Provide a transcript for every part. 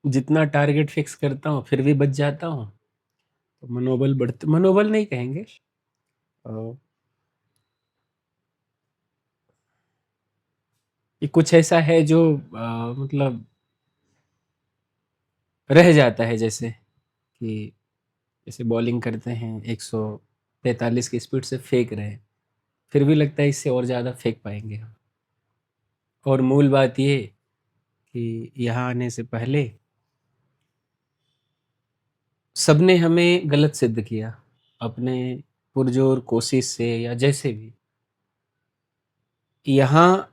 जितना target fix करता हूँ फिर भी बच जाता हूँ, तो मनोबल नहीं कहेंगे, ये कुछ ऐसा है जो मतलब रह जाता है, जैसे कि जैसे बॉलिंग करते हैं 145 की स्पीड से फेंक रहे हैं, फिर भी लगता है इससे और ज़्यादा फेंक पाएंगे हम। और मूल बात ये कि यहाँ आने से पहले सबने हमें गलत सिद्ध किया, अपने पुरजोर कोशिश से या जैसे भी। यहाँ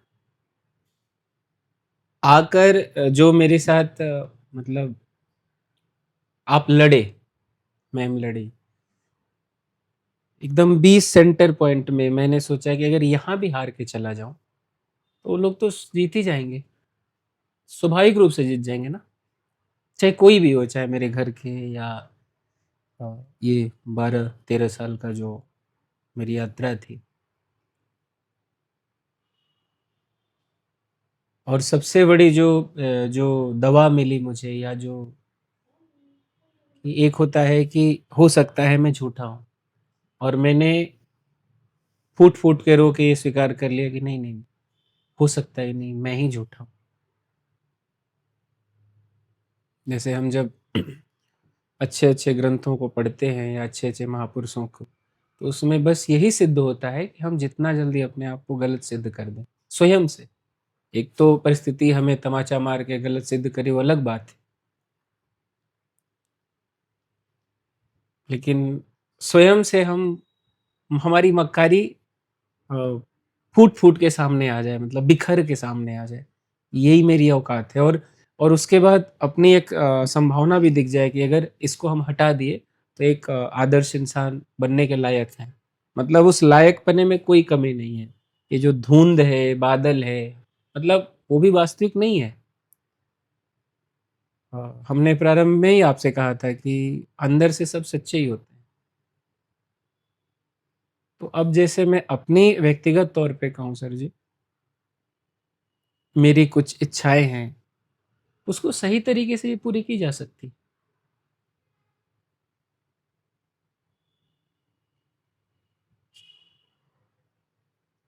आकर जो मेरे साथ मतलब आप लड़े, मैम लड़ी, एकदम 20 सेंटर पॉइंट में मैंने सोचा कि अगर यहाँ भी हार के चला जाऊं तो वो लोग तो जीत ही जाएंगे, स्वाभाविक रूप से जीत जाएंगे ना, चाहे कोई भी हो, चाहे मेरे घर के या ये 12-13 साल का जो मेरी यात्रा थी। और सबसे बड़ी जो दवा मिली मुझे, या जो एक होता है कि हो सकता है मैं झूठा हूँ, और मैंने फूट फूट के रो के ये स्वीकार कर लिया कि नहीं नहीं, हो सकता है नहीं, मैं ही झूठा हूँ। जैसे हम जब अच्छे अच्छे ग्रंथों को पढ़ते हैं या अच्छे अच्छे महापुरुषों को, तो उसमें बस यही सिद्ध होता है कि हम जितना जल्दी अपने आप को गलत सिद्ध कर दें स्वयं से। एक तो परिस्थिति हमें तमाचा मार के गलत सिद्ध करे, वो अलग बात है, लेकिन स्वयं से हम हमारी मक्कारी फूट फूट के सामने आ जाए, मतलब बिखर के सामने आ जाए, यही मेरी औकात है। और उसके बाद अपनी एक संभावना भी दिख जाए कि अगर इसको हम हटा दिए तो एक आदर्श इंसान बनने के लायक है, मतलब उस लायक पने में कोई कमी नहीं है। ये जो धुंध है, बादल है, मतलब वो भी वास्तविक नहीं है। हमने प्रारंभ में ही आपसे कहा था कि अंदर से सब सच्चे ही होते हैं। तो अब जैसे मैं अपनी व्यक्तिगत तौर पे कहूँ सर जी, मेरी कुछ इच्छाएं हैं, उसको सही तरीके से पूरी की जा सकती।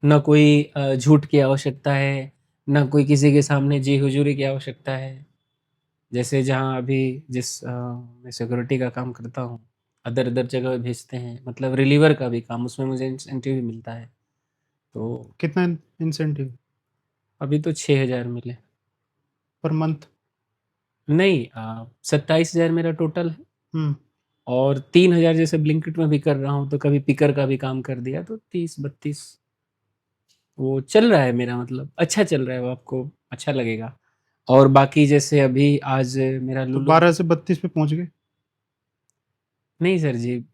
ना कोई झूठ की आवश्यकता है, ना कोई किसी के सामने जी हुजूरी की आवश्यकता है। जैसे जहाँ अभी जिस मैं सिक्योरिटी का काम करता हूँ, अदर अदर जगह भेजते हैं, मतलब रिलीवर का भी काम, उसमें मुझे इंसेंटिव भी मिलता है। तो कितना इंसेंटिव अभी तो 6,000 मिले। Per month? नहीं, 27,000 मेरा टोटल है, हम्म। और 3,000 जैसे ब्लिंकिट में भी कर रहा हूँ, तो कभी पिकर का भी काम कर दिया, तो 30-32 वो चल रहा है मेरा, मतलब अच्छा चल रहा है, वो आपको अच्छा लगेगा। और बाकी जैसे अभी आज मेरा तो लुलु, 12 से 32 पे पहुंच गए? नहीं सर जी,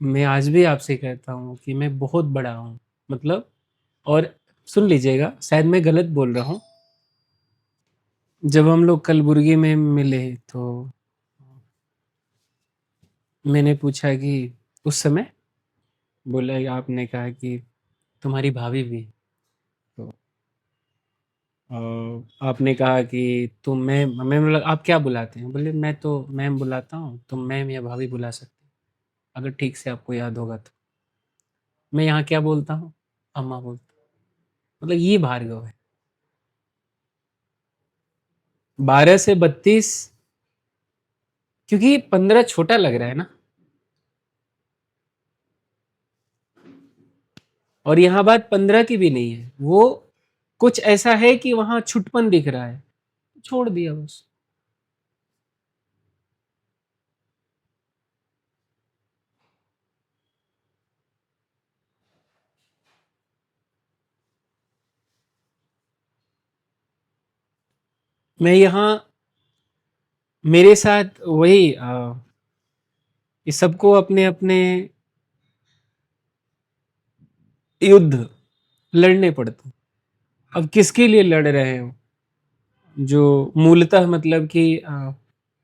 मैं आज भी आपसे कहता हूँ कि मैं बहुत बड़ा हूँ, मतलब। और सुन लीजिएगा, शायद मैं गलत बोल रहा हूँ। जब हम लोग कलबुर्गी में मिले तो मैंने पूछा कि उस समय बोला, आपने कहा कि तुम्हारी भाभी भी है। तो आपने कहा कि तुम मैं बोला आप क्या बुलाते हैं? बोले मैं तो मैम बुलाता हूँ, तुम मैम या भाभी बुला सकते हो, अगर ठीक से आपको याद होगा तो। मैं यहाँ क्या बोलता हूँ? अम्मा बोलता हूँ। मतलब ये भार्गव है। 12 से 32, क्योंकि 15 छोटा लग रहा है ना। और यहाँ बात 15 की भी नहीं है, वो कुछ ऐसा है कि वहां छुटपन दिख रहा है, छोड़ दिया बस। मैं यहाँ, मेरे साथ वही ये सबको अपने अपने युद्ध लड़ने पड़ते हैं। अब किसके लिए लड़ रहे हो? जो मूलतः मतलब कि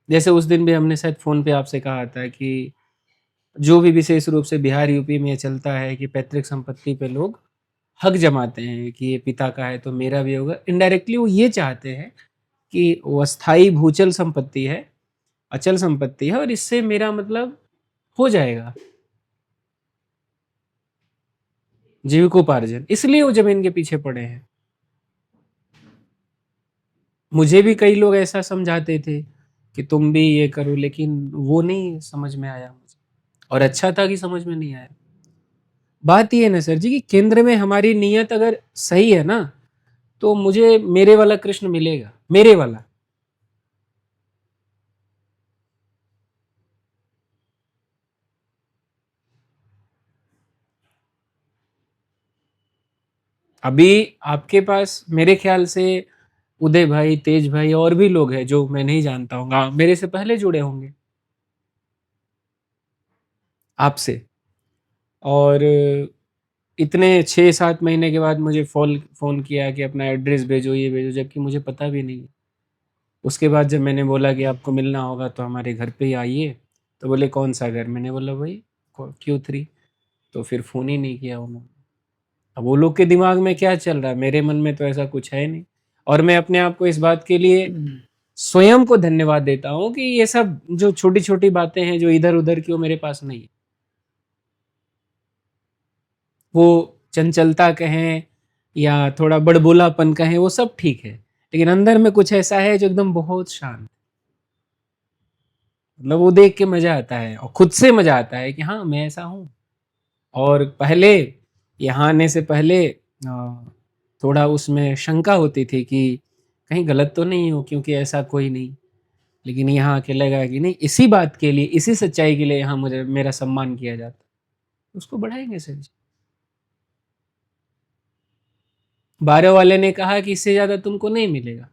जैसे उस दिन भी हमने शायद फोन पे आपसे कहा था कि जो भी विशेष रूप से बिहार यूपी में ये चलता है कि पैतृक संपत्ति पे लोग हक जमाते हैं कि ये पिता का है तो मेरा भी होगा, इनडायरेक्टली वो ये चाहते हैं कि वो अस्थाई भूचल संपत्ति है, अचल संपत्ति है, और इससे मेरा मतलब हो जाएगा जीविकोपार्जन, इसलिए वो जमीन के पीछे पड़े हैं। मुझे भी कई लोग ऐसा समझाते थे कि तुम भी ये करो, लेकिन वो नहीं समझ में आया मुझे, और अच्छा था कि समझ में नहीं आया। बात ये है ना सर जी कि केंद्र में हमारी नीयत अगर सही है ना, तो मुझे मेरे वाला कृष्ण मिलेगा, मेरे वाला। अभी आपके पास मेरे ख्याल से उदय भाई, तेज भाई और भी लोग हैं जो मैं नहीं जानता हूँ, मेरे से पहले जुड़े होंगे आपसे, और इतने 6-7 महीने के बाद मुझे फोन किया कि अपना एड्रेस भेजो, ये भेजो, जबकि मुझे पता भी नहीं है। उसके बाद जब मैंने बोला कि आपको मिलना होगा तो हमारे घर पे ही आइए, तो बोले कौन सा घर? मैंने बोला भाई Q3। तो फिर फ़ोन ही नहीं किया उन्होंने। अब वो लोग के दिमाग में क्या चल रहा है, मेरे मन में तो ऐसा कुछ है नहीं। और मैं अपने आप को इस बात के लिए स्वयं को धन्यवाद देता हूँ कि ये सब जो छोटी-छोटी बातें हैं जो इधर-उधर की, वो मेरे पास नहीं है। वो चंचलता कहें या थोड़ा बड़बोलापन कहें, वो सब ठीक है, लेकिन अंदर में कुछ ऐसा है जो एकदम बहुत शांत, मतलब वो देख के मजा आता है और खुद से मजा आता है कि हाँ मैं ऐसा हूँ। और पहले यहाँ आने से पहले थोड़ा उसमें शंका होती थी कि कहीं गलत तो नहीं हो, क्योंकि ऐसा कोई नहीं। लेकिन यहाँ आके लगा कि नहीं, इसी बात के लिए, इसी सच्चाई के लिए यहाँ मुझे मेरा सम्मान किया जाता, उसको बढ़ाएंगे सर जी। 12 वाले ने कहा कि इससे ज्यादा तुमको नहीं मिलेगा,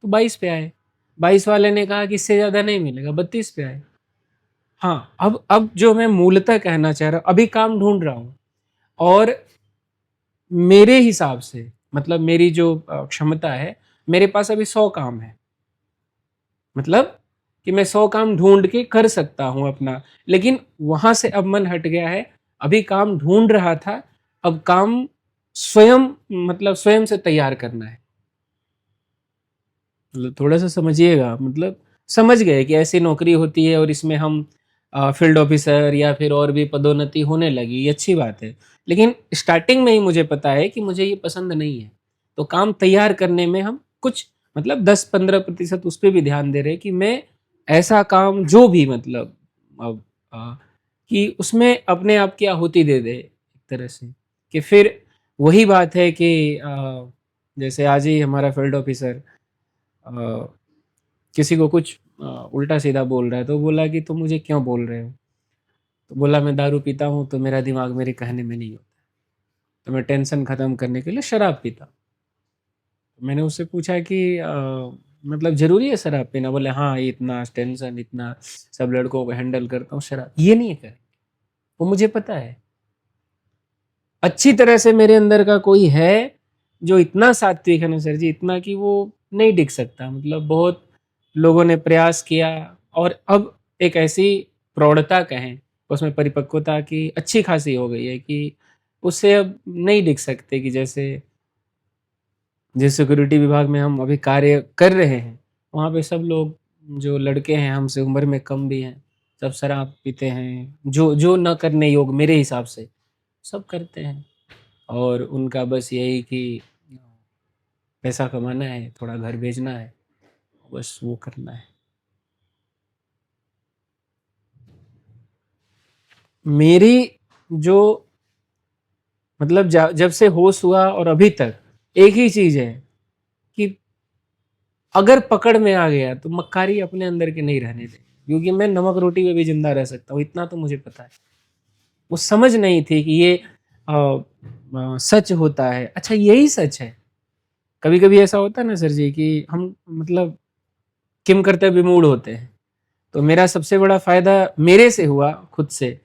तो 22 पे आए। 22 वाले ने कहा कि इससे ज्यादा नहीं मिलेगा, 32 पे आए। हाँ, अब जो मैं मूलतः कहना चाह रहा हूँ, अभी काम ढूंढ रहा हूँ, और मेरे हिसाब से मतलब मेरी जो क्षमता है, मेरे पास अभी 100 काम है, मतलब कि मैं 100 काम ढूंढ के कर सकता हूँ अपना। लेकिन वहां से अब मन हट गया है, अभी काम ढूंढ रहा था, अब काम स्वयं, मतलब स्वयं से तैयार करना है। मतलब थोड़ा सा समझिएगा, मतलब समझ गए कि ऐसी नौकरी होती है और इसमें हम फील्ड ऑफिसर या फिर और भी पदोन्नति होने लगी, ये अच्छी बात है। लेकिन स्टार्टिंग में ही मुझे पता है कि मुझे ये पसंद नहीं है, तो काम तैयार करने में हम कुछ मतलब 10-15% उस पर भी ध्यान दे रहे हैं कि मैं ऐसा काम जो भी मतलब अब कि उसमें अपने आप की आहुति दे दे एक तरह से, कि फिर वही बात है कि जैसे आज ही हमारा फील्ड ऑफिसर अ, किसी को कुछ उल्टा सीधा बोल रहा है, तो बोला कि तुम मुझे क्यों बोल रहे हो? तो बोला मैं दारू पीता हूँ तो मेरा दिमाग मेरे कहने में नहीं होता, तो मैं टेंशन खत्म करने के लिए शराब पीता हूँ। तो मैंने उससे पूछा कि मतलब जरूरी है शराब पीना? बोले हाँ, ये इतना टेंशन, इतना सब लड़कों को हैंडल करता हूँ, शराब ये नहीं करे। वो मुझे पता है अच्छी तरह से मेरे अंदर का कोई है जो इतना सात्विक है ना सर जी, इतना कि वो नहीं दिख सकता। मतलब बहुत लोगों ने प्रयास किया, और अब एक ऐसी प्रौढ़ता कहें, उसमें परिपक्वता की अच्छी खासी हो गई है कि उससे अब नहीं दिख सकते। कि जैसे जिस सिक्योरिटी विभाग में हम अभी कार्य कर रहे हैं, वहाँ पे सब लोग जो लड़के हैं हमसे उम्र में कम भी हैं, सब शराब पीते हैं, जो जो न करने योग मेरे हिसाब से सब करते हैं। और उनका बस यही कि पैसा कमाना है, थोड़ा घर भेजना है, बस वो करना है। मेरी जो मतलब जब से होश हुआ और अभी तक एक ही चीज है कि अगर पकड़ में आ गया तो मक्कारी अपने अंदर के नहीं रहने दे, क्योंकि मैं नमक रोटी पे भी जिंदा रह सकता हूँ, इतना तो मुझे पता है। वो समझ नहीं थी कि ये सच होता है। अच्छा, यही सच है। कभी कभी ऐसा होता है ना सर जी कि हम मतलब किम करते विमूढ़ होते हैं, तो मेरा सबसे बड़ा फायदा मेरे से हुआ खुद से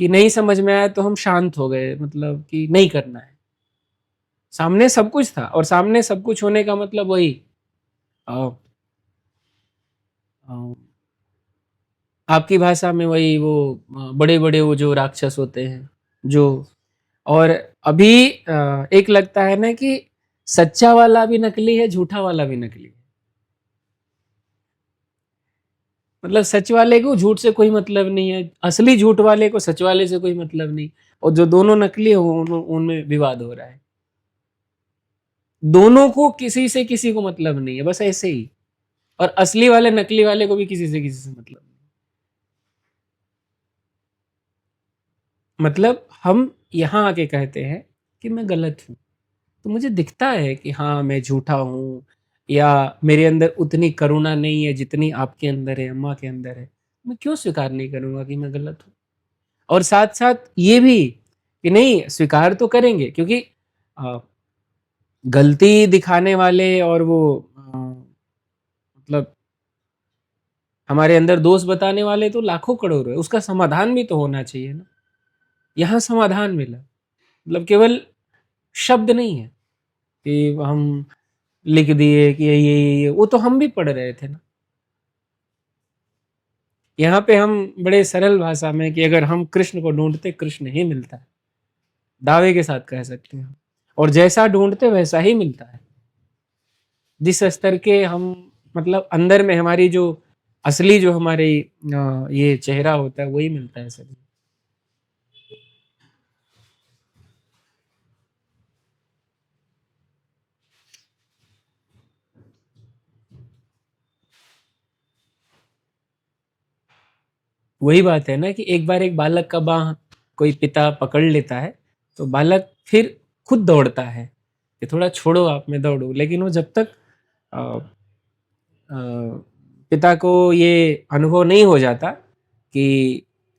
कि नहीं समझ में आया तो हम शांत हो गए, मतलब कि नहीं करना है। सामने सब कुछ था, और सामने सब कुछ होने का मतलब वही अ, अ, आपकी भाषा में वही वो बड़े बड़े वो जो राक्षस होते हैं जो। और अभी एक लगता है ना कि सच्चा वाला भी नकली है, झूठा वाला भी नकली है। मतलब सच वाले को झूठ से कोई मतलब नहीं है, असली झूठ वाले को सच वाले से कोई मतलब नहीं, और जो दोनों नकली हो उनमें विवाद हो रहा है। दोनों को किसी से किसी को मतलब नहीं है, बस ऐसे ही। और असली वाले नकली वाले को भी किसी से मतलब नहीं। मतलब हम यहां आके कहते हैं कि मैं गलत हूं, तो मुझे दिखता है कि हाँ मैं झूठा हूं, या मेरे अंदर उतनी करुणा नहीं है जितनी आपके अंदर है, अम्मा के अंदर है। मैं क्यों स्वीकार नहीं करूंगा कि मैं गलत हूं? और साथ साथ ये भी कि नहीं, स्वीकार तो करेंगे, क्योंकि अ, गलती दिखाने वाले और वो मतलब हमारे अंदर दोष बताने वाले तो लाखों करोड़ों है, उसका समाधान भी तो होना चाहिए ना। यहाँ समाधान मिला, मतलब केवल शब्द नहीं है कि हम लिख दिए कि ये वो तो हम भी पढ़ रहे थे ना। यहाँ पे हम बड़े सरल भाषा में कि अगर हम कृष्ण को ढूंढते कृष्ण ही मिलता है, दावे के साथ कह सकते हैं। और जैसा ढूंढते वैसा ही मिलता है। जिस स्तर के हम मतलब अंदर में हमारी जो असली जो हमारी ये चेहरा होता है वही मिलता है सभी। वही बात है ना कि एक बार एक बालक का बाह कोई पिता पकड़ लेता है तो बालक फिर खुद दौड़ता है कि थोड़ा छोड़ो आप, मैं दौड़ू। लेकिन वो जब तक अ, अ, पिता को ये अनुभव नहीं हो जाता कि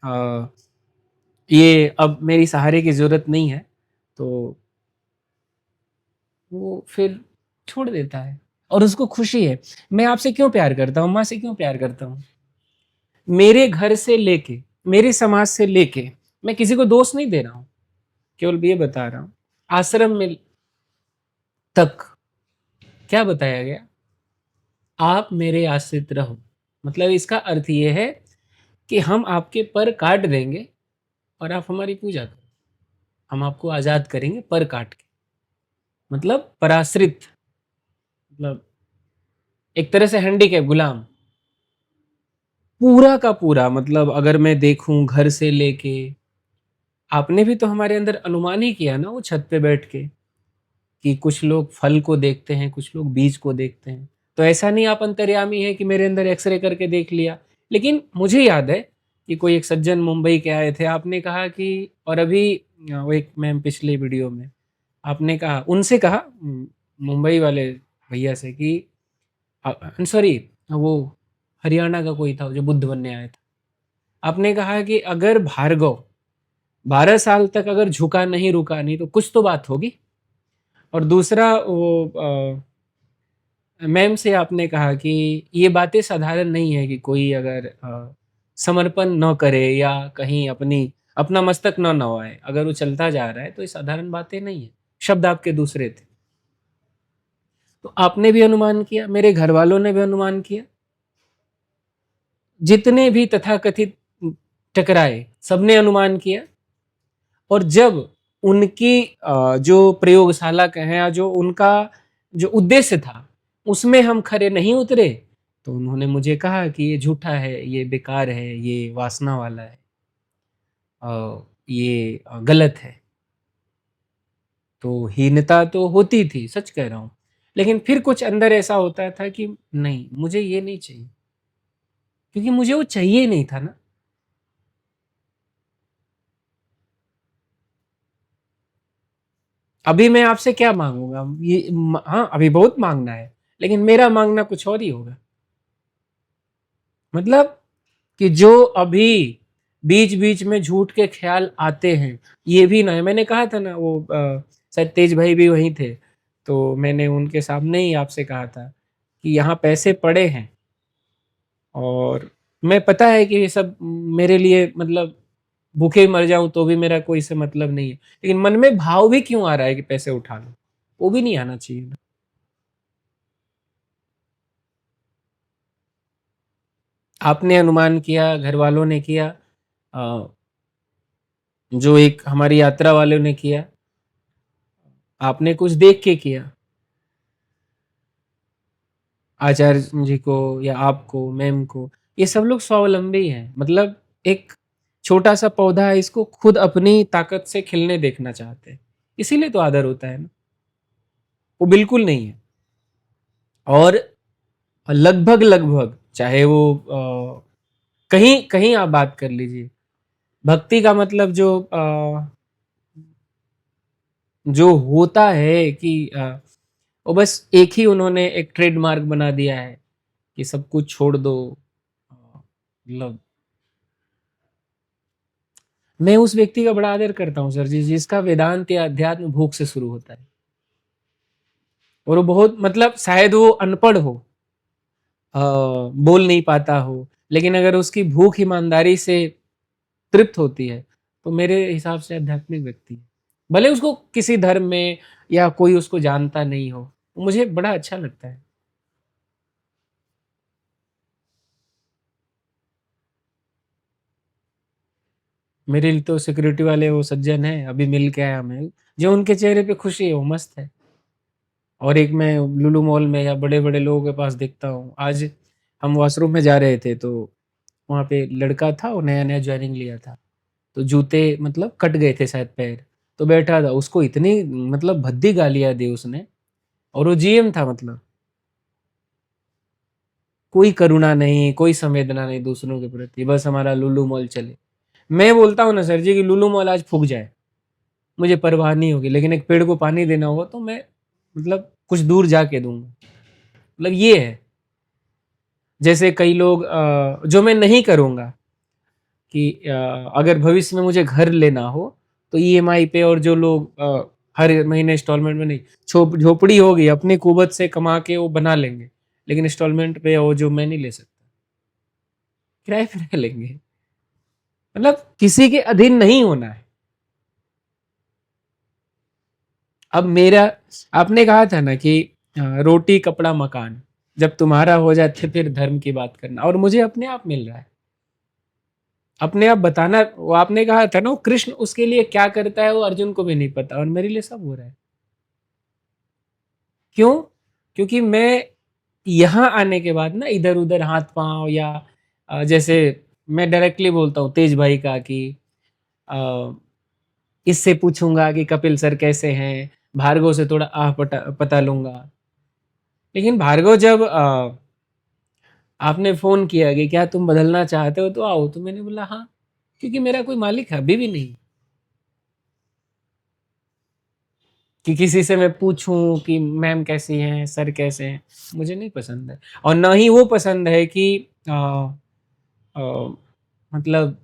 अ, ये अब मेरी सहारे की जरूरत नहीं है, तो वो फिर छोड़ देता है। और उसको खुशी है। मैं आपसे क्यों प्यार करता हूँ, माँ से क्यों प्यार करता हूँ? मेरे घर से लेके, मेरे समाज से लेके, मैं किसी को दोष नहीं दे रहा हूँ, केवल ये बता रहा हूँ आश्रम में तक क्या बताया गया, आप मेरे आश्रित रहो। मतलब इसका अर्थ ये है कि हम आपके पर काट देंगे और आप हमारी पूजा करो। हम आपको आजाद करेंगे पर काट के, मतलब पराश्रित, मतलब एक तरह से हैंडीकैप, गुलाम, पूरा का पूरा। मतलब अगर मैं देखूं घर से लेके, आपने भी तो हमारे अंदर अनुमान ही किया ना वो छत पे बैठ के, कि कुछ लोग फल को देखते हैं, कुछ लोग बीज को देखते हैं। तो ऐसा नहीं आप अंतर्यामी है कि मेरे अंदर एक्सरे करके देख लिया। लेकिन मुझे याद है कि कोई एक सज्जन मुंबई के आए थे, आपने कहा कि, और अभी वो एक मैम पिछले वीडियो में आपने कहा, उनसे कहा मुंबई वाले भैया से कि सॉरी, वो हरियाणा का कोई था जो बुद्ध बनने आया था। आपने कहा कि अगर भार्गव 12 साल तक अगर झुका नहीं, रुका नहीं, तो कुछ तो बात होगी। और दूसरा वो मैम से आपने कहा कि ये बातें साधारण नहीं है कि कोई अगर समर्पण न करे या कहीं अपना मस्तक न नवाए, अगर वो चलता जा रहा है तो ये साधारण बातें नहीं है। शब्द आपके दूसरे थे। तो आपने भी अनुमान किया, मेरे घर वालों ने भी अनुमान किया, जितने भी तथाकथित टकराए सबने अनुमान किया। और जब उनकी जो प्रयोगशाला कहें या जो उनका जो उद्देश्य था उसमें हम खरे नहीं उतरे, तो उन्होंने मुझे कहा कि ये झूठा है, ये बेकार है, ये वासना वाला है, ये गलत है। तो हीनता तो होती थी, सच कह रहा हूं। लेकिन फिर कुछ अंदर ऐसा होता था कि नहीं, मुझे ये नहीं चाहिए, क्योंकि मुझे वो चाहिए नहीं था ना। अभी मैं आपसे क्या मांगूंगा, ये हाँ अभी बहुत मांगना है, लेकिन मेरा मांगना कुछ और ही होगा। मतलब कि जो अभी बीच बीच में झूठ के ख्याल आते हैं, ये भी ना है। मैंने कहा था ना, वो शायद तेज भाई भी वहीं थे, तो मैंने उनके सामने ही आपसे कहा था कि यहाँ पैसे पड़े हैं, और मैं पता है कि ये सब मेरे लिए मतलब भूखे मर जाऊं तो भी मेरा कोई से मतलब नहीं है, लेकिन मन में भाव भी क्यों आ रहा है कि पैसे उठा लो? वो भी नहीं आना चाहिए ना। आपने अनुमान किया, घर वालों ने किया, अ, जो एक हमारी यात्रा वालों ने किया, आपने कुछ देख के किया। आचार्य जी को या आपको, मैम को, ये सब लोग स्वावलंबी हैं। मतलब एक छोटा-सा पौधा है, इसको खुद अपनी ताकत से खिलने देखना चाहते हैं। इसीलिए तो आदर होता है ना, वो बिल्कुल नहीं है। और लगभग-लगभग चाहे वो कहीं कहीं आप बात कर लीजिए, भक्ति का मतलब जो होता है कि वो बस एक ही उन्होंने एक ट्रेडमार्क बना दिया है कि सब कुछ छोड़ दो। मतलब मैं उस व्यक्ति का बड़ा आदर करता हूँ सर जी, जिसका वेदांत या अध्यात्म भूख से शुरू होता है। और वो बहुत, मतलब शायद वो अनपढ़ हो, बोल नहीं पाता हो, लेकिन अगर उसकी भूख ईमानदारी से तृप्त होती है, तो मेरे हिसाब से आध्यात्मिक व्यक्ति है। भले उसको किसी धर्म में या कोई उसको जानता नहीं हो, मुझे बड़ा अच्छा लगता है। मेरे लिए तो सिक्योरिटी वाले वो सज्जन है, अभी मिल के आया मैं, जो उनके चेहरे पे खुशी है वो मस्त है। और एक मैं लुलु मॉल में या बड़े-बड़े लोगों के पास देखता हूँ। आज हम वॉशरूम में जा रहे थे, तो वहाँ पे लड़का था, वो नया-नया जॉइनिंग लिया था। तो जूते मतलब कट गए थे शायद पैर, तो बैठा था। उसको इतनी मतलब भद्दी गालियाँ दी उसने, और वो जीएम था मतलब। कोई करुणा नहीं, कोई संवेदना नहीं दूसरों के प्रति, बस हमारा लुलु मॉल चले। मैं बोलता हूँ ना सर जी कि लुलु मॉल आज फूक जाए, मुझे परवाह नहीं होगी, लेकिन एक पेड़ को पानी देना होगा तो मैं मतलब कुछ दूर जाके दूँगा। मतलब ये है। जैसे कई लोग जो मैं नहीं करूँगा कि अगर भविष्य में मुझे घर लेना हो, तो ईएमआई पे, और जो लोग हर महीने इंस्टॉलमेंट में नहीं, झोपड़ी होगी अपनी कुवत से कमा के वो बना लेंगे, लेकिन इंस्टॉलमेंट पे वो जो मैं नहीं ले सकता, किराए पे रह लेंगे। मतलब किसी के अधीन नहीं होना है। अब मेरा, आपने कहा था ना कि रोटी कपड़ा मकान, जब तुम्हारा हो जाए फिर धर्म की बात करना, और मुझे अपने आप मिल रहा है। अपने आप बताना, वो आपने कहा था ना, वो कृष्ण उसके लिए क्या करता है वो अर्जुन को भी नहीं पता, और मेरे लिए सब हो रहा है। क्यों? क्योंकि मैं यहाँ आने के बाद ना इधर उधर हाथ पांव या जैसे मैं डायरेक्टली बोलता हूँ तेज भाई का कि अ, इससे पूछूंगा कि कपिल सर कैसे हैं, भार्गव से थोड़ा पता पता लूंगा। लेकिन भार्गव जब आपने फोन किया कि क्या तुम बदलना चाहते हो तो आओ, तो मैंने बोला हाँ, क्योंकि मेरा कोई मालिक है अभी भी नहीं कि किसी से मैं पूछूं कि मैम कैसी हैं, सर कैसे हैं। मुझे नहीं पसंद है, और ना ही वो पसंद है कि अ, अ, मतलब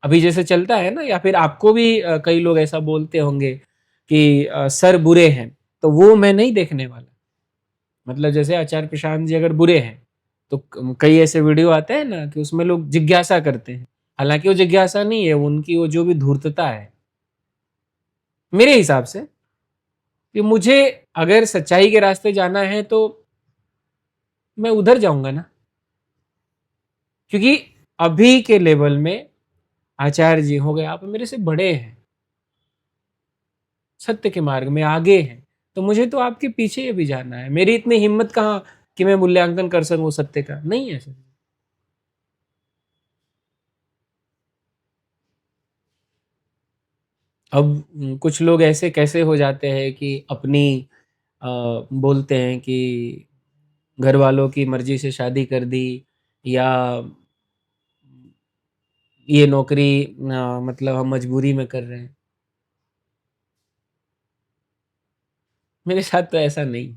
अभी जैसे चलता है ना, या फिर आपको भी कई लोग ऐसा बोलते होंगे कि सर बुरे हैं, तो वो मैं नहीं देखने वाला। मतलब जैसे आचार्य प्रशांत जी अगर बुरे हैं, तो कई ऐसे वीडियो आते हैं ना कि उसमें लोग जिज्ञासा करते हैं, हालांकि वो जिज्ञासा नहीं है, उनकी वो जो भी धूर्तता है मेरे हिसाब से, कि मुझे अगर सच्चाई के रास्ते जाना है तो मैं उधर जाऊंगा ना। क्योंकि अभी के लेवल में आचार्य जी हो गए, आप मेरे से बड़े हैं, सत्य के मार्ग में आगे हैं, तो मुझे तो आपके पीछे अभी जाना है। मेरी इतनी हिम्मत कहाँ कि मैं मूल्यांकन कर सकूं सत्य का, नहीं है सर। अब कुछ लोग ऐसे कैसे हो जाते हैं कि अपनी बोलते हैं कि घर वालों की मर्जी से शादी कर दी, या ये नौकरी मतलब हम मजबूरी में कर रहे हैं। मेरे साथ तो ऐसा नहीं।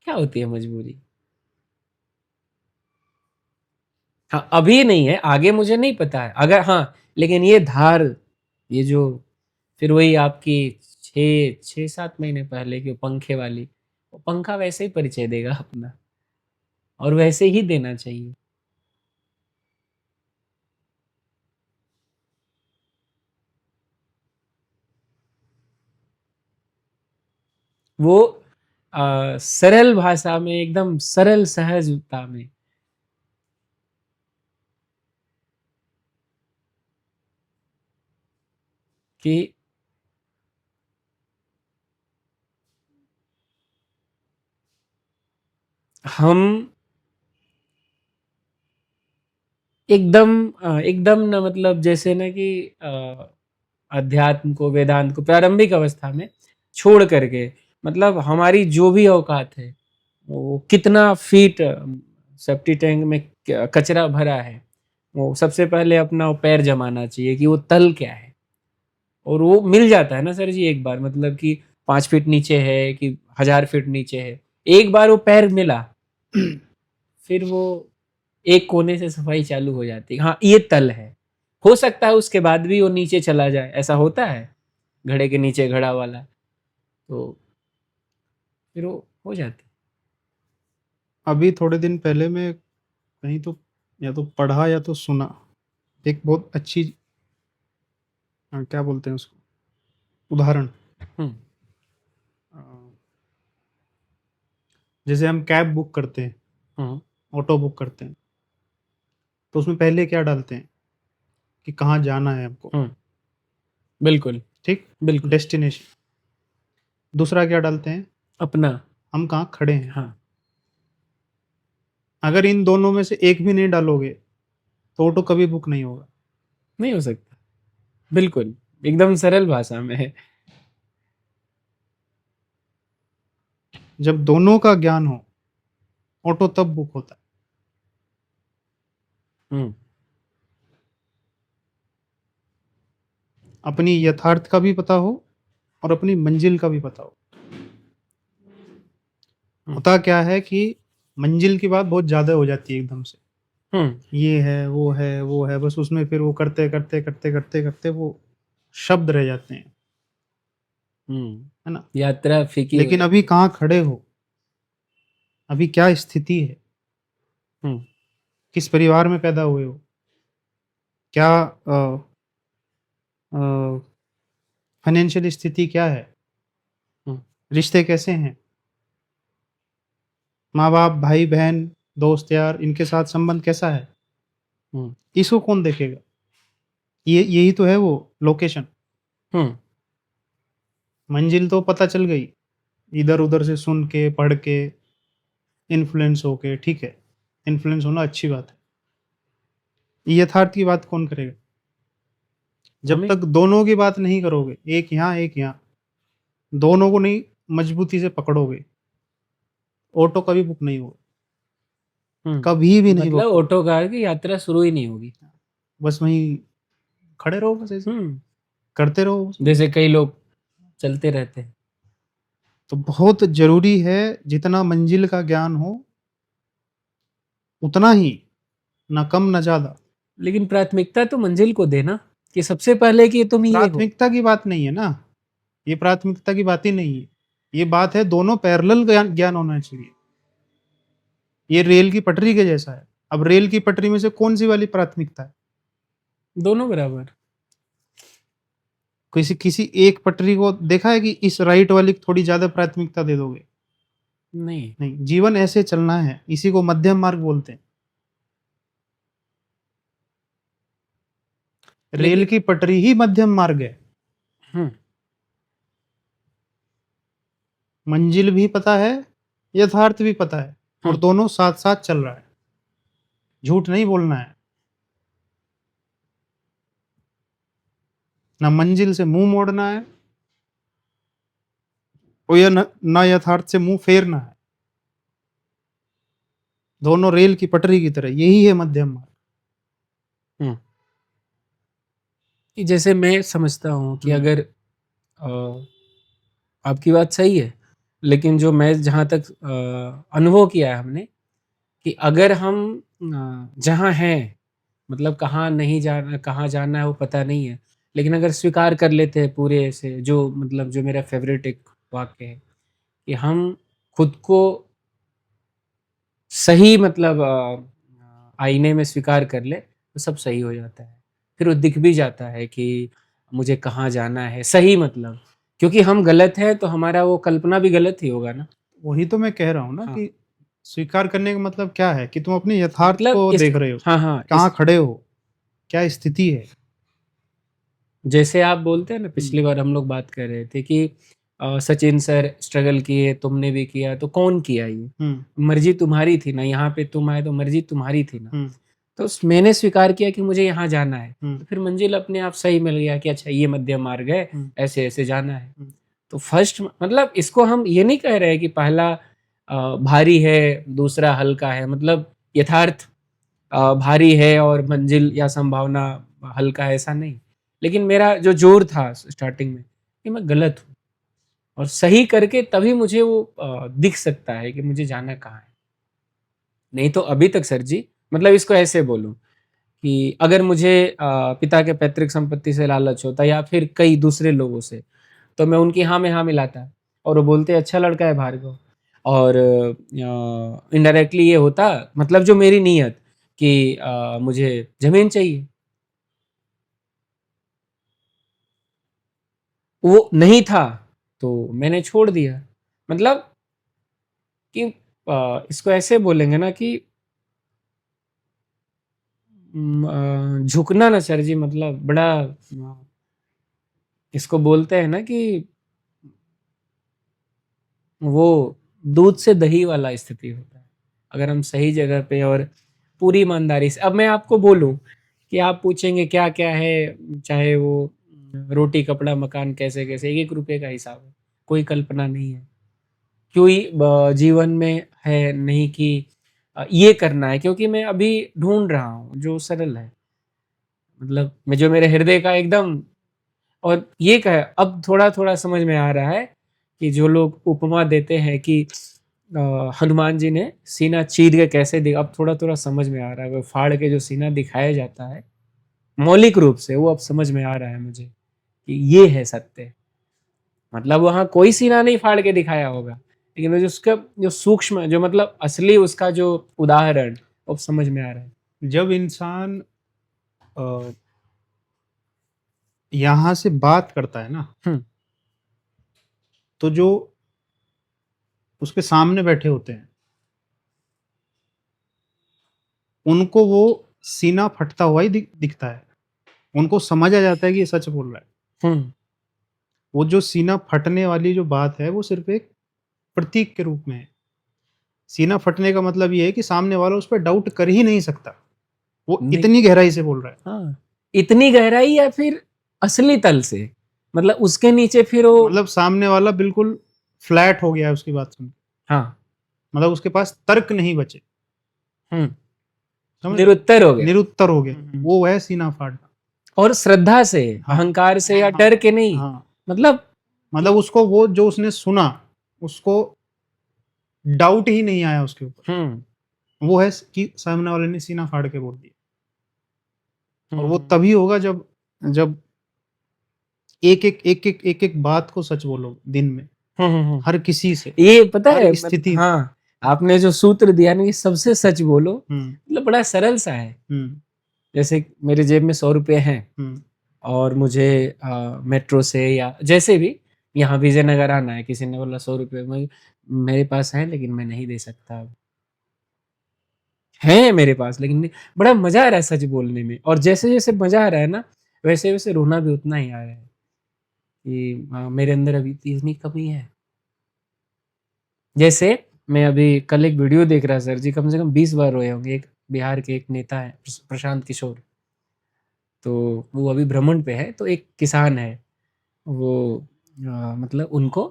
क्या होती है मजबूरी? हाँ, अभी नहीं है, आगे मुझे नहीं पता है। अगर हाँ, लेकिन ये धार, ये जो फिर वही आपकी 6-7 महीने पहले की पंखे वाली, वो पंखा वैसे ही परिचय देगा अपना, और वैसे ही देना चाहिए। वो सरल भाषा में, एकदम सरल सहजता में, कि हम एकदम ना, मतलब जैसे ना कि अध्यात्म को, वेदांत को प्रारंभिक अवस्था में छोड़ करके, मतलब हमारी जो भी औकात है, वो कितना फीट सेप्टी टैंक में कचरा भरा है, वो सबसे पहले अपना वो पैर जमाना चाहिए कि वो तल क्या है। और वो मिल जाता है ना सर जी एक बार, मतलब कि 5 फीट नीचे है कि 1000 फीट नीचे है, एक बार वो पैर मिला, फिर वो एक कोने से सफाई चालू हो जाती है। हाँ, ये तल है। हो सकता है उसके बाद भी वो नीचे चला जाए, ऐसा होता है, घड़े के नीचे घड़ा वाला, तो फिर वो हो जाती है। अभी थोड़े दिन पहले मैं कहीं तो या तो पढ़ा या तो सुना, एक बहुत अच्छी क्या बोलते हैं उसको, उदाहरण। हम्म अ, जैसे हम कैब बुक करते हैं, हम्म ऑटो बुक करते हैं, तो उसमें पहले क्या डालते हैं कि कहाँ जाना है हमको, हम्म, बिल्कुल ठीक, बिल्कुल। डेस्टिनेशन। दूसरा क्या डालते हैं, अपना। हम कहाँ खड़े हैं। हाँ, अगर इन दोनों में से एक भी नहीं डालोगे तो ऑटो कभी बुक नहीं होगा। नहीं हो सकता, बिल्कुल, एकदम सरल भाषा में है। जब दोनों का ज्ञान हो, ऑटो तब बुक होता है। हम्म अपनी यथार्थ का भी पता हो और अपनी मंजिल का भी पता हो। हम्म होता क्या है कि मंजिल की बात बहुत ज्यादा हो जाती है एकदम से, हम्म ये है वो है वो है, बस उसमें फिर वो करते करते करते करते करते वो शब्द रह जाते हैं, है ना। यात्रा फीकी हो लेकिन जाती अभी है। कहाँ खड़े हो, अभी क्या स्थिति है, हम्म किस परिवार में पैदा हुए हो, क्या फाइनेंशियल स्थिति क्या है, हम्म रिश्ते कैसे हैं, माँ बाप भाई बहन दोस्त यार इनके साथ संबंध कैसा है, हम्म इसको कौन देखेगा। ये यही तो है वो लोकेशन। हम्म मंजिल तो पता चल गई, इधर उधर से सुन के पढ़ के इन्फ्लुएंस होके, ठीक है, इन्फ्लुएंस होना अच्छी बात है। यथार्थ की बात कौन करेगा। जब हमें। तक दोनों की बात नहीं करोगे, एक यहाँ एक यहाँ, दोनों को नहीं मजबूती से पकड़ोगे, ऑटो कभी बुक नहीं होगा, कभी भी नहीं मतलब बुक होगा। ऑटो कार की यात्रा शुरू ही नहीं होगी। बस वहीं खड़े रहो, बस ऐसे हम्म करते रहो बस। जैसे कई लोग चलते रहते हैं। तो बहुत जरूरी है, जितना मंजिल का ज्ञान हो उतना ही, ना कम ना ज्यादा। लेकिन प्राथमिकता तो मंजिल को देना, कि सबसे पहले कि तुम ये हो। प्राथमिकता की बात नहीं है ना, ये प्राथमिकता की बात ही नहीं है। ये बात है दोनों पैरेलल ज्ञान ज्ञान होना चाहिए। ये रेल की पटरी के जैसा है। अब रेल की पटरी में से कौन सी वाली प्राथमिकता है। दोनों बराबर। किसी किसी एक पटरी को देखा है कि इस राइट वाली को थोड़ी ज्यादा प्राथमिकता दे दोगे। नहीं। नहीं, जीवन ऐसे चलना है, इसी को मध्यम मार्ग बोलते हैं। रेल लेकिन की पटरी ही मध्यम मार्ग है। हम्म मंजिल भी पता है, यथार्थ भी पता है, और हम्म दोनों साथ साथ चल रहा है। झूठ नहीं बोलना है, ना मंजिल से मुंह मोड़ना है और या ना यथार्थ से मुंह फेरना है। दोनों रेल की पटरी की तरह, यही है मध्यम मार्ग। हम्म कि जैसे मैं समझता हूँ कि हम्म, अगर आपकी बात सही है, लेकिन जो मैं जहाँ तक अनुभव किया है हमने, कि अगर हम जहाँ हैं, मतलब कहाँ नहीं जाना, कहाँ जाना है वो पता नहीं है, लेकिन अगर स्वीकार कर लेते हैं पूरे ऐसे, जो मतलब जो मेरा फेवरेट एक वाक्य है, कि हम खुद को सही, मतलब आईने में स्वीकार कर ले, तो सब सही हो जाता है। फिर वो दिख भी जाता है कि मुझे कहाँ जाना है, सही मतलब, क्योंकि हम गलत हैं तो हमारा वो कल्पना भी गलत ही होगा ना। वही तो मैं कह रहा हूँ ना हाँ, कि स्वीकार करने का मतलब क्या है कि तुम अपने यथार्थ मतलब को इस, देख रहे हो, हाँ हाँ, कहाँ खड़े हो, क्या स्थिति है। जैसे आप बोलते हैं ना, हम्म, पिछली बार हम लोग बात कर रहे थे कि सचिन सर स्ट्रगल किए, तुमने भी किया, तो कौन किया ये? मर्जी तुम्हारी थी ना, यहाँ पे तुम आए तो मर्जी तुम्हारी थी ना। तो मैंने स्वीकार किया कि मुझे यहाँ जाना है, तो फिर मंजिल अपने आप सही मिल गया कि अच्छा ये मध्यम मार्ग है, ऐसे ऐसे जाना है। तो फर्स्ट मतलब इसको हम ये नहीं कह रहे कि पहला भारी है, दूसरा हल्का है, मतलब यथार्थ भारी है और मंजिल या संभावना हल्का है, ऐसा नहीं। लेकिन मेरा जो जोर था स्टार्टिंग में कि मैं गलत हूँ, और सही करके तभी मुझे वो दिख सकता है कि मुझे जाना कहाँ है। नहीं तो अभी तक सर जी, मतलब इसको ऐसे बोलूं कि अगर मुझे पिता के पैतृक संपत्ति से लालच होता या फिर कई दूसरे लोगों से, तो मैं उनकी हाँ में हाँ मिलाता, और वो बोलते अच्छा लड़का है भार्गव, और इनडायरेक्टली ये होता, मतलब जो मेरी नीयत कि मुझे जमीन चाहिए, वो नहीं था, तो मैंने छोड़ दिया। मतलब कि इसको ऐसे बोलेंगे ना कि झुकना ना सर जी, मतलब बड़ा इसको बोलते हैं ना कि वो दूध से दही वाला स्थिति होता है। अगर हम सही जगह पे और पूरी ईमानदारी से, अब मैं आपको बोलूं कि आप पूछेंगे क्या क्या है, चाहे वो रोटी कपड़ा मकान कैसे कैसे, एक एक रुपए का हिसाब है, कोई कल्पना नहीं है। क्यों ही जीवन में है नहीं कि ये करना है, क्योंकि मैं अभी ढूंढ रहा हूँ जो सरल है, मतलब मैं जो मेरे हृदय का एकदम, और ये कह अब थोड़ा थोड़ा समझ में आ रहा है कि जो लोग उपमा देते हैं कि हनुमान जी ने सीना चीर के कैसे दिखा, अब थोड़ा थोड़ा समझ में आ रहा है, वो फाड़ के जो सीना दिखाया जाता है मौलिक रूप से, वो अब समझ में आ रहा है मुझे कि ये है सत्य। मतलब वहां कोई सीना नहीं फाड़ के दिखाया होगा, लेकिन वो जो उसका जो सूक्ष्म, जो मतलब असली उसका जो उदाहरण, अब समझ में आ रहा है। जब इंसान यहाँ से बात करता है ना, तो जो उसके सामने बैठे होते हैं उनको वो सीना फटता हुआ ही दिखता है, उनको समझ आ जाता है कि ये सच बोल रहा है। वो जो सीना फटने वाली जो बात है वो सिर्फ एक प्रतीक के रूप में है। सीना फटने का मतलब ये है कि सामने वाला उस पर डाउट कर ही नहीं सकता, वो नहीं, इतनी गहराई से बोल रहा है। हाँ, इतनी गहराई या फिर असली तल से, मतलब उसके नीचे फिर वो, मतलब सामने वाला बिल्कुल फ्लैट हो गया है उसकी बात सुन के। हाँ, मतलब उसके पास तर्क नहीं बचे, समझ, निरुत्तर हो गया। निरुत्तर हो गया। वो है सीना फाड़ना। और श्रद्धा से, हाँ, अहंकार से या हाँ, डर के नहीं, हाँ, मतलब मतलब उसको वो जो उसने सुना उसको डाउट ही नहीं आया उसके ऊपर। वो है कि सामने वाले ने सीना फाड़ के बोल दिया। और वो तभी होगा जब जब एक एक बात को सच बोलो दिन में, हर किसी से, ये पता हर है स्थिति। हाँ, आपने जो सूत्र दिया ना कि सबसे सच बोलो, मतलब बड़ा सरल सा है। जैसे मेरे जेब में 100 रुपए हैं और मुझे मेट्रो से या जैसे भी यहाँ विजयनगर आना है, किसी ने बोला 100 रुपये मेरे पास है लेकिन मैं नहीं दे सकता, है मेरे पास लेकिन नहीं। बड़ा मजा आ रहा है सच बोलने में, और जैसे जैसे मजा आ रहा है ना, वैसे वैसे रोना भी उतना ही आ रहा है कि मेरे अंदर अभी इतनी कमी है। जैसे मैं अभी कल एक वीडियो देख रहा सर जी, कम से कम 20 बार रोए होंगे। एक बिहार के एक नेता है प्रशांत किशोर, तो वो अभी भ्रमण पे है, तो एक किसान है वो मतलब उनको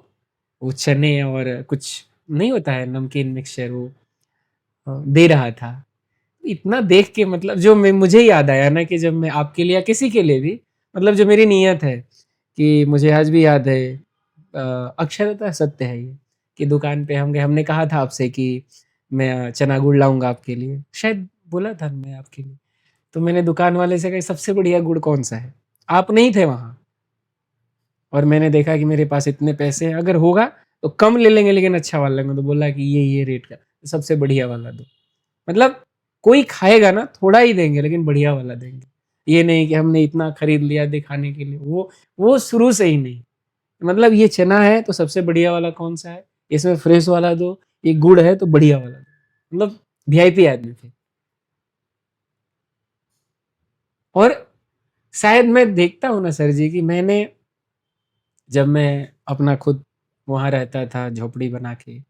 वो चने और कुछ नहीं होता है नमकीन मिक्सचर, वो दे रहा था। इतना देख के मतलब जो मैं मुझे याद आया ना कि जब मैं आपके लिए या किसी के लिए भी, मतलब जो मेरी नीयत है कि मुझे आज भी याद है, अक्षरतः सत्य है ये, कि दुकान पे हम गए, हमने कहा था आपसे कि मैं चना गुड़ लाऊंगा आपके लिए, शायद बोला था मैं आपके लिए। तो मैंने दुकान वाले से कहा सबसे बढ़िया गुड़ कौन सा है, आप नहीं थे वहां, और मैंने देखा कि मेरे पास इतने पैसे हैं, अगर होगा तो कम ले लेंगे लेकिन अच्छा वाला लेंगे, तो बोला कि ये रेट का सबसे बढ़िया वाला दो। मतलब कोई खाएगा ना थोड़ा ही देंगे लेकिन बढ़िया वाला देंगे, ये नहीं कि हमने इतना खरीद लिया दिखाने के लिए, वो शुरू से ही नहीं। मतलब ये चना है तो सबसे बढ़िया वाला कौन सा है, इसमें फ्रेश वाला दो, ये गुड़ है तो बढ़िया वाला दो, मतलब वीआईपी आदमी थे। और शायद मैं देखता हूँ ना सर जी कि मैंने, जब मैं अपना खुद वहाँ रहता था झोपड़ी बना के,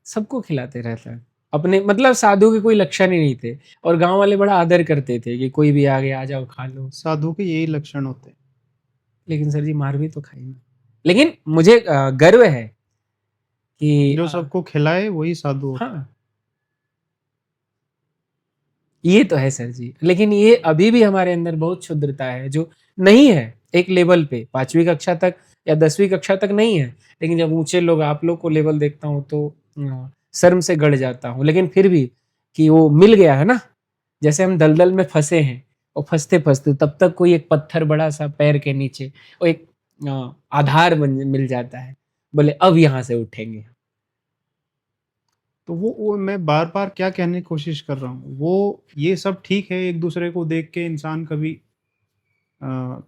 सबको खिलाते रहता है। अपने मतलब साधु के कोई लक्षण ही नहीं थे और गाँव वाले बड़ा आदर करते थे कि कोई भी आ गया, आ जाओ खा लो। साधु के यही लक्षण होते हैं। लेकिन सर जी मार भी तो खाई ना। लेकिन मुझे गर्व है कि जो सबको खिलाए वही साधु होता है। हाँ, ये तो है सर जी। लेकिन ये अभी भी हमारे अंदर बहुत क्षुद्रता है जो नहीं है एक लेवल पे, 5वीं कक्षा तक या 10वीं कक्षा तक नहीं है। लेकिन जब ऊँचे लोग आप लोग को लेवल देखता हूँ तो शर्म से गड़ जाता हूँ। लेकिन फिर भी कि वो मिल गया है ना, जैसे हम दलदल में फँसे हैं और फँसते-फँसते तब तक कोई एक पत्थर बड़ा-सा पैर के नीचे और एक आधार बन मिल जाता है। बोले अब यहाँ से उठेंगे। तो वो मैं बार-बार क्या कहने की कोशिश कर रहा हूँ, वो ये सब ठीक है, एक दूसरे को देख के इंसान कभी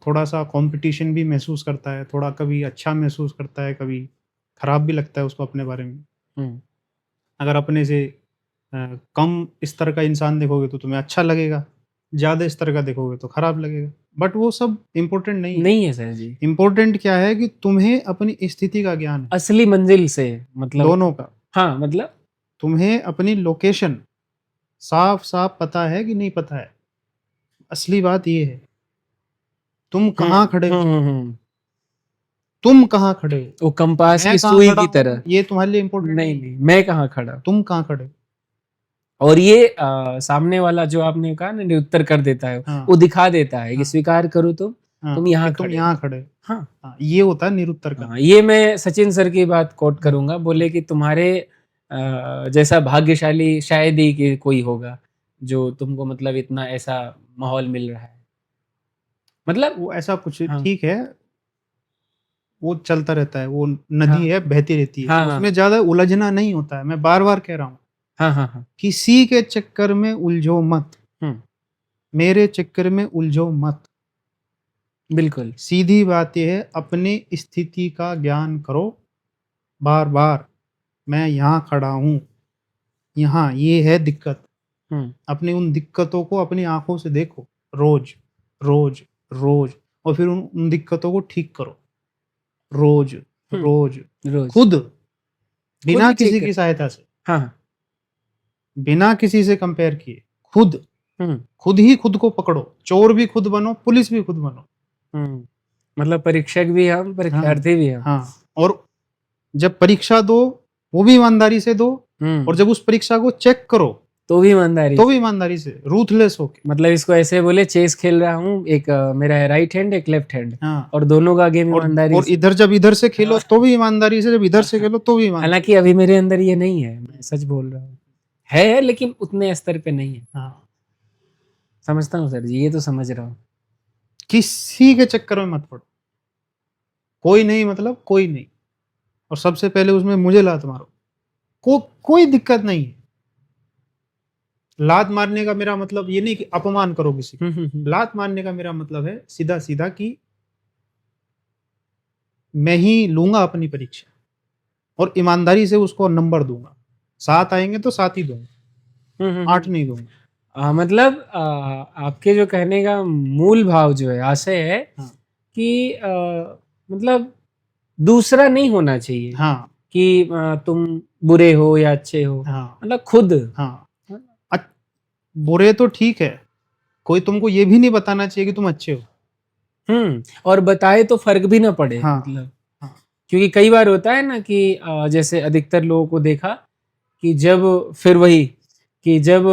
थोड़ा-सा कॉम्पिटिशन भी महसूस करता है, थोड़ा कभी अच्छा महसूस करता है, कभी खराब भी लगता है उसको अपने बारे में। हुँ। अगर अपने से कम स्तर का इंसान देखोगे तो तुम्हें अच्छा लगेगा, ज़्यादा स्तर का देखोगे तो खराब लगेगा। बट वो सब इम्पोर्टेंट नहीं है। नहीं है सर जी। इम्पोर्टेंट क्या है कि तुम्हें अपनी स्थिति का ज्ञान है, असली मंजिल से मतलब दोनों का। हाँ, मतलब तुम्हें अपनी लोकेशन साफ-साफ पता है कि नहीं पता है। असली बात ये है, तुम कहाँ खड़े हो? हुँ। तुम कहाँ खड़े हो? वो कंपास मैं की कहाँ सुई खड़ा की हूँ, तरह। ये तुम्हारे लिए इम्पोर्टेंट नहीं है। नहीं, मैं कहाँ खड़ा हूँ? तुम कहाँ खड़े हो? और ये सामने वाला जो आपने कहा ना निरुत्तर कर देता है, हाँ, वो दिखा देता है कि हाँ, स्वीकार करो तुम हाँ, यहाँ कि तुम खड़े हो। यहाँ खड़े हो। हाँ, हाँ, ये होता है निरुत्तर का। हाँ, ये मैं सचिन सर की बात कोट करूँगा, बोले कि तुम्हारे जैसा भाग्यशाली शायद ही कि कोई होगा, जो तुमको मतलब इतना ऐसा माहौल मिल रहा है। मतलब वो ऐसा कुछ हाँ, ठीक है, वो चलता रहता है, वो हाँ, नदी है, बहती रहती है। हाँ, हाँ, उसमें ज़्यादा उलझना नहीं होता है। मैं बार-बार कह रहा हूँ, हाँ, हाँ, हाँ, किसी के चक्कर में उलझो मत, हुँ, मेरे चक्कर में उलझो मत। बिल्कुल। सीधी बात ये है, अपनी स्थिति का ज्ञान करो बार-बार। मैं यहाँ खड़ा हूँ, यहाँ ये है दिक्कत। हुँ, अपनी उन दिक्कतों को अपनी आँखों से देखो, रोज़, रोज़, रोज़, और फिर उन दिक्कतों को ठीक करो। रोज़, हुँ, रोज़, रोज़। खुद, खुद बिना ही ठीक किसी कर की सहायता से, हाँ, हाँ, बिना किसी से कंपेयर किए, खुद, हुँ, खुद ही खुद को पकड़ो। चोर भी खुद बनो, पुलिस भी खुद बनो। हुँ। मतलब परीक्षक भी हम, हाँ, परीक्षार्थी भी हम। हाँ, और जब परीक्षा दो, वो भी ईमानदारी से दो, और हुँ, जब उस परीक्षा को चेक करो, तो भी ईमानदारी तो भी से। ईमानदारी से, रूथलेस होके। मतलब इसको ऐसे बोले चेस खेल रहा हूँ, एक मेरा है राइट हैंड, एक लेफ्ट हैंड हाँ, और दोनों का गेम और ईमानदारी और से। इधर जब इधर से खेलो हाँ, तो भी ईमानदारी से, जब इधर से खेलो तो भी ईमानदारी हालाँकि अभी मेरे अंदर ये नहीं है, मैं सच बोल रहा हूँ। है लेकिन उतने स्तर पे नहीं है। से। हाँ, समझता हूँ सर जी, ये तो समझ रहा हूँ। किसी के चक्कर में मत पड़ो। कोई नहीं मतलब कोई नहीं, और सबसे पहले उसमें मुझे लात मारो। कोई दिक्कत नहीं है। लात मारने का मेरा मतलब ये नहीं कि अपमान करो किसी को। लात मारने का मेरा मतलब है सीधा-सीधा कि मैं ही लूँगा अपनी परीक्षा और ईमानदारी से उसको नंबर दूँगा। 7 आएँगे तो 7 ही दूँगा, 8 नहीं दूँगा। मतलब आपके जो कहने का मूल भाव जो है, आशय है हाँ, कि मतलब दूसरा नहीं होना चाहिए हाँ, कि तुम बुरे हो या अच्छे हो, हाँ, मतलब खुद। हाँ। अ, बुरे तो ठीक है, कोई तुमको ये भी नहीं बताना चाहिए कि तुम अच्छे हो। और बताए तो फ़र्क भी ना पड़े हाँ, मतलब, हाँ, क्योंकि कई बार होता है ना कि जैसे अधिकतर लोगों को देखा कि जब फिर वही कि जब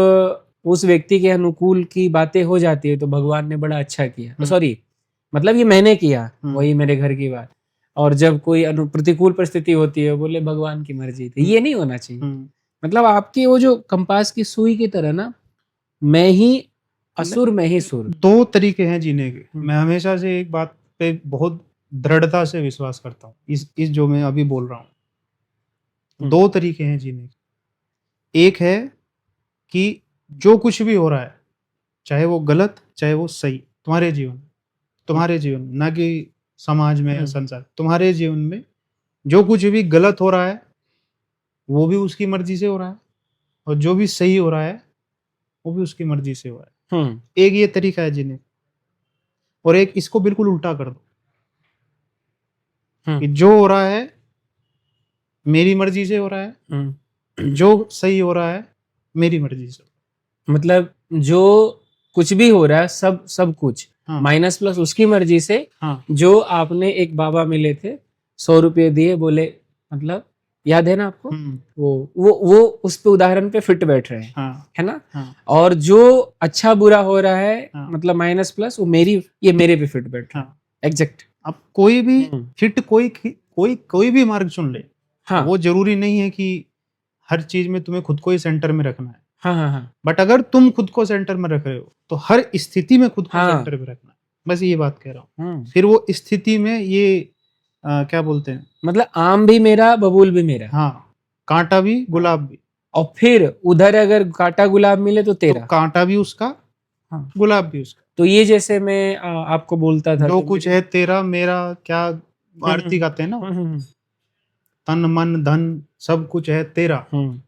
उस व्यक्ति के अनुकूल की बातें हो जाती है तो भगवान ने बड़ा अच्छा किया, हुँ, सॉरी मतलब ये मैंने किया, हुँ, वही मेरे घर की बात। और जब कोई प्रतिकूल परिस्थिति होती है बोले भगवान की मर्जी थी, हुँ, ये नहीं होना चाहिए। हुँ। मतलब आपकी वो जो कंपास की सुई की तरह ना, मैं ही असुर मैं ही सुर। 2 तरीके हैं जीने के। हम्म, मैं हमेशा से एक बात पे बहुत दृढ़ता से विश्वास करता हूँ। इस जो मैं अभी बोल रहा हूँ। हम्म, 2 तरीके हैं जीने के। एक है कि जो कुछ भी हो रहा है, चाहे वो गलत, चाहे वो सही, तुम्हारे जीवन में, ना कि समाज में या हम्म, संसार, तुम्हारे जीवन में जो कुछ भी गलत हो रहा है, वो भी उसकी मर्ज़ी से हो रहा है, और जो भी सही हो रहा है, वो भी उसकी मर्ज़ी से हो रहा हम्म, है। एक ये तरीका है जीने का, और एक इसको बिल्कुल उल्टा कर दो कि जो हो रहा है मेरी मर्जी से हो रहा है, हम्म, जो सही हो रहा है मेरी मर्जी से। मतलब जो कुछ भी हो रहा है सब सब कुछ हाँ माइनस प्लस उसकी मर्जी से। हाँ जो आपने एक बाबा मिले थे 100 रुपये दिए, बोले मतलब याद है ना आपको, हम्म, वो उस पे उदाहरण पे फिट बैठ रहे हैं, हाँ है ना। हाँ और जो अच्छा बुरा हो रहा है हाँ मतलब माइनस प्लस, वो ये मेरे पे फिट बैठ रहा हाँ। है, एग्जैक्ट। अब कोई भी हम्म, फिट कोई भी मार्ग चुन ले, हाँ वो जरूरी नहीं है कि हर चीज में तुम्हें खुद को ही सेंटर में रखना है। हाँ हाँ हाँ बट अगर तुम खुद को सेंटर में रख रहे हो तो हर स्थिति में खुद को हाँ। सेंटर में रखना है। बस ये बात कह रहा हूँ। हम्म, फिर वो स्थिति में ये क्या बोलते हैं, मतलब आम भी मेरा बबूल भी मेरा। हाँ, कांटा भी हाँ। गुलाब भी। और फिर उधर अगर कांटा गुलाब मिले तो तो तेरा। कांटा भी उसका, हाँ। गुलाब भी उसका। तो ये जैसे मैं आपको बोलता था जो कि कुछ है तेरा मेरा, क्या आरती हम्म, गाते हैं ना, हम्म, तन मन धन सब कुछ है तेरा, हम्म,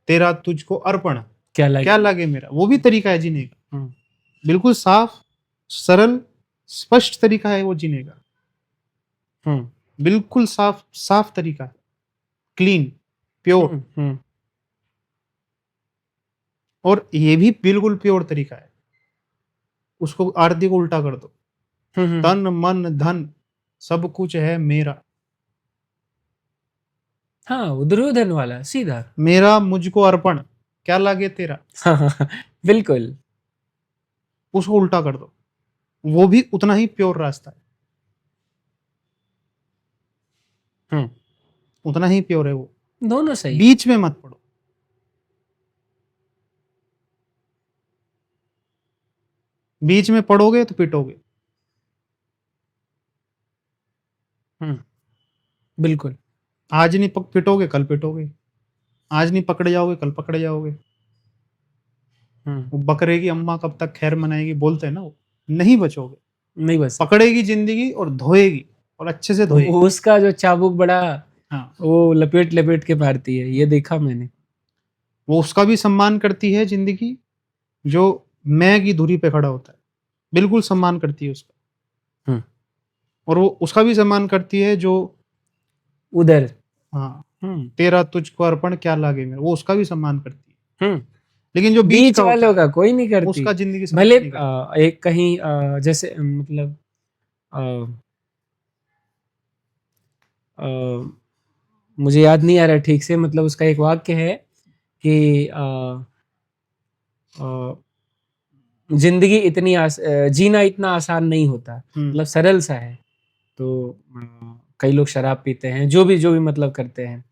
तेरा तुझको अर्पण, क्या लगे। क्या लगे मेरा। वो भी तरीका है जीने का, हम्म, बिल्कुल साफ सरल स्पष्ट तरीका है वो जीने का। हम्म, बिल्कुल साफ साफ तरीका है, क्लीन प्योर। हम्म, और ये भी बिल्कुल प्योर तरीका है। उसको आरती को उल्टा कर दो, हम्म। तन मन धन सब कुछ है मेरा, हाँ, वो दुर्योधन वाला सीधा। मेरा मुझको अर्पण, क्या लगे तेरा। हाँ हाँ हाँ, बिल्कुल। उसको उल्टा कर दो, वो भी उतना ही प्योर रास्ता है, हम्म, उतना ही प्योर है वो। दोनों सही। बीच में मत पड़ो, बीच में पड़ोगे तो पिटोगे। हम्म, बिल्कुल। आज नहीं पिटोगे कल पिटोगे, आज नहीं पकड़े जाओगे कल पकड़े जाओगे। हम्म, वो बकरे की अम्मा कब तक खैर मनाएगी बोलते हैं ना, वो नहीं बचोगे। नहीं बस। पकड़ेगी जिंदगी और धोएगी, और अच्छे से धोएगी। उसका जो चाबुक बड़ा, हाँ, वो लपेट लपेट के मारती है, ये देखा मैंने। वो उसका भी सम्मान करती है जिंदगी, जो मैं की धुरी पे खड़ा होता है, बिल्कुल सम्मान करती है उसका। हम्म, और वो उसका भी सम्मान करती है जो, उधर। हाँ, हम्म, तेरा तुझको अर्पण क्या लागे मेरा, वो उसका भी सम्मान करती है। हम्म। लेकिन जो बीच बीच का होता वालों है का कोई नहीं करती। उसका जिंदगी सम्मान भले नहीं करती। एक कहीं जैसे मतलब अ, अ, मुझे याद नहीं आ रहा ठीक से, मतलब उसका एक वाक्य है कि अ, जिंदगी जीना इतना आसान नहीं होता, मतलब सरल सा है। तो कई लोग शराब पीते हैं, जो भी मतलब करते हैं।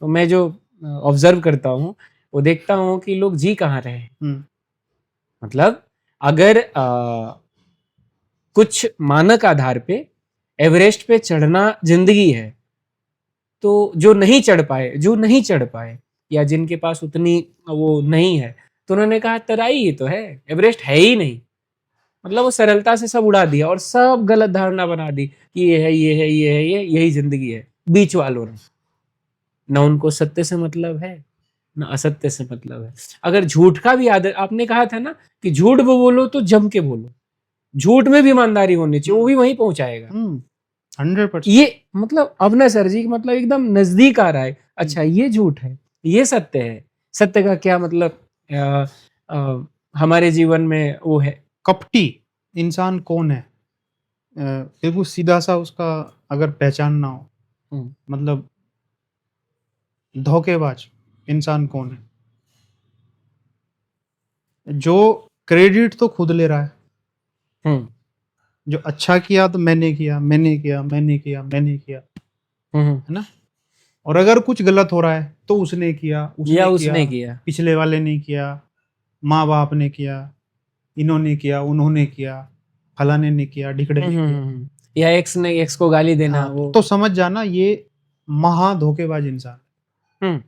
तो मैं जो ऑब्जर्व करता हूँ, वो देखता हूँ कि लोग जी कहाँ रहे हैं। हम्म मतलब अगर कुछ मानक आधार पे एवरेस्ट पे चढ़ना जिंदगी है, तो जो नहीं चढ़ पाए या जिनके पास उतनी वो नहीं है, तो उन्होंने कहा तराई ही तो है, एवरेस्ट है ही नहीं। मतलब वो सरलता से सब उड़ा दिया और सब गलत धारणा बना दी कि ये है ये है ये है ये यही जिंदगी है। बीच वालों ने, ना उनको सत्य से मतलब है ना असत्य से मतलब है। अगर झूठ का भी आदर, आपने कहा था ना कि झूठ वो बोलो तो जम के बोलो, झूठ में भी ईमानदारी होनी चाहिए, वो भी वहीं पहुंचाएगा। 100%। ये मतलब अब ना सर जी, मतलब एकदम नजदीक आ रहा है। अच्छा, ये झूठ है, ये सत्य है। सत्य का क्या मतलब हमारे जीवन में वो है। कपटी इंसान कौन है, बिल्कुल सीधा सा उसका अगर पहचानना हो, हम्म, मतलब धोखेबाज इंसान कौन है, जो क्रेडिट तो खुद ले रहा है, हम्म, जो अच्छा किया तो मैंने किया मैंने किया मैंने किया मैंने किया, हम्म, है ना। और अगर कुछ गलत हो रहा है तो उसने किया या उसने किया, उसने किया। पिछले वाले ने किया, माँ बाप ने किया, इन्होंने किया उन्होंने किया, फलाने ने किया ढिकड़े ने किया। या एक्स को गाली देना हाँ, वो। तो समझ जाना ये महा धोखेबाज इंसान। हम्म,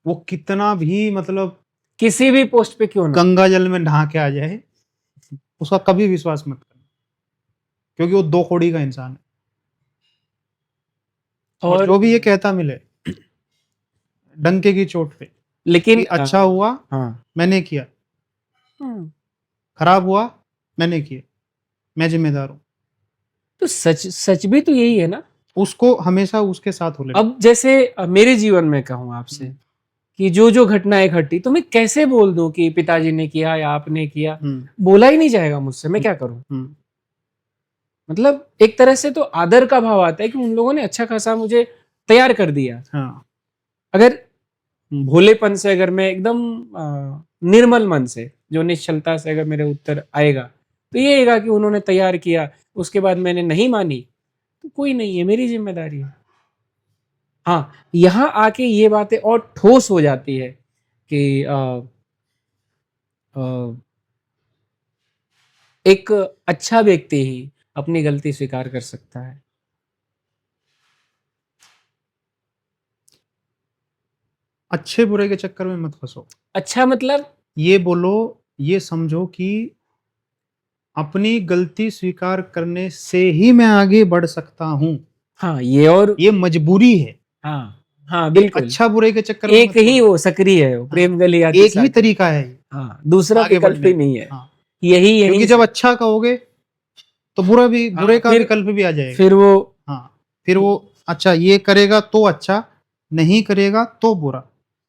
वो कितना भी मतलब किसी भी पोस्ट पे क्यों ना। गंगा जल में नहा के आ जाए, उसका कभी विश्वास मत करना, क्योंकि वो दो कौड़ी का इंसान है। और और जो भी ये कहता मिले डंके की चोट पे लेकिन कि अच्छा हुआ हाँ। मैंने किया, हम्म, खराब हुआ मैंने किया, मैं जिम्मेदार हूँ। तो सच सच भी तो यही है ना। उसको हमेशा उसके साथ हो लेना। अब जैसे मेरे जीवन में कहूँ आपसे कि जो जो घटनाएं घटी तो मैं कैसे बोल दूं कि पिताजी ने किया या आपने किया, बोला ही नहीं जाएगा मुझसे, मैं क्या करूं? मतलब एक तरह से तो आदर का भाव आता है कि उन लोगों ने अच्छा खासा मुझे तैयार कर दिया। हाँ अगर भोलेपन से, अगर मैं एकदम निर्मल मन से, जो निश्चलता से अगर मेरे उत्तर आएगा, तो ये आएगा कि उन्होंने तैयार किया, उसके बाद मैंने नहीं मानी तो कोई नहीं है, मेरी जिम्मेदारी है। हाँ, यहाँ आके ये बातें और ठोस हो जाती है कि अ, एक अच्छा व्यक्ति ही अपनी गलती स्वीकार कर सकता है। अच्छे बुरे के चक्कर में मत फंसो। अच्छा मतलब ये बोलो, ये समझो कि अपनी गलती स्वीकार करने से ही मैं आगे बढ़ सकता हूँ। हाँ, ये मजबूरी है। हाँ हाँ ये बिल्कुल। अच्छा बुरे के चक्कर में एक मत ही पड़ो। वो सक्रिय है, वो हाँ, प्रेम गली आती एक ही साकी। तरीका है ये हाँ, दूसरा आगे विकल्प बढ़ने ही का। नहीं है। हाँ, यही यहीं क्योंकि से। जब अच्छा कहोगे तो बुरे हाँ, का विकल्प भी आ जाएगा। फिर वो हाँ, फिर वो अच्छा ये करेगा तो अच्छा, नहीं करेगा तो बुरा।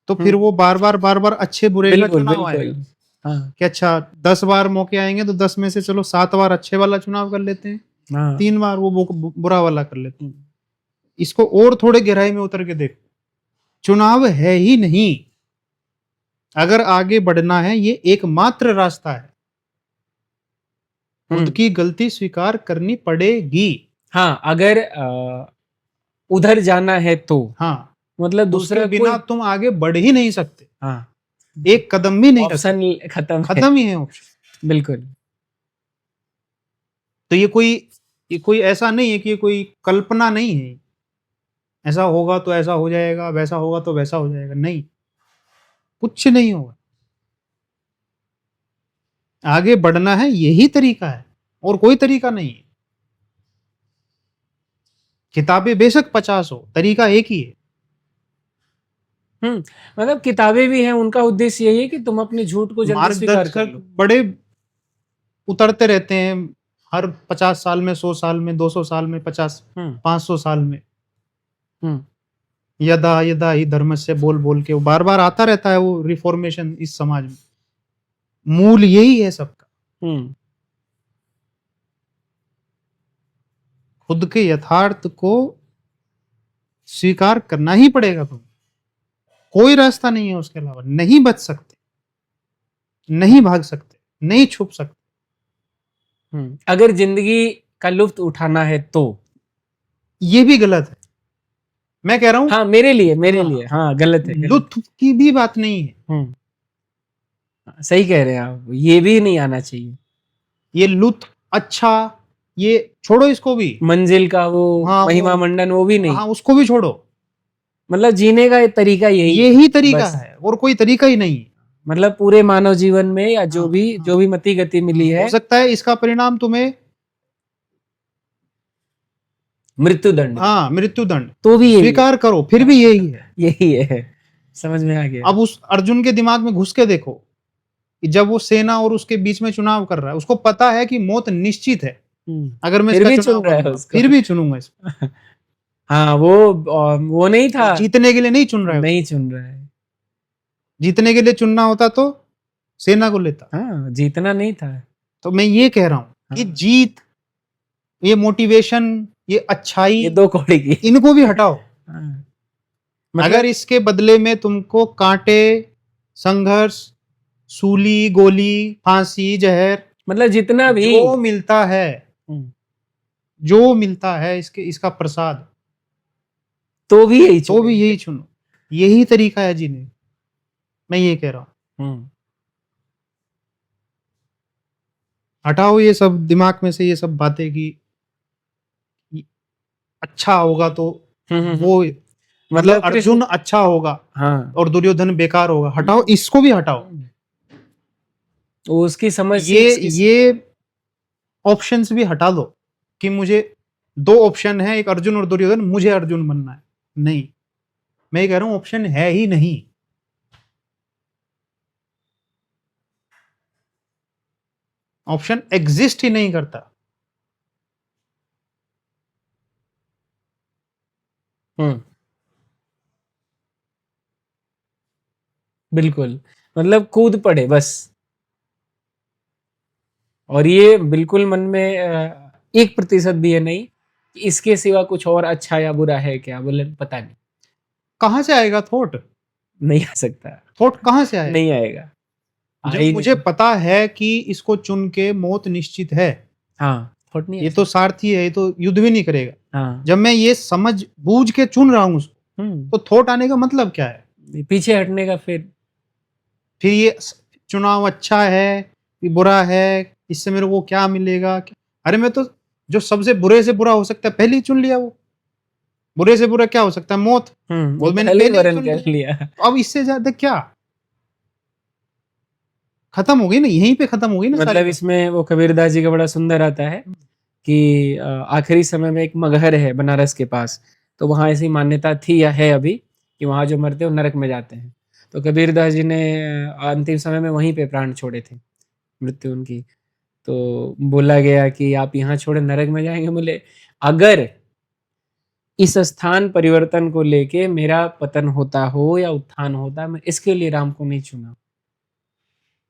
तो फिर वो बार बार अच्छे बुरे का बिल्कुल चुनाव बिल्कुल। आएगा हाँ कि अच्छा 10 बार मौके आएंगे तो 10 में से चलो 7 बार अच्छे वाला चुनाव कर लेते हैं, हाँ 3 बार वो बुरा वाला कर लेते हैं। इसको और थोड़े गहराई में उतर के देखो, चुनाव है ही नहीं। अगर आगे बढ़ना है, ये एकमात्र रास्ता है। खुद की गलती स्वीकार करनी पड़ेगी। हाँ, अगर उधर जाना है तो हाँ, मतलब उसके दूसरा बिना कोई। तुम आगे बढ़ ही नहीं सकते। हाँ, एक कदम भी नहीं रख ऑप्शन सकते, खत्म है। खत्म ही है ऑप्शन। बिल्कुल। तो ये कोई ऐसा नहीं है कि ये कोई कल्पना नहीं है, ऐसा होगा तो ऐसा हो जाएगा, वैसा होगा तो वैसा हो जाएगा, नहीं, कुछ नहीं होगा। आगे बढ़ना है, यही तरीका है, और कोई तरीका नहीं है। किताबें बेशक 50 हो, तरीका एक ही है। मतलब किताबें भी हैं, उनका उद्देश्य यही है कि तुम अपने झूठ को जल्दी स्वीकार कर मार्गदर्शक लो। बड़े उतरते रहते हैं, हर 50 साल में, 100 साल में, 200 साल में, 500 साल में। हम्म यदा यदा ही धर्म से बोल बोल के वो बार बार आता रहता है, वो रिफॉर्मेशन इस समाज में। मूल यही है सबका, हम्म खुद के यथार्थ को स्वीकार करना ही पड़ेगा तुम्हें। कोई रास्ता नहीं है उसके अलावा। नहीं बच सकते, नहीं भाग सकते, नहीं छुप सकते। अगर जिंदगी का लुत्फ उठाना है तो ये भी गलत है, मैं कह रहा हूं। हाँ, मेरे लिए हाँ, हाँ, गलत है, गलत। लुत्फ की भी बात नहीं है। सही कह रहे हैं आप, ये भी नहीं आना चाहिए। ये लुत्फ अच्छा, ये छोड़ो इसको भी। मंजिल का वो हाँ महिमा मंडन, वो भी नहीं। हाँ, उसको भी छोड़ो। मतलब जीने का एक तरीका यही है यही तरीका बस। है, और कोई तरीका ही नहीं है। मतलब पूरे मानव जीवन में या हाँ, हाँ, जो भी मति गति मिली हो है, सकता है इसका परिणाम तुम्हें मृत्युदंड, हाँ मृत्युदंड, तो भी यही है। स्वीकार करो, फिर भी यही है। यही है, समझ में आ गया। अब उस अर्जुन के दिमाग में घुस के देखो कि जब वो सेना और उसके बीच में चुनाव कर रहा है, उसको पता है कि मौत निश्चित है अगर मैं फिर इसका भी चुनाव चुन रहा है करूंगा, उसको। फिर भी चुनूंगा इसको। हाँ, वो नहीं था, वो जीतने के लिए नहीं चुन रहा है, नहीं चुन रहा है। जीतने के लिए चुनना होता तो सेना को लेता। हाँ, जीतना नहीं था। तो मैं ये कह रहा हूं कि हाँ, जीत, ये मोटिवेशन, ये अच्छाई, ये दो कौड़ी की। इनको भी हटाओ। हाँ, अगर मतलब इसके बदले में तुमको कांटे, संघर्ष, सूली, गोली, फांसी, जहर, जितना भी जो मिलता है, हम्म, जो मिलता है इसका प्रसाद, तो भी यही तो भी चुनेंगे। यही चुनो। यही तरीका है जीने का। मैं ये कह रहा हूं, हम्म हटाओ ये सब दिमाग में से, ये सब बातें की अच्छा होगा तो वो, मतलब कृष्ण। अर्जुन अच्छा होगा हाँ, और दुर्योधन बेकार होगा, हटाओ, इसको भी हटाओ। वो उसकी समझ सी ये ऑप्शंस भी हटा दो कि मुझे 2 ऑप्शन है, एक अर्जुन और दुर्योधन, मुझे अर्जुन बनना है। नहीं, मैं ये कह रहा हूं ऑप्शन है ही नहीं। ऑप्शन एग्जिस्ट ही नहीं करता। हम्म, बिल्कुल, मतलब कूद पड़े बस। और ये बिल्कुल मन में 1% भी ये नहीं कि इसके सिवा कुछ और अच्छा या बुरा है क्या, बोले पता नहीं, कहाँ से आएगा थॉट? नहीं आ सकता, थॉट कहाँ से आएगा? नहीं आएगा, आ जब ही मुझे नहीं। पता है कि इसको चुन के मौत निश्चित है, हाँ, थॉट नहीं आ ये तो सकता। सारथी है, ये तो युद्ध भी नहीं करेगा। हाँ, जब मैं ये समझ बूझ के चुन रहा हूँ उसको, हम्म, तो थॉट आने का मतलब क्या है? पीछे हटने का फिर ये चुनाव अच्छा है कि बुरा है, इससे मेरे को क्या मिलेगा? अरे मैं तो जो सबसे बुरे से बुरा हो सकता है पहले ही चुन लिया। वो बुरे से बुरा क्या हो सकता है? मौत। वो वो मैंने पहले ही पहले ही वर्ण चुन कर लिया। लिया। तो अब इससे ज्यादा क्या? खत्म हो गई ना, यहीं पे खत्म हो गई ना सारी मतलब बात। इसमें वो कबीरदास जी का बड़ा सुंदर आता है कि आखिरी समय में एक मगहर है बनारस के पास, तो वहाँ ऐसी मान्यता थी या है अभी कि वहाँ जो मरते हैं वो नरक में जाते हैं। तो कबीरदास जी ने अंतिम समय में वहीं पे प्राण छोड़े थे, मृत्यु उनकी। तो बोला गया कि आप यहाँ छोड़े नरक में जाएंगे, बोले अगर इस स्थान परिवर्तन को लेके मेरा पतन होता हो या उत्थान होता, मैं इसके लिए राम को नहीं चुना।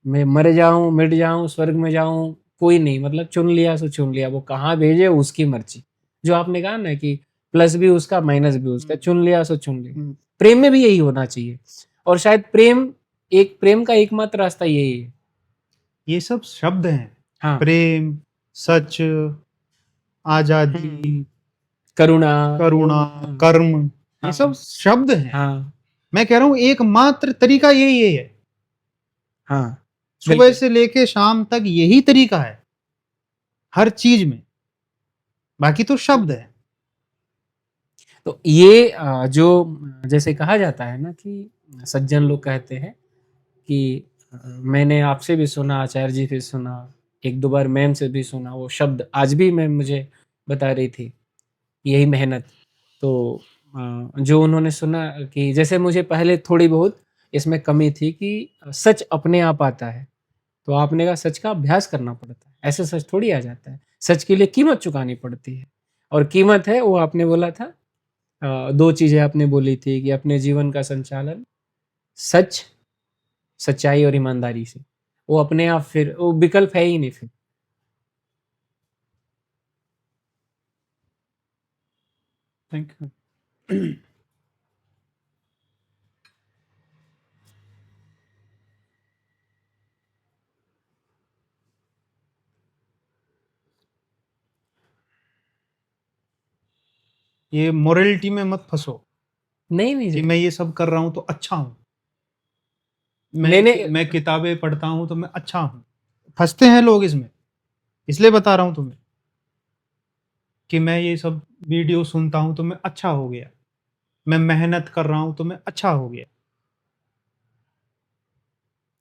मैं मर जाऊं, मिट जाऊं, स्वर्ग में जाऊं, कोई नहीं, मतलब चुन लिया सो चुन लिया, वो कहाँ भेजे उसकी मर्जी। जो आपने कहा ना कि प्लस भी उसका माइनस भी उसका, चुन लिया सो चुन लिया। प्रेम में भी यही होना चाहिए, और शायद प्रेम का एकमात्र रास्ता यही है। ये सब शब्द हैं, हाँ, प्रेम, सच, आजादी, करुणा, करुणा, कर्म, ये हाँ, सब शब्द हैं। हाँ, मैं कह रहा हूं एकमात्र तरीका यही है। हाँ, सुबह बिल्कुल। से लेके शाम तक यही तरीका है हर चीज में, बाकी तो शब्द है। तो ये जो जैसे कहा जाता है ना कि सज्जन लोग कहते हैं कि मैंने आपसे भी सुना, आचार्य जी से सुना, एक दो बार मैम से भी सुना, वो शब्द आज भी मैम मुझे बता रही थी, यही मेहनत। तो जो उन्होंने सुना कि जैसे मुझे पहले थोड़ी बहुत इसमें कमी थी कि सच अपने आप आता है, तो आपने कहा सच का अभ्यास करना पड़ता है, ऐसे सच थोड़ी आ जाता है, सच के लिए कीमत चुकानी पड़ती है। और कीमत है वो आपने बोला था, दो चीजें आपने बोली थी कि अपने जीवन का संचालन सच, सच्चाई और ईमानदारी से, वो अपने आप, फिर वो विकल्प है ही नहीं फिर। Thank you. ये मोरलिटी में मत फंसो नहीं नहीं कि जी, मैं ये सब कर रहा हूं तो अच्छा हूं, मैंने मैं किताबें पढ़ता हूं तो मैं अच्छा हूं। फंसते हैं लोग इसमें, इसलिए बता रहा हूं तुम्हें कि मैं ये सब वीडियो सुनता हूं तो मैं अच्छा हो गया, मैं मेहनत कर रहा हूं तो मैं अच्छा हो गया।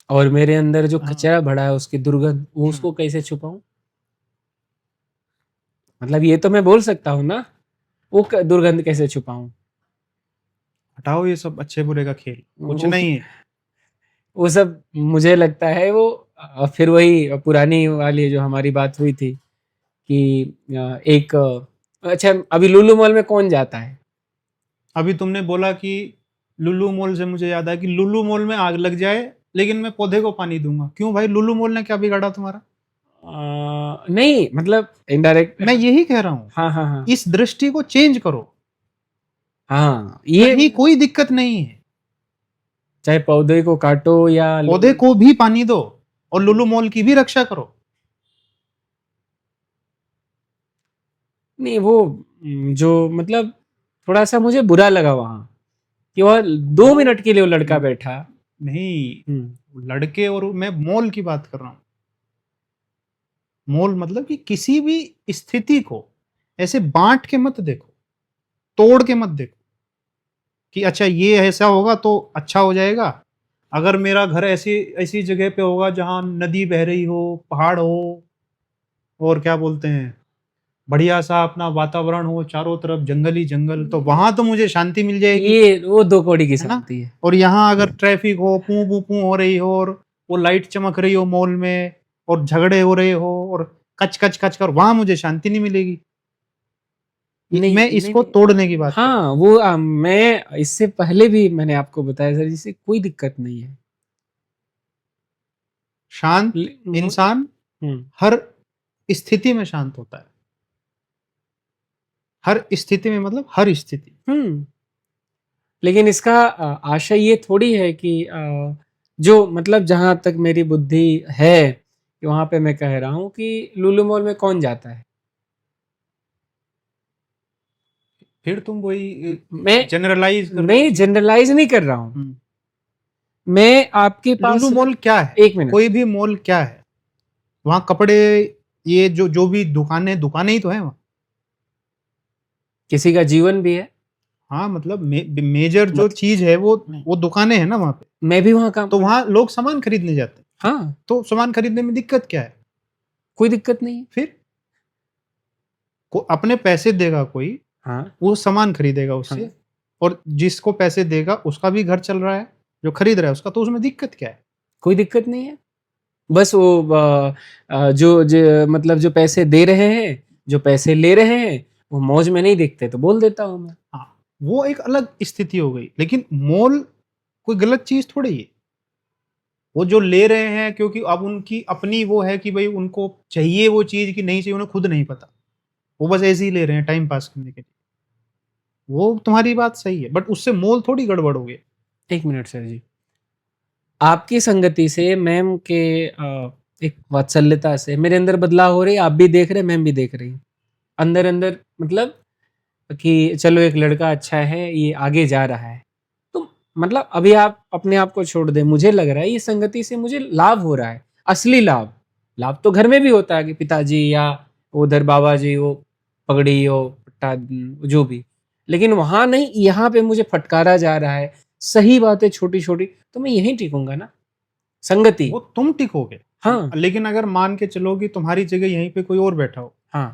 और मेरे अंदर जो हाँ। कचरा भरा है उसकी दुर्गंध, वो उसको कैसे छुपाऊं? मतलब ये तो मैं बोल सकता हूँ ना, वो दुर्गंध कैसे छुपाऊं? हटाओ ये सब अच्छे बुरे का खेल, कुछ वो नहीं है। वो सब मुझे लगता है वो फिर वही पुरानी वाली जो हमारी बात हुई थी कि एक अच्छा, अभी लुलु मॉल में कौन जाता है? अभी तुमने बोला कि लुलु मॉल से मुझे याद आया कि लुलु मॉल में आग लग जाए लेकिन मैं पौधे को पानी दूंगा। क्यों भाई, लुलु मॉल ने क्या बिगाड़ा तुम्हारा? नहीं, मतलब इनडायरेक्ट। मैं यही कह रहा हूं, हाँ, हाँ, हाँ, इस दृष्टि को चेंज करो। हाँ, ये कहीं कोई दिक्कत नहीं है, चाहे पौधे को काटो या पौधे को भी पानी दो और लुलु मॉल की भी रक्षा करो। नहीं, वो जो मतलब थोड़ा सा मुझे बुरा लगा वहां कि वह 2 मिनट के लिए वो लड़का बैठा। नहीं, लड़के और मैं मॉल की बात कर रहा हूं। मॉल मतलब कि किसी भी स्थिति को ऐसे बांट के मत देखो, तोड़ के मत देखो कि अच्छा ये ऐसा होगा तो अच्छा हो जाएगा। अगर मेरा घर ऐसी ऐसी जगह पे होगा जहां नदी बह रही हो, पहाड़ हो, और क्या बोलते हैं, बढ़िया सा अपना वातावरण हो, चारों तरफ जंगल ही जंगल, तो वहां तो मुझे शांति मिल जाएगी, ये वो दो कौड़ी की है ना? शांति है। और यहाँ अगर ट्रैफिक हो, पू पू पू हो रही हो, और वो लाइट चमक रही हो मॉल में, और झगड़े हो रहे हो, और कच कच कच कर, वहां मुझे शांति नहीं मिलेगी। नहीं मैं नहीं इसको नहीं, तोड़ने की बात कर रहा हूँ। हाँ वो मैं इससे पहले भी मैंने आपको बताया सर, इससे कोई दिक्कत नहीं है। शांत ले- मु- इंसान हम्म हर स्थिति में शांत होता है। हर स्थिति में मतलब हर स्थिति। हम्म लेकिन इसका आशय ये थोड़ी है कि जो मतलब जहां तक मेरी बुद्धि है कि वहां पे मैं कह रहा हूँ कि लुलु मॉल में कौन जाता है। फिर तुम वही मैं जनरलाइज कर रहे हो मैं चीज। जनरलाइज नहीं कर रहा हूँ। हम्म। मैं आपके लुलु पास मॉल क्या है? एक मिनट, कोई भी मॉल क्या है? वहां कपड़े, ये जो जो भी दुकानें दुकानें ही तो है वहाँ। किसी का जीवन भी है। हाँ मतलब मेजर जो मत, चीज है वो दुकानें हैं ना वहाँ पे। मैं भी वहां काम तो करता वहाँ लोग सामान खरीदने जाते हैं। हूँ। हाँ, तो सामान खरीदने में दिक्कत क्या है? कोई दिक्कत नहीं है। फिर अपने पैसे देगा कोई, हाँ वो सामान खरीदेगा उससे, हाँ, और जिसको पैसे देगा उसका भी घर चल रहा है, जो खरीद रहा है उसका, तो उसमें दिक्कत क्या है? कोई दिक्कत नहीं है। बस वो जो मतलब जो पैसे दे रहे हैं, जो पैसे ले रहे हैं, वो मौज में नहीं दिखते तो बोल देता हूँ मैं। हाँ, वो एक अलग स्थिति हो गई, लेकिन मॉल कोई गलत चीज थोड़ी है। वो जो ले रहे हैं क्योंकि अब उनकी अपनी वो है कि भाई उनको चाहिए वो चीज कि नहीं चाहिए उन्हें खुद नहीं पता, वो बस ऐसे ही ले रहे हैं टाइम पास करने के लिए। वो तुम्हारी बात सही है, बट उससे मोल थोड़ी गड़बड़ हो गई। एक मिनट सर जी, आपकी संगति से मैम के एक वात्सल्यता से मेरे अंदर बदलाव हो रही है, आप भी देख रहे हैं, मैम भी देख रही हैं। अंदर अंदर मतलब कि चलो एक लड़का अच्छा है, ये आगे जा रहा है। तो मतलब अभी आप अपने आप को छोड़ दें, मुझे लग रहा है ये संगति से मुझे लाभ हो रहा है, असली लाभ। लाभ तो घर में भी होता है कि पिताजी या उधर बाबा जी वो पगड़ी हो पट्टा जो भी, लेकिन वहां नहीं, यहाँ पे मुझे फटकारा जा रहा है। सही बात है, छोटी छोटी, तो मैं यहीं टिकूंगा ना, संगति। वो तुम टिकोगे। हाँ लेकिन अगर मान के चलो कि तुम्हारी जगह यहीं पे कोई और बैठा हो, हाँ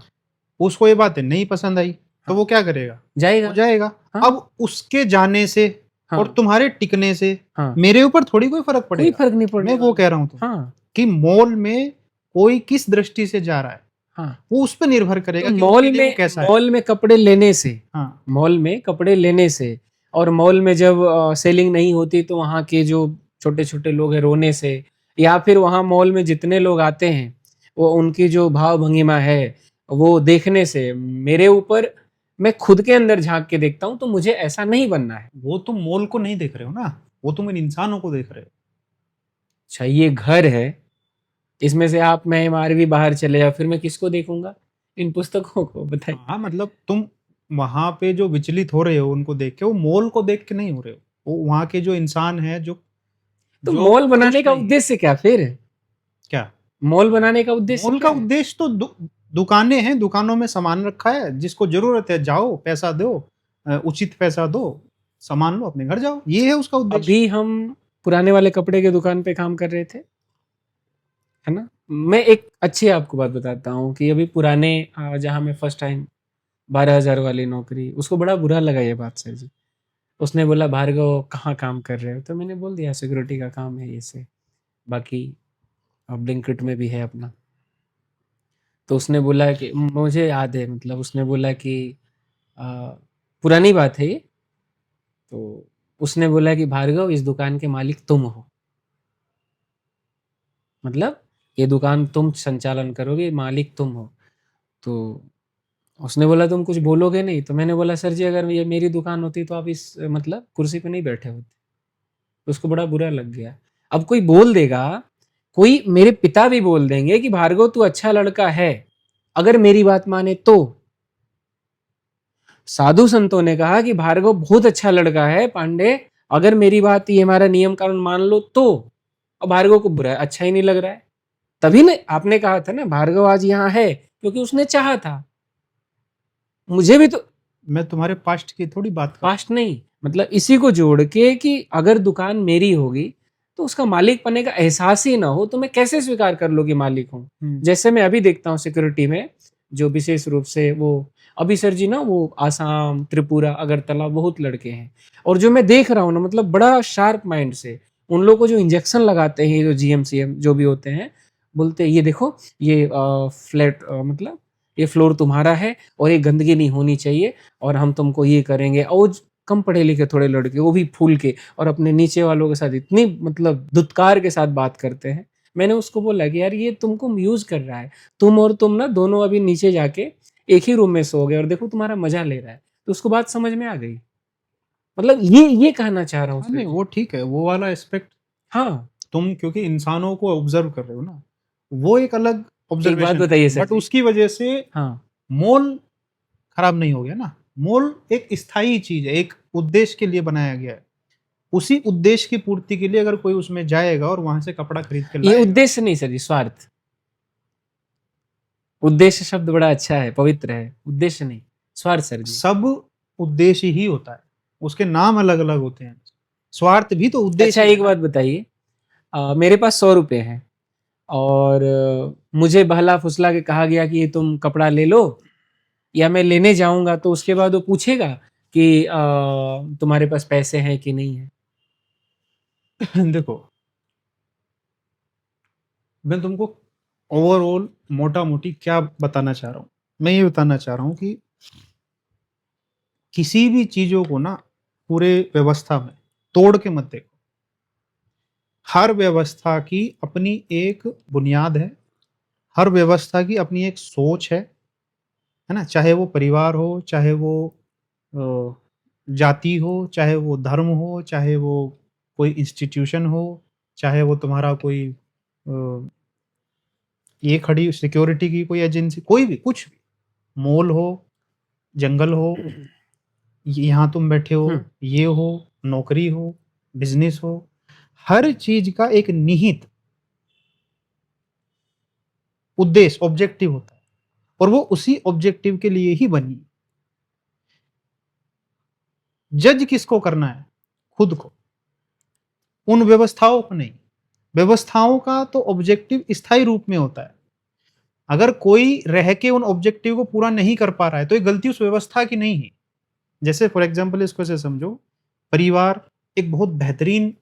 उसको ये बातें नहीं पसंद आई, तो हाँ, वो क्या करेगा? जाएगा। वो जाएगा। हाँ अब उसके जाने से और हाँ तुम्हारे टिकने से हाँ, मेरे ऊपर थोड़ी कोई फर्क कोई पड़ेगा। फर्क नहीं मैं पड़ने वो वाला। कह रहा हूँ तुम हाँ कि मॉल में कोई किस दृष्टि से जा रहा है, हाँ, वो उस पर निर्भर तो करेगा कि उसके लिए वो कैसा है। मॉल में कपड़े लेने से, हाँ मॉल में कपड़े लेने से, और मॉल में जब सेलिंग नहीं होती तो वहाँ के जो छोटे छोटे लोग हैं रोने से, या फिर वहाँ मॉल में जितने लोग आते हैं वो उनकी जो भाव भंगिमा है वो देखने से मेरे ऊपर, मैं खुद के अंदर झांक के देखता हूँ तो मुझे ऐसा नहीं बनना है। वो तुम मॉल को नहीं देख रहे हो ना, वो तुम इन इंसानों को देख रहे हो। अच्छा ये घर है, इसमें से आप मैं मारवी बाहर चले जाओ, फिर मैं किसको देखूंगा? इन पुस्तकों को, बताइए। हाँ मतलब तुम वहां पे जो विचलित हो रहे हो उनको देख के, वो मॉल को देख के नहीं हो रहे हो, वो वहां के जो इंसान है जो तो जो मॉल बनाने खुश का नहीं है। उद्देश्य क्या फिर? क्या? मॉल बनाने का उद्देश्य मॉल का क्या है? उद्देश्य तो दुकानें हैं, दुकानों में सामान रखा है, जिसको जरूरत है जाओ पैसा दो, उचित पैसा दो, सामान लो अपने घर जाओ, ये है उसका उद्देश्य। अभी हम पुराने वाले कपड़े के दुकान पे काम कर रहे थे, है ना? मैं एक अच्छी आपको बात बताता हूँ कि अभी पुराने जहाँ मैं फर्स्ट टाइम 12,000 वाली नौकरी, उसको बड़ा बुरा लगा ये बात सर जी। उसने बोला भार्गव कहाँ काम कर रहे हो? तो मैंने बोल दिया सिक्योरिटी का काम है ये से, बाकी ब्लिंकिट में भी है अपना। तो उसने बोला कि मुझे याद है, मतलब उसने बोला कि अ, पुरानी बात है ये, तो उसने बोला कि भार्गव इस दुकान के मालिक तुम हो, मतलब ये दुकान तुम संचालन करोगे, मालिक तुम हो। तो उसने बोला तुम कुछ बोलोगे नहीं? तो मैंने बोला सर जी अगर ये मेरी दुकान होती तो आप इस मतलब कुर्सी पे नहीं बैठे होते। तो उसको बड़ा बुरा लग गया। अब कोई बोल देगा, कोई मेरे पिता भी बोल देंगे कि भार्गव तू अच्छा लड़का है, अगर मेरी बात माने तो। साधु संतों ने कहा कि भार्गव बहुत अच्छा लड़का है पांडे, अगर मेरी बात ये हमारा नियम कानून मान लो तो। अब भार्गव को बुरा अच्छा ही नहीं लग रहा है। तभी ना आपने कहा था ना भार्गव आज यहाँ है क्योंकि उसने चाहा था। मुझे भी तो मैं तुम्हारे पास्ट की थोड़ी बात कर। पास्ट नहीं, मतलब इसी को जोड़ के कि अगर दुकान मेरी होगी तो उसका मालिक बनने का एहसास ही ना हो तो मैं कैसे स्वीकार कर लूँ कि मालिक हूँ? जैसे मैं अभी देखता हूँ सिक्योरिटी में, जो विशेष रूप से वो अभी सर जी ना वो आसाम, त्रिपुरा, अगरतला बहुत लड़के हैं, और जो मैं देख रहा हूँ ना मतलब बड़ा शार्प माइंड से उन लोगों को जो इंजेक्शन लगाते हैं, जो जीएमसीएम जो भी होते हैं, बोलते हैं ये देखो ये फ्लैट मतलब ये फ्लोर तुम्हारा है और ये गंदगी नहीं होनी चाहिए और हम तुमको ये करेंगे। और कम पढ़े लिखे थोड़े लड़के वो भी फूल के और अपने नीचे वालों के साथ इतनी मतलब दुत्कार के साथ बात करते हैं। मैंने उसको बोला कि यार ये तुमको यूज कर रहा है, तुम और तुम ना दोनों अभी नीचे जाके एक ही रूम में सो गए और देखो तुम्हारा मजा ले रहा है। तो उसको बात समझ में आ गई। मतलब ये कहना चाह रहा हूँ हाँ, नहीं सर। वो ठीक है, वो वाला एस्पेक्ट हाँ, तुम क्योंकि इंसानों को ऑब्जर्व कर रहे हो ना, वो एक अलग एक बात ऑब्जर्वेशन बताइए है, सर बट जी। उसकी वजह से हाँ, मोल खराब नहीं हो गया ना। मोल एक स्थायी चीज है, एक उद्देश्य के लिए बनाया गया है। उसी उद्देश्य की पूर्ति के लिए अगर कोई उसमें जाएगा और वहां से कपड़ा खरीद के ये लाएगा, उद्देश्य नहीं सर जी, स्वार्थ। उद्देश्य शब्द बड़ा अच्छा है, पवित्र है। उद्देश्य नहीं, स्वार्थ सर जी। सब उद्देश्य ही होता है, उसके नाम अलग अलग होते हैं। स्वार्थ भी तो उद्देश्य अच्छा ही है एक ना। बात बताइए, मेरे पास 100 रुपए हैं और मुझे बहला फुसला के कहा गया कि ये तुम कपड़ा ले लो, या मैं लेने जाऊंगा तो उसके बाद वो पूछेगा कि तुम्हारे पास पैसे हैं कि नहीं है। देखो, मैं तुमको ओवरऑल मोटा मोटी क्या बताना चाह रहा हूँ, मैं ये बताना चाह रहा हूँ कि किसी भी चीजों को ना पूरे व्यवस्था में तोड़ के मत देखो। हर व्यवस्था की अपनी एक बुनियाद है, हर व्यवस्था की अपनी एक सोच है ना। चाहे वो परिवार हो, चाहे वो अ, जाति हो, चाहे वो धर्म हो, चाहे वो कोई इंस्टीट्यूशन हो, चाहे वो तुम्हारा कोई ये खड़ी सिक्योरिटी की कोई एजेंसी, कोई भी कुछ भी, मॉल हो, जंगल हो, यहाँ तुम बैठे हो, हम्म, ये हो, नौकरी हो, बिजनेस हो, हर चीज का एक निहित उद्देश्य ऑब्जेक्टिव होता है, और वो उसी ऑब्जेक्टिव के लिए ही बनी। जज किसको करना है? खुद को, उन व्यवस्थाओं को नहीं। व्यवस्थाओं का तो ऑब्जेक्टिव स्थायी रूप में होता है। अगर कोई रह के उन ऑब्जेक्टिव को पूरा नहीं कर पा रहा है तो ये गलती उस व्यवस्था की नहीं है। जैसे फॉर एग्जाम्पल इसको ऐसे समझो, परिवार एक बहुत बेहतरीन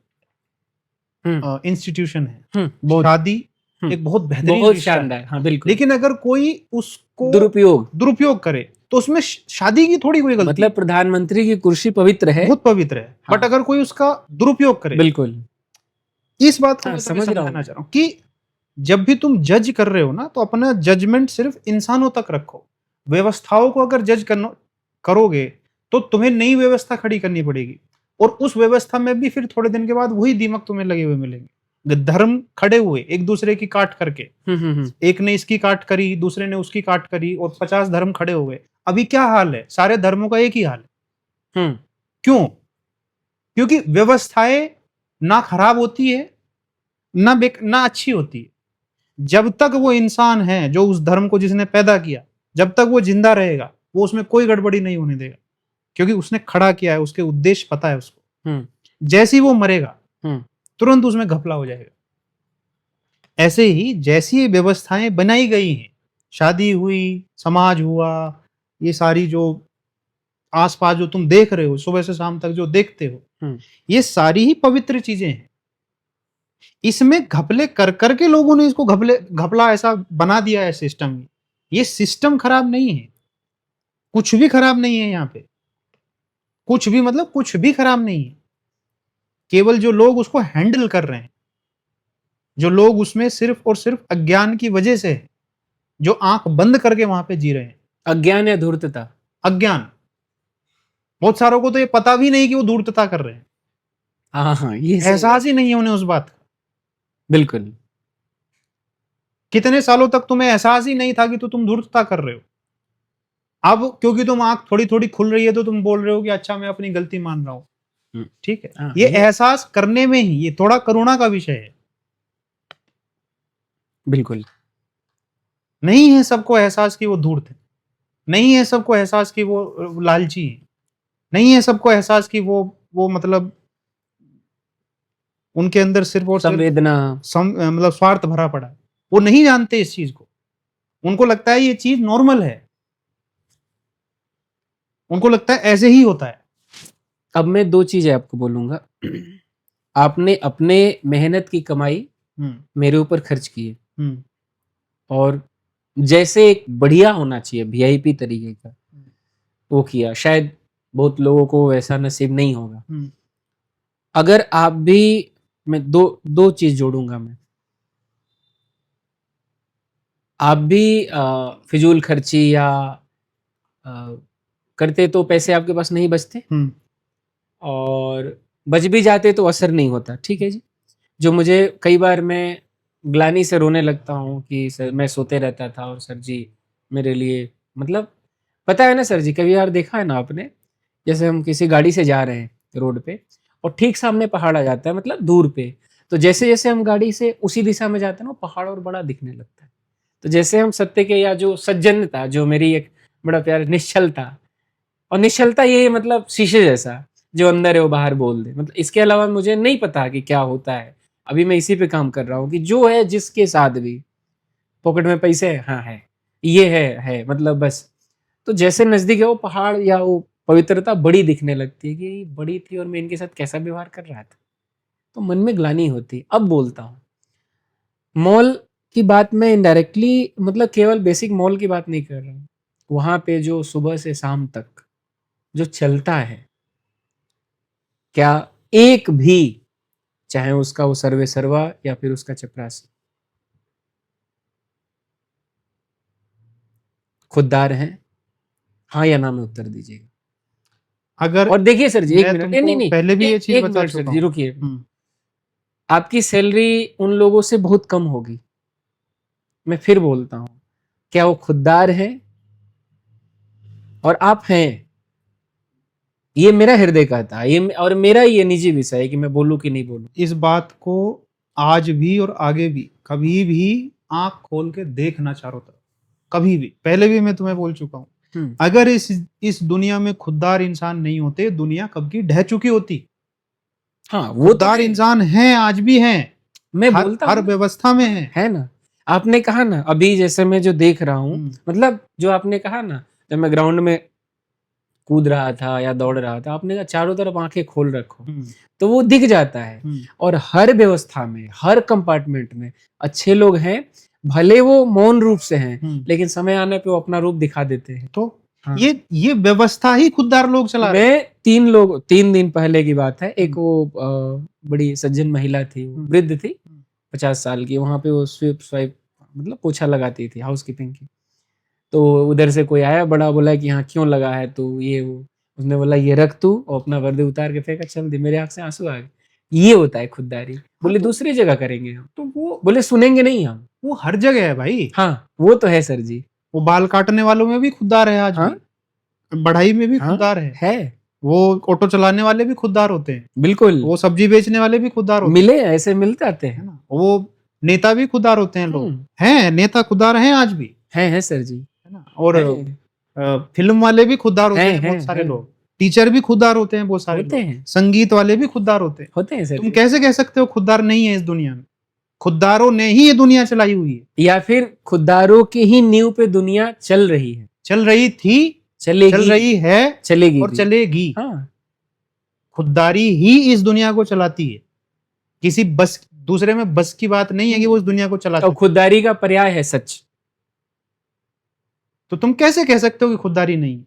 हम्म, इंस्टीट्यूशन है, बहुत, शादी एक बहुत बेहतरीन बहुत रिश्ता है, शानदार, हाँ बिल्कुल। लेकिन अगर कोई उसको दुरुपयोग, दुरुपयोग करे तो उसमें शादी की थोड़ी कोई गलती मतलब है, प्रधानमंत्री की कुर्सी पवित्र है। बहुत पवित्र है, बट हाँ, अगर कोई उसका दुरुपयोग करे, बिल्कुल। इस बात को हाँ, मैं तुम्हें समझ रहा हूँ समझाना मैं। चाह रहा हूँ कि जब भी तुम जज कर रहे हो ना, तो अपना जजमेंट सिर्फ इंसानों तक रखो। व्यवस्थाओं को अगर जज करोगे तो तुम्हें नई व्यवस्था खड़ी करनी पड़ेगी, और उस व्यवस्था में भी फिर थोड़े दिन के बाद वही दीमक तुम्हें लगे हुए मिलेंगे। धर्म खड़े हुए एक दूसरे की काट करके, एक ने इसकी काट करी, दूसरे ने उसकी काट करी, और 50 धर्म खड़े हो गए। अभी क्या हाल है? सारे धर्मों का एक ही हाल है। हम्म, क्यों? क्योंकि व्यवस्थाएं ना खराब होती है, ना अच्छी होती है। जब तक वो इंसान है, जो उस धर्म को जिसने पैदा किया, जब तक वो जिंदा रहेगा, वो उसमें कोई गड़बड़ी नहीं होने देगा, क्योंकि उसने खड़ा किया है, उसके उद्देश्य पता है उसको। हम्म, जैसे ही वो मरेगा, हम्म, तुरंत उसमें घपला हो जाएगा। ऐसे ही जैसी व्यवस्थाएं बनाई गई हैं, शादी हुई, समाज हुआ, ये सारी जो आसपास जो तुम देख रहे हो, सुबह से शाम तक जो देखते हो, हम्म। ये सारी ही पवित्र चीजें हैं। इसमें घपले कर करके लोगों ने इसको घपला ऐसा बना दिया है सिस्टम। ये सिस्टम खराब नहीं है, कुछ भी खराब नहीं है यहाँ पे, कुछ भी मतलब कुछ भी खराब नहीं है। केवल जो लोग उसको हैंडल कर रहे हैं, जो लोग उसमें सिर्फ और सिर्फ अज्ञान की वजह से है, जो आंख बंद करके वहां पे जी रहे हैं। अज्ञान या धूर्तता। अज्ञान, बहुत सारों को तो ये पता भी नहीं कि वो धूर्तता कर रहे हैं, हाँ हाँ, ये सही बात। एहसास ही नहीं है उन्हें उस बात का। बिल्कुल। कितने सालों तक तुम्हें एहसास ही नहीं था कि तुम धूर्तता कर रहे हो। अब क्योंकि तुम आंख थोड़ी थोड़ी खुल रही है तो तुम बोल रहे हो कि अच्छा मैं अपनी गलती मान रहा हूं। ठीक है, हाँ, ये एहसास करने में ही ये थोड़ा करुणा का विषय है। बिल्कुल। नहीं है सबको एहसास कि वो धूर्त है, नहीं है सबको एहसास कि वो लालची है, नहीं है सबको एहसास कि वो मतलब उनके अंदर सिर्फ और सिर्फ संवेदना। मतलब स्वार्थ भरा पड़ा है। वो नहीं जानते इस चीज को, उनको लगता है ये चीज नॉर्मल है, उनको लगता है ऐसे ही होता है। अब मैं 2 चीजें आपको बोलूंगा। आपने अपने मेहनत की कमाई हम्म, मेरे ऊपर खर्च की है, हम्म, और जैसे एक बढ़िया होना चाहिए वीआईपी तरीके का, वो किया। शायद बहुत लोगों को वैसा नसीब नहीं होगा। अगर आप भी, मैं दो चीज जोड़ूंगा मैं, आप भी फिजूल खर्ची या करते तो पैसे आपके पास नहीं बचते, और बच भी जाते तो असर नहीं होता। ठीक है जी। जो मुझे कई बार मैं ग्लानि से रोने लगता हूँ कि सर मैं सोते रहता था और सर जी मेरे लिए, मतलब पता है ना सर जी, कभी यार देखा है ना आपने, जैसे हम किसी गाड़ी से जा रहे हैं रोड पे और ठीक सामने पहाड़ आ जाता है, मतलब दूर पे, तो जैसे जैसे हम गाड़ी से उसी दिशा में जाते हैं ना, वो पहाड़ और बड़ा दिखने लगता है। तो जैसे हम सत्य के, या जो सज्जनता, जो मेरी एक बड़ा प्यार निश्चलता, और निश्चलता ये मतलब शीशे जैसा, जो अंदर है वो बाहर बोल दे, मतलब इसके अलावा मुझे नहीं पता कि क्या होता है। अभी मैं इसी पे काम कर रहा हूँ कि जो है जिसके साथ भी, पॉकेट में पैसे है, हाँ है, ये है, मतलब बस। तो जैसे नजदीक है वो पहाड़ या वो पवित्रता बड़ी दिखने लगती है कि ये बड़ी थी और मैं इनके साथ कैसा व्यवहार कर रहा था, तो मन में ग्लानि होती। अब बोलता हूँ मॉल की बात, मैं इनडायरेक्टली मतलब केवल बेसिक मॉल की बात नहीं कर रहा हूँ, वहां पे जो सुबह से शाम तक जो चलता है, क्या एक भी, चाहे उसका वो सर्वे सर्वा या फिर उसका चपरासी, खुददार हैं? हाँ या ना में उत्तर दीजिएगा। अगर और देखिए सर जी, एक मैं मिनट, नहीं तुमको नहीं, पहले भी ये चीज एक बता मिनट सर चुका जी, हूँ। रुकिए। आपकी सैलरी उन लोगों से बहुत कम होगी, मैं फिर बोलता हूँ, क्या वो खुददार हैं? और आप हैं, ये मेरा हृदय कहता है, ये और मेरा ये निजी विषय है कि मैं बोलूं कि नहीं बोलूं। इस बात को आज भी और आगे भी कभी भी आंख खोल के देखना चारों तरफ, कभी भी। पहले भी मैं तुम्हें बोल चुका हूँ, अगर इस दुनिया में खुददार इंसान नहीं होते, दुनिया कब की ढह चुकी होती। हाँ वो तो खुददार है, इंसान हैं, आज भी हैं, मैं हर बोलता हर हूँ ना, व्यवस्था में है ना। आपने कहा ना अभी, जैसे मैं जो देख रहा हूँ, मतलब जो आपने कहा ना, जब मैं ग्राउंड में कूद रहा था या दौड़ रहा था, आपने कहा चारों तरफ आंखें खोल रखो, तो वो दिख जाता है। और हर व्यवस्था में, हर कंपार्टमेंट में अच्छे लोग हैं, भले वो मौन रूप से हैं, लेकिन समय आने पे वो अपना रूप दिखा देते हैं। तो हाँ। ये व्यवस्था ही खुददार लोग चला रहे हैं। मैं 3 दिन पहले की बात है, एक वो बड़ी सज्जन महिला थी, वो वृद्ध थी, 50 साल की, वहां पे वो स्वीप स्वाइप मतलब पोछा लगाती थी, हाउसकीपिंग की। तो उधर से कोई आया, बड़ा बोला कि हाँ क्यों लगा है, तो ये वो, उसने बोला ये रख तू, और अपना वर्दी उतार के फेंका, चल दी। मेरे आंख से आंसू आ गए। ये होता है खुददारी। बोले दूसरी जगह करेंगे हम, तो वो बोले सुनेंगे नहीं हम। वो हर जगह है भाई। हाँ वो तो है सर जी। वो बाल काटने वालों में भी खुददार है आज हाँ भी, बढ़ाई में भी हाँ खुददार है। है, वो ऑटो चलाने वाले भी खुददार होते हैं, बिल्कुल। वो सब्जी बेचने वाले भी खुददार होते मिले ऐसे मिलते आते हैं, है हैं। ना। वो नेता भी खुददार होते हैं, लोग हैं, नेता खुददार हैं आज भी, है सर जी, है ना। और है फिल्म वाले भी खुददार होते हैं, है बहुत सारे लोग। टीचर भी खुददार होते हैं, बहुत सारे होते लोग। हैं, संगीत वाले भी खुददार होते हैं। होते हैं सर तुम जी। कैसे कह सकते हो खुददार नहीं है इस दुनिया में? खुददारों ने ही ये दुनिया चलाई हुई है। या फिर खुददारों की ही नींव पे दुनिया चल रही है, चल रही थी, चलेगी, चल रही है, चलेगी और भी। चलेगी। हाँ खुददारी ही इस दुनिया को चलाती है। किसी बस दूसरे में बस की बात नहीं है कि वो इस दुनिया को चला और सके। खुददारी का पर्याय है सच। तो तुम कैसे कह सकते हो कि खुददारी नहीं है?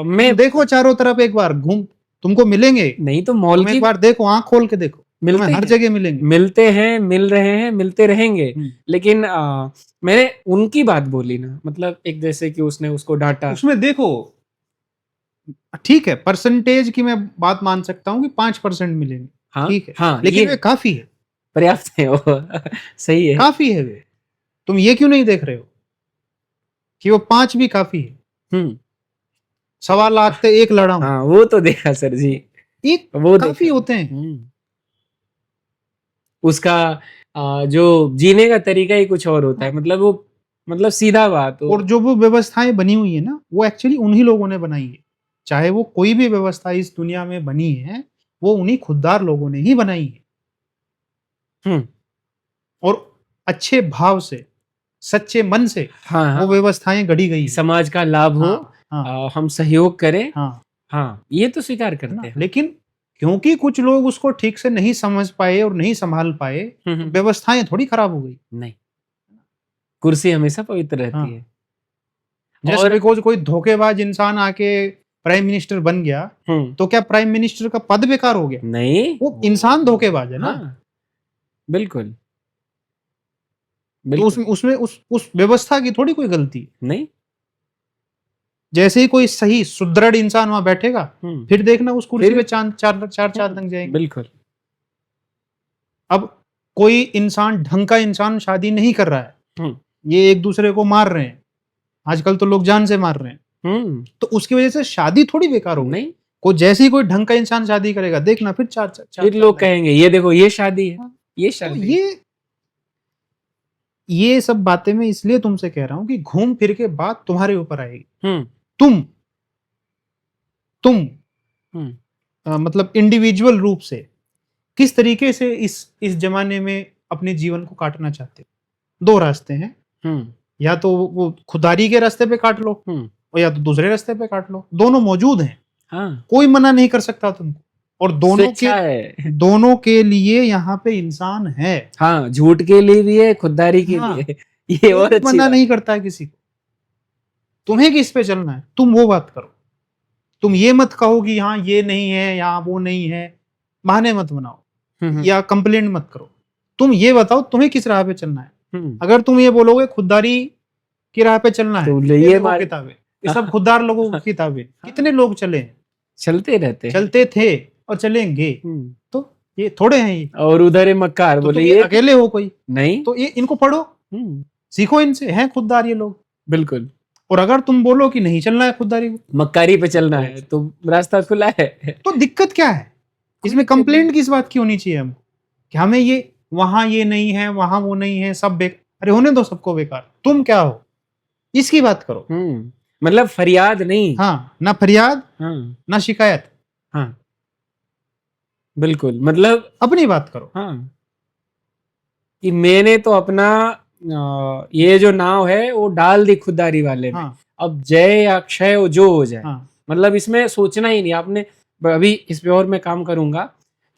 मैं तुम देखो चारों तरफ एक बार घूम, तुमको मिलेंगे। नहीं तो मॉल तुम की एक बार देखो, आंख खोल के देखो, तुम्हें मिलते हर हैं, जगह मिलेंगे। मिलते हैं, मिल रहे हैं, मिलते रहेंगे। लेकिन मैंने उनकी बात बोली ना, मतलब एक जैसे कि उसने उसको डांटा। उसमें देखो, ठीक है, परसेंटेज की मैं बात मान सकता हूँ कि 5% मिलेंगे, हाँ ठीक है, हाँ, लेकिन ये वे काफी है, पर्याप्त है वो सही है। काफी है वे। तुम ये क्यों नहीं देख रहे हो कि वो 5 भी काफी है? हम्म 1.25 से एक लड़ा हूं, हाँ वो तो देखा सर जी, एक वो काफी देखा। होते हैं। उसका जो जीने का तरीका ही कुछ और होता है, मतलब वो, मतलब सीधा बात और हो। जो वो व्यवस्थाएं बनी हुई है ना, वो एक्चुअली उन्हीं लोगों ने बनाई है। चाहे वो कोई भी व्यवस्था इस दुनिया में बनी है, वो उन्हीं खुददार लोगों ने ही बनाई है। हम्म और अच्छे भाव से, सच्चे मन से हाँ वो हाँ, व्यवस्थाएं गढ़ी गई कि है। समाज का लाभ हो, हाँ हाँ हम सहयोग करें। हाँ, हाँ ये तो स्वीकार है करते ना। हैं। लेकिन क्योंकि कुछ लोग उसको ठीक से नहीं समझ पाए और नहीं संभाल पाए, तो हम्म, व्यवस्थाएं थोड़ी खराब हो गई। नहीं कुर्सी हमेशा पवित्र रहती हाँ। है। जैसे और कोई धोखेबाज इंसान आके प्राइम मिनिस्टर बन गया, तो क्या प्राइम मिनिस्टर का पद बेकार हो गया? नहीं, वो इंसान धोखेबाज है ना। हाँ, बिल्कुल, तो बिल्कुल, उसमें उस व्यवस्था की थोड़ी कोई गलती है। नहीं, जैसे ही कोई सही सुदृढ़ इंसान वहां बैठेगा, फिर देखना उस कुर्सी फिर पे चार लग जाएंगे। बिल्कुल, अब कोई इंसान ढंग का इंसान शादी नहीं कर रहा है, हुँ, ये एक दूसरे को मार रहे हैं, आजकल तो लोग जान से मार रहे हैं, हुँ, तो उसकी वजह से शादी थोड़ी बेकार हो गई। नहीं, कोई जैसे ही कोई ढंग का इंसान शादी करेगा, देखना फिर फिर लोग कहेंगे ये देखो ये शादी है, हाँ, ये तो शादी है। ये सब बातें मैं इसलिए तुमसे कह रहा हूं कि घूम फिर के बात तुम्हारे ऊपर आएगी। हुँ, तुम हुँ, मतलब इंडिविजुअल रूप से किस तरीके से इस जमाने में अपने जीवन को काटना चाहते हो। दो रास्ते हैं, हुँ, या तो वो खुदारी के रास्ते पे काट लो, हुँ, और या तो दूसरे रास्ते पे काट लो। दोनों मौजूद हैं, हाँ, कोई मना नहीं कर सकता तुमको, और स्वेच्छा है। दोनों के लिए यहाँ पे इंसान है। हाँ, झूठ के लिए भी है, खुददारी के हाँ, भी है। ये और कोई अच्छी मना बात नहीं है। करता है किसी को। तुम्हें किस पे चलना है, तुम वो बात करो। तुम ये मत कहो कि यहाँ ये नहीं है, यहाँ वो नहीं है, बहाने मत बनाओ हुँ, हुँ, या कंप्लेंट मत करो। तुम ये बताओ तुम्हें किस राह पे चलना है। हुँ, अगर तुम ये बोलोगे खुददारी की राह पे चलना है, तो ये ये देखो किताबें, ये सब खुददार लोगों की किताबें। कितने लोग चले हैं, चलते रहते हैं। चलते थे और चलेंगे। हुँ, तो ये थोड़े हैं ये, और उधर है मक्कार तो बोले तुम ये अकेले हो कोई, नहीं। तो ये इनको पढ़ो, हुँ, सीखो इनसे, हैं खुददार ये लोग। बिल्कुल, और अगर तुम बोलो कि नहीं चलना है खुददारी को, मक्कारी पे चलना है तो रास्ता खुला है। तो दिक्कत क्या है इसमें? दिक्कत नहीं। कंप्लेंट किस बात की होनी चाहिए हमको कि हमें ये वहां ये नहीं है, वहां वो नहीं है, सब अरे होने दो सबको बेकार। तुम क्या हो इसकी बात करो। मतलब फरियाद नहीं। हाँ, ना फरियाद, हाँ, ना शिकायत, हाँ, बिल्कुल, मतलब अपनी बात करो। हाँ, कि मैंने तो अपना ये जो नाव है वो डाल दी खुददारी वाले में। हाँ, अब जय या क्षय वो जो हो जाए। हाँ, मतलब इसमें सोचना ही नहीं आपने। अभी इस पे और मैं काम करूंगा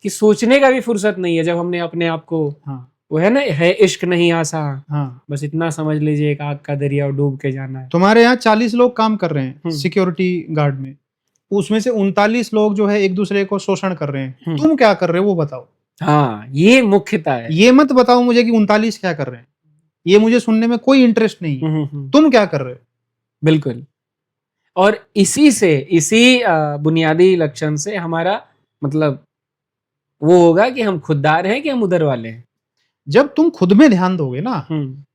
कि सोचने का भी फुर्सत नहीं है जब हमने अपने आप को, हाँ, वो है ना, है इश्क नहीं आसा, हाँ। बस इतना समझ लीजिए एक आग का दरिया और डूब के जाना है। तुम्हारे यहाँ 40 लोग काम कर रहे हैं हम्म। सिक्योरिटी गार्ड में, उसमें से 39 लोग जो है एक दूसरे को शोषण कर रहे हैं। हम्म। तुम क्या कर रहे हो वो बताओ। हाँ, ये मुख्यता है। ये मत बताओ मुझे कि 39 क्या कर रहे हैं, ये मुझे सुनने में कोई इंटरेस्ट नहीं है। तुम क्या कर रहे हो? बिल्कुल। और इसी बुनियादी लक्षण से हमारा मतलब वो होगा कि हम खुददार हैं कि हम उधर वाले हैं। जब तुम खुद में ध्यान दोगे ना,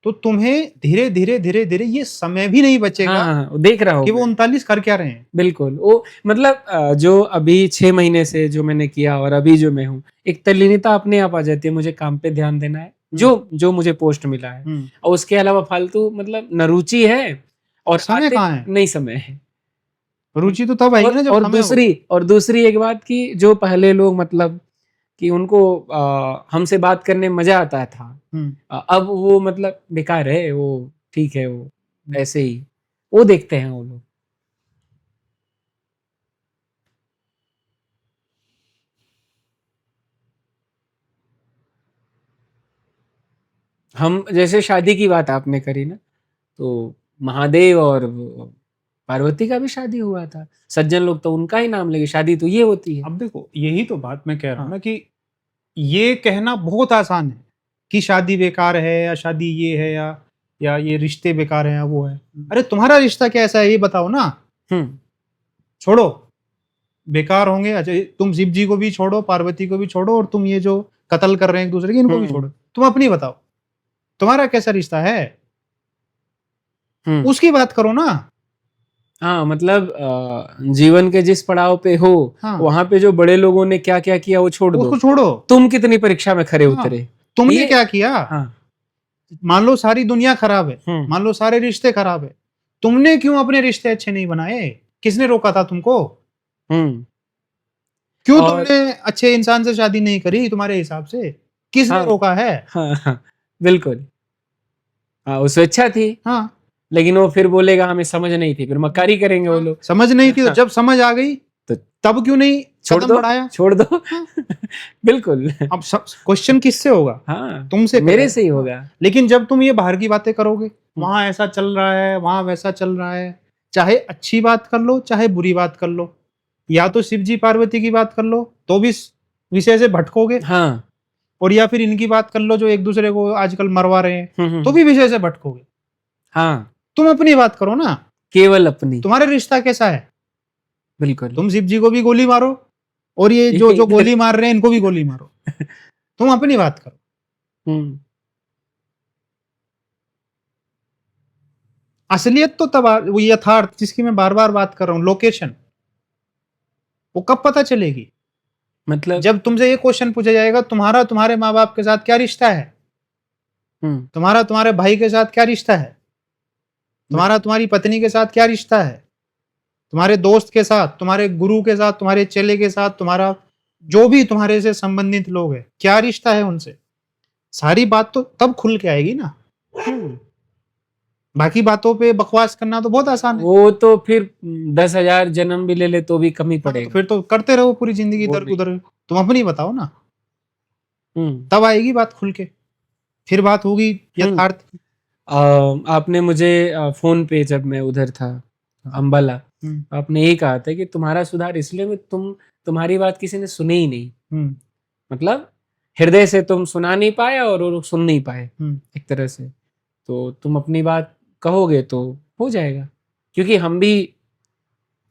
तो तुम्हें धीरे धीरे धीरे धीरे ये समय भी नहीं बचेगा। हाँ, देख रहा हूँ कि वो 39 कर क्या रहे हैं। बिल्कुल। वो मतलब जो अभी 6 महीने से जो मैंने किया और अभी जो मैं हूँ, एक तल्लीनता अपने आप आ जाती है। मुझे काम पे ध्यान देना है, जो मुझे पोस्ट मिला है, और उसके अलावा फालतू मतलब न रुचि है और समय कहाँ है? नहीं समय है। रुचि तो तब आएगी ना जब और समय दूसरी एक बात की, जो पहले लोग मतलब कि उनको हमसे बात करने में मजा आता था, अब वो मतलब बेकार है, वो ठीक है, वो ऐसे ही वो देखते हैं वो लोग। हम जैसे शादी की बात आपने करी ना, तो महादेव और पार्वती का भी शादी हुआ था। सज्जन लोग तो उनका ही नाम लेंगे, शादी तो ये होती है। अब देखो यही तो बात मैं कह रहा हूँ ना कि ये कहना बहुत आसान है कि शादी बेकार है या शादी ये है या ये रिश्ते बेकार हैं या वो है। अरे तुम्हारा रिश्ता कैसा है ये बताओ ना। छोड़ो बेकार होंगे, अच्छा तुम शिव जी को भी छोड़ो, पार्वती को भी छोड़ो, और तुम ये जो कत्ल कर रहे हैं एक दूसरे के इनको भी छोड़ो। तुम अपनी बताओ तुम्हारा कैसा रिश्ता है, उसकी बात करो ना। हाँ, मतलब जीवन के जिस पड़ाव पे हो, वहां पे जो बड़े लोगों ने क्या क्या किया वो छोड़ दो, उसको छोड़ो। तुम कितनी परीक्षा में खरे उतरे, तुमने क्या किया। मान लो सारी दुनिया खराब है, मान लो सारे रिश्ते खराब है, तुमने क्यों अपने रिश्ते अच्छे नहीं बनाए? किसने रोका था तुमको? क्यों तुमने अच्छे इंसान से शादी नहीं करी? तुम्हारे हिसाब से किसने रोका है? बिल्कुल। वो स्वेच्छा थी। लेकिन वो फिर बोलेगा हमें समझ नहीं थी, फिर मक्कारी करेंगे वो लोग। समझ नहीं थी, तो जब समझ आ गई तब क्यों नहीं छोड़ कदम दो, बढ़ाया? छोड़ दो। हाँ। बिल्कुल। अब क्वेश्चन किससे होगा? हाँ, तुमसे मेरे करेगा। से ही हाँ। होगा। लेकिन जब तुम ये बाहर की बातें करोगे, वहां ऐसा चल रहा है, वहां वैसा चल रहा है, चाहे अच्छी बात कर लो चाहे बुरी बात कर लो, या तो शिव जी पार्वती की बात कर लो तो भी इस विषय से भटकोगे, हाँ। और या फिर इनकी बात कर लो जो एक दूसरे को आजकल मरवा रहे हैं, हम्म, तो भी विषय से भटकोगे। हाँ, तुम अपनी बात करो ना, केवल अपनी। तुम्हारा रिश्ता कैसा है? बिल्कुल। तुम शिव जी को भी गोली मारो, और ये जो जो गोली मार रहे हैं इनको भी गोली मारो। तुम अपनी बात करो। हम्म। असलियत तो तब वो यथार्थ जिसकी मैं बार बार बात कर रहा हूँ, लोकेशन, वो कब पता चलेगी? मतलब। जब तुमसे ये क्वेश्चन पूछा जाएगा, तुम्हारा तुम्हारे माँ बाप के साथ क्या रिश्ता है, हम्म। तुम्हारा तुम्हारे भाई के साथ क्या रिश्ता है, तुम्हारा तुम्हारी पत्नी के साथ क्या रिश्ता है, तुम्हारे दोस्त के साथ, तुम्हारे गुरु के साथ, तुम्हारे चेले के साथ, तुम्हारा जो भी तुम्हारे से संबंधित लोग हैं, क्या रिश्ता है उनसे, सारी बात तो तब खुल के आएगी ना। हम्म। बाकी बातों पे बकवास करना तो बहुत आसान है। वो तो फिर 10,000 जन्म भी ले ले तो भी कम ही हाँ, तो पड़ेगा। फिर तो करते रहो पूरी जिंदगी वो इधर नहीं। उधर। तुम अपनी बताओ ना, हम्म। तब आएगी बात खुल के, फिर बात होगी यथार्थ की। आपने मुझे फोन पे जब मैं उधर था अंबाला, आपने यही कहा था कि तुम्हारा सुधार इसलिए में तुम्हारी बात किसी ने सुनी ही नहीं। मतलब हृदय से तुम सुना नहीं पाए और वो लोग सुन नहीं पाए एक तरह से। तो तुम अपनी बात कहोगे तो हो जाएगा, क्योंकि हम भी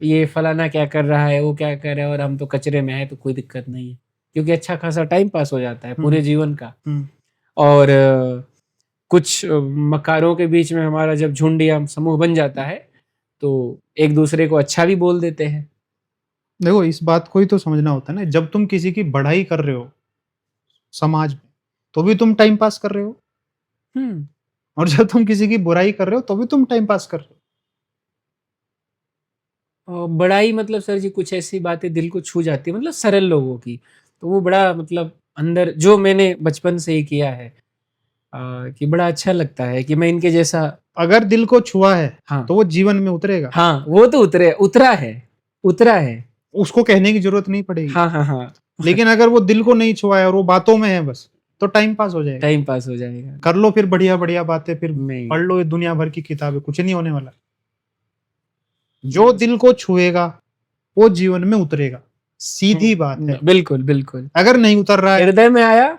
ये फलाना क्या कर रहा है, वो क्या कर रहा है, और हम तो कचरे में है तो कोई दिक्कत नहीं है, क्योंकि अच्छा खासा टाइम पास हो जाता है पूरे जीवन का। और कुछ मकारों के बीच में हमारा जब झुंड या समूह बन जाता है तो एक दूसरे को अच्छा भी बोल देते हैं। देखो, इस बात को ही तो समझना होता है ना, जब तुम किसी की बढ़ाई कर रहे हो समाज में तो भी तुम टाइम पास कर रहे हो, और जब तुम किसी की बुराई कर रहे हो तो भी तुम टाइम पास कर रहे हो। और बड़ाई मतलब सर जी कुछ ऐसी बातें दिल को छू जाती है, मतलब सरल लोगों की, तो वो बड़ा मतलब अंदर जो मैंने बचपन से ही किया है कि बड़ा अच्छा लगता है कि मैं इनके जैसा। अगर दिल को छुआ है हाँ, तो वो जीवन में उतरेगा। हाँ, वो तो उतरा है। उसको कहने की जरूरत नहीं पड़ेगी। हाँ, हाँ, हाँ। लेकिन अगर वो दिल को नहीं छुआ है और वो बातों में है बस, तो टाइम पास हो जाएगा। टाइम पास हो जाएगा। कर लो फिर बढ़िया बढ़िया बातें, फिर नहीं। पढ़ लो ये दुनिया भर की किताबें, कुछ नहीं होने वाला। जो दिल को छुएगा वो जीवन में उतरेगा, सीधी बात है। बिल्कुल बिल्कुल। अगर नहीं उतर रहा है हृदय में आया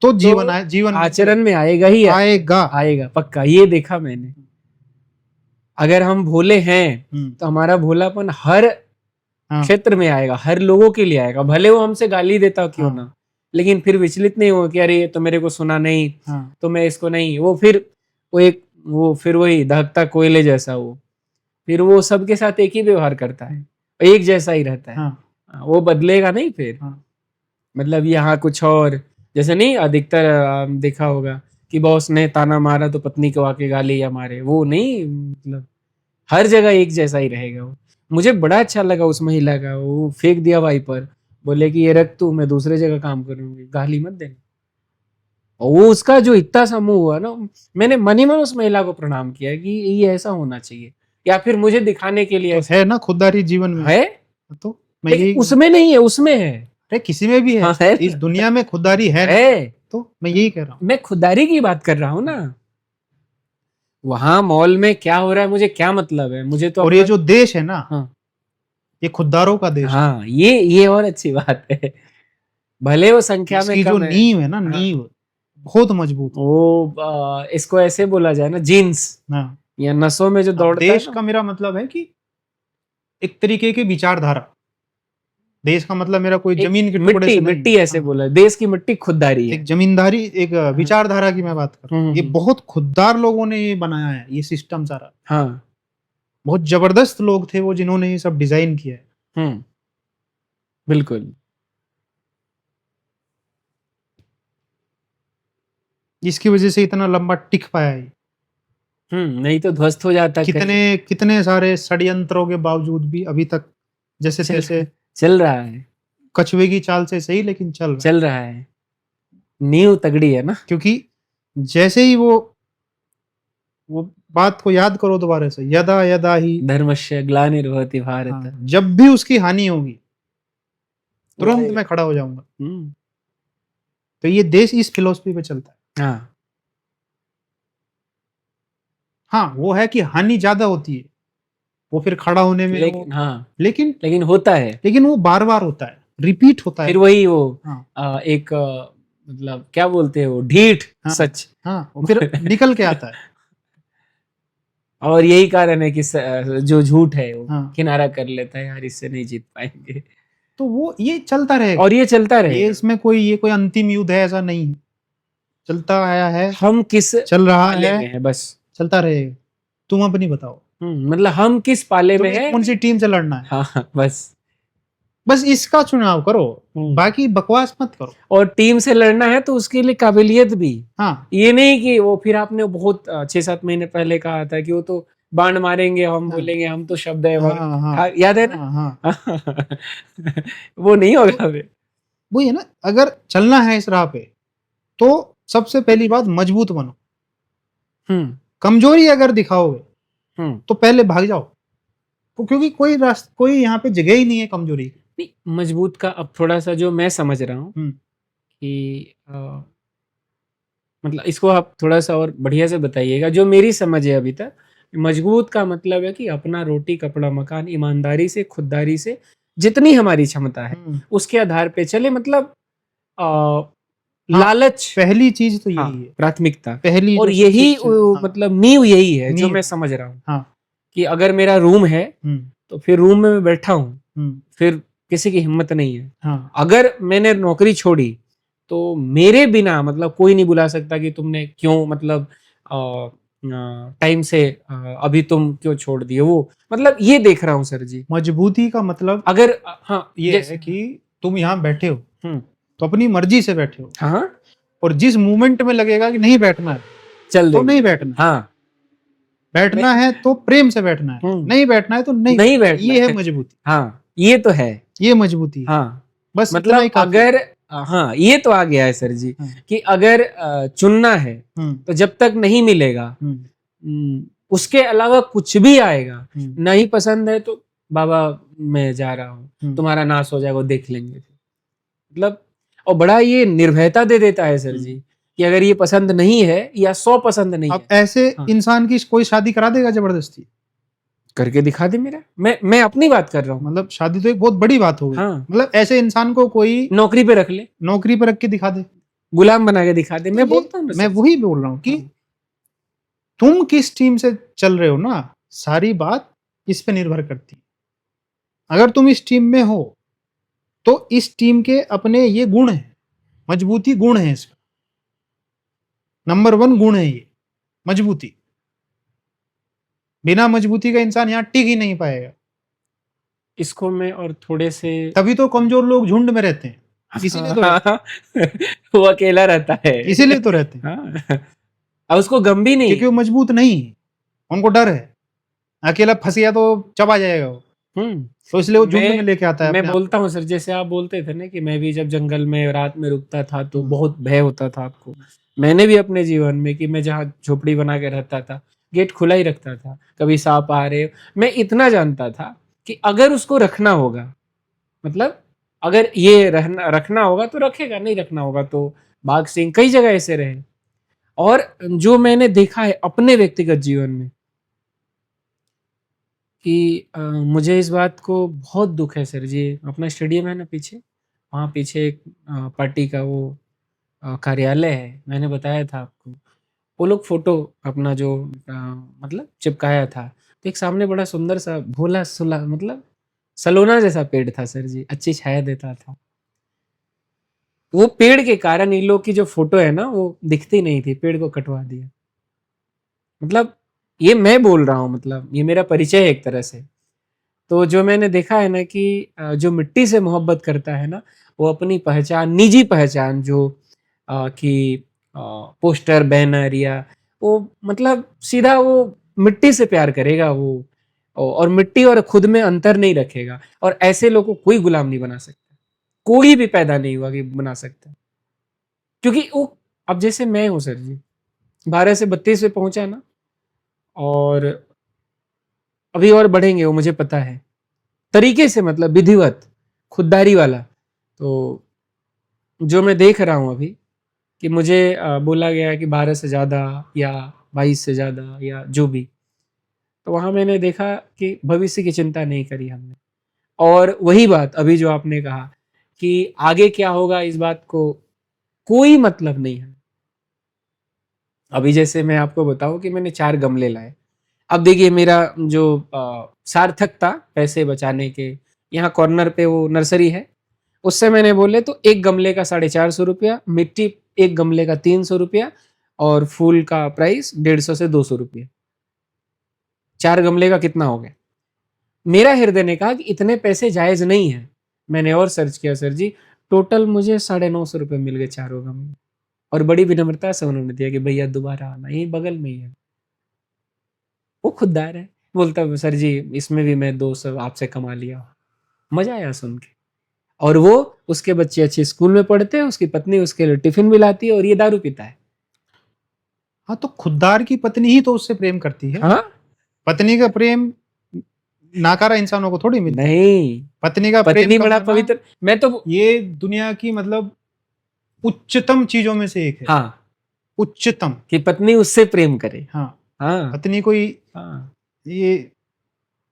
तो जीवन आचरण में आएगा ही आएगा पक्का, ये देखा मैंने। अगर हम भोले हैं तो हमारा भोलापन हर क्षेत्र में आएगा, हर लोगों के लिए आएगा, भले वो हमसे गाली देता क्यों ना, लेकिन फिर विचलित नहीं हो कि अरे ये तो मेरे को सुना नहीं, तो मैं इसको नहीं। वो फिर वही दहकता कोयले जैसा, वो फिर वो सबके साथ एक ही व्यवहार करता है, एक जैसा ही रहता है। वो बदलेगा नहीं फिर। मतलब यहाँ कुछ और जैसे नहीं, अधिकतर देखा होगा कि बॉस ने ताना मारा तो पत्नी को आके गाली या मारे, वो नहीं, मतलब हर जगह एक जैसा ही रहेगा वो। मुझे बड़ा अच्छा लगा उस महिला का, वो फेंक दिया वाइपर, बोले कि ये रख तू, मैं दूसरे जगह काम करूंगी, गाली मत देना। और वो उसका जो इतना सा मुंह हुआ ना, मैंने मन ही मन उस महिला को प्रणाम किया कि ये ऐसा होना चाहिए, या फिर मुझे दिखाने के लिए तो है ना खुददारी जीवन में है। तो मैं यही, उसमें नहीं है, उसमें है। अरे किसी में भी है। हाँ, है। इस दुनिया में खुददारी है। तो मैं यही कह रहा हूँ, मैं खुददारी की बात कर रहा हूँ ना। वहां मॉल में क्या हो रहा है मुझे क्या मतलब है, मुझे तो और ये जो देश है ना, हाँ, ये खुददारों का देश है। हाँ, ये और अच्छी बात है, भले वो संख्या में इसकी जो कम है। नींव है ना, नींव बहुत मजबूत है। वो इसको ऐसे बोला जाए ना, जीन्स या नसों में जो दौड़ता है देश ना। का मेरा मतलब है कि एक तरीके की विचारधारा। देश का मतलब मेरा कोई जमीन के टुकड़े से नहीं। मिट्टी ऐसे बोला, देश की मिट्टी खुददारी है। एक जमींदारी, एक विचारधारा की मैं बात कर रहा हूँ। ये बहुत खुददार लोगों ने ये बनाया है, ये सिस्टम सारा। हाँ, बहुत जबरदस्त लोग थे वो जिन्होंने ये सब डिजाइन किया है। बिल्कुल। जिसकी वजह से इतना लंबा टिक पाया है। नहीं तो ध्वस्त हो जाता। कितने सारे षड्यंत्रों के बावजूद भी अभी तक जैसे तैसे चल रहा है, कछुए की चाल से सही, लेकिन चल रहा है। नींव तगड़ी है ना, क्योंकि जैसे ही वो बात को याद करो दोबारा से, यदा यदा ही धर्मस्य ग्लानिर्भवति भारत। जब भी उसकी हानि होगी तुरंत लड़ाई। मैं खड़ा हो जाऊंगा। हम्म, तो ये देश इस फिलोसफी पे चलता है। हाँ हाँ, वो है कि हानि ज्यादा होती है, वो फिर खड़ा होने में वो, लेकिन हाँ, लेकिन लेकिन होता है। लेकिन वो बार बार होता है, रिपीट होता है। फिर वही वो हाँ एक मतलब क्या बोलते हैं वो, ढीठ हाँ सच। हाँ, वो फिर निकल के आता है। और यही कारण है कि जो झूठ है वो हाँ, किनारा कर लेता है, यार इससे नहीं जीत पाएंगे। तो वो ये चलता रहेगा। और ये चलता ये रहेगा। इसमें कोई ये कोई अंतिम युद्ध है ऐसा नहीं है, चलता आया है, हम किस चल रहा पाले है, में है बस। चलता रहेगा। तुम अपनी बताओ, मतलब हम किस पाले में तुम्हें है। कौन सी टीम से लड़ना है, हाँ बस। बस इसका चुनाव करो, हम्म, बाकी बकवास मत करो। और टीम से लड़ना है तो उसके लिए काबिलियत भी। हाँ ये नहीं कि वो फिर आपने बहुत 6-7 महीने पहले कहा था कि वो तो बाण मारेंगे, हम हाँ बोलेंगे हम तो शब्द है हाँ और हाँ याद है ना। हाँ हाँ। वो नहीं तो होगा फिर। वही है ना, अगर चलना है इस राह पे तो सबसे पहली बात मजबूत बनो। हम्म कमजोरी अगर दिखाओगे हम्म तो पहले भाग जाओ, क्योंकि कोई यहाँ पे जगह ही नहीं है कमजोरी की। नहीं, मजबूत का अब थोड़ा सा जो मैं समझ रहा हूँ हम्म, कि मतलब इसको आप थोड़ा सा और बढ़िया से बताइएगा, जो मेरी समझ है अभी तक। मजबूत का मतलब है कि अपना रोटी कपड़ा मकान ईमानदारी से खुददारी से जितनी हमारी क्षमता है हम्म, उसके आधार पे चले, मतलब आ, हाँ, लालच। पहली चीज तो हाँ, यही है, प्राथमिकता। पहली और जो सबसे यही हाँ, मतलब नींव यही है जो नींव मैं है। समझ रहा हूँ हाँ कि अगर मेरा रूम है हम्म तो फिर रूम में मैं बैठा हूँ, हम्म, फिर किसी की हिम्मत नहीं है। हाँ अगर मैंने नौकरी छोड़ी तो मेरे बिना मतलब कोई नहीं बुला सकता कि तुमने क्यों, मतलब टाइम से अभी तुम क्यों छोड़ दिए वो, मतलब ये देख रहा हूँ सर जी। मजबूती का मतलब अगर हाँ ये जैसे है कि तुम यहाँ बैठे हो हम्म, तो अपनी मर्जी से बैठे हो, हाँ और जिस मोमेंट में लगेगा कि नहीं बैठना है चल तो देंगे। नहीं बैठना है। हाँ मैं बैठना है तो प्रेम से बैठना है, नहीं बैठना है तो नहीं नहीं बैठना है। बैठना ये है है। मजबूती, हाँ ये तो है। ये मजबूती है, हाँ बस इतना ही मतलब काफी है। अगर हाँ ये तो आ गया है सर जी हाँ, कि अगर चुनना है हम्म तो जब तक नहीं मिलेगा, हम्म उसके अलावा कुछ भी आएगा हम्म नहीं पसंद है तो बाबा मैं जा रहा हूँ, हम्म तुम्हारा नाश हो जाएगा, वो देख लेंगे मतलब। और बड़ा ये निर्भयता दे देता है सर हम्म। जी कि अगर ये पसंद नहीं है या 100 पसंद नहीं अब है। ऐसे हाँ, इंसान की कोई शादी करा देगा जबरदस्ती? करके दिखा दे मेरा, मैं अपनी बात कर रहा हूँ। मतलब शादी तो एक बहुत बड़ी बात हो गई, हाँ, मतलब ऐसे इंसान को कोई नौकरी पे रख ले, नौकरी पर रख के दिखा दे। गुलाम बना के दिखा दे, तो मैं ये बोलता हूँ ना मैं सर जी। वही बोल रहा हूँ कि हाँ, तुम किस टीम से चल रहे हो ना, सारी बात इस पे निर्भर करती है। अगर तुम इस टीम में हो तो इस टीम के अपने ये गुण हैं, मजबूती गुण है इसका, नंबर 1 गुण है ये मजबूती। बिना मजबूती का इंसान यहाँ टिक ही नहीं पाएगा। इसको मैं और थोड़े से तभी तो कमजोर लोग झुंड में रहते हैं, इसीलिए तो रहते वो अकेला रहता है। हैं, इसीलिए तो रहते हैं, हाँ, और उसको गम भी नहीं क्योंकि वो है। मजबूत नहीं है, उनको डर है अकेला फंस गया तो चबा जाएगा वो, तो इसलिए वो झुंड में लेके आता है मैं अपने आप को। बोलता हूँ सर, जैसे आप बोलते थे ना कि मैं भी जब जंगल में रात में रुकता था तो हम्म, बहुत भय होता था आपको। मैंने भी अपने जीवन में कि मैं जहाँ झोपड़ी बना के रहता था गेट खुला ही रखता था, कभी सांप आ रहे। मैं इतना जानता था कि अगर उसको रखना होगा, मतलब अगर ये रहना रखना होगा तो रखेगा, नहीं रखना होगा तो बाघ सिंह कई जगह ऐसे रहे। और जो मैंने देखा है अपने व्यक्तिगत जीवन में कि मुझे इस बात को बहुत दुख है सर जी। अपना स्टेडियम है ना पीछे, वहाँ पीछे एक पार्टी का वो कार्यालय है, मैंने बताया था आपको। वो लोग फोटो अपना जो मतलब चिपकाया था, तो एक सामने बड़ा सुंदर सा भोला सुला मतलब सलोना जैसा पेड़ था सर जी, अच्छी छाया देता था। वो पेड़ के कारण इन लोग की जो फोटो है ना वो दिखती नहीं थी, पेड़ को कटवा दिया। मतलब ये मैं बोल रहा हूँ, मतलब ये मेरा परिचय है एक तरह से। तो जो मैंने देखा है ना कि जो मिट्टी से मोहब्बत करता है ना, वो अपनी पहचान, निजी पहचान जो कि पोस्टर बैनर या वो मतलब सीधा वो मिट्टी से प्यार करेगा वो, और मिट्टी और खुद में अंतर नहीं रखेगा। और ऐसे लोगों को कोई गुलाम नहीं बना सकता, कोई भी पैदा नहीं हुआ कि बना सकता। क्योंकि वो अब जैसे मैं हूँ सर जी, 12 से 32 पे पहुंचा ना, और अभी और बढ़ेंगे वो मुझे पता है, तरीके से मतलब विधिवत खुददारी वाला। तो जो मैं देख रहा हूँ अभी कि मुझे बोला गया कि 12 से ज़्यादा या 22 से ज़्यादा या जो भी, तो वहाँ मैंने देखा कि भविष्य की चिंता नहीं करी हमने। और वही बात अभी जो आपने कहा कि आगे क्या होगा इस बात को कोई मतलब नहीं है। अभी जैसे मैं आपको बताऊं कि मैंने 4 गमले लाए। अब देखिए मेरा जो सार्थक था पैसे बचाने के, यहाँ कॉर्नर पे वो नर्सरी है, उससे मैंने बोले तो एक गमले का 450 रुपया, मिट्टी एक गमले का 300 रुपया और फूल का प्राइस 150 से 200 रुपया। 4 गमले का कितना हो गया? मेरा हृदय ने कहा कि इतने पैसे जायज नहीं है। मैंने और सर्च किया सर जी, टोटल मुझे 950 रुपये मिल गए चारों गमले। और बड़ी विनम्रता से उन्होंने दिया कि भैया दोबारा आना, यही बगल में ही है। वो खुददार है, बोलता सर जी इसमें भी मैं 200 आपसे कमा लिया। मजा आया सुन के। और वो उसके बच्चे अच्छे स्कूल में पढ़ते हैं, उसकी पत्नी उसके लिए टिफिन भी लाती है और ये दारू पीता है। हाँ, तो खुददार की पत्नी ही तो उससे प्रेम करती है। हाँ पत्नी का प्रेम नाकारा इंसानों को थोड़ी मिलता है। नहीं, पत्नी का प्रेम पत्नी बड़ा कमाना पवित्र। मैं तो ये दुनिया की मतलब उच्चतम चीजों में से एक है। हाँ, उच्चतम। कि पत्नी उससे प्रेम करे। हाँ, हाँ पत्नी कोई हाँ, ये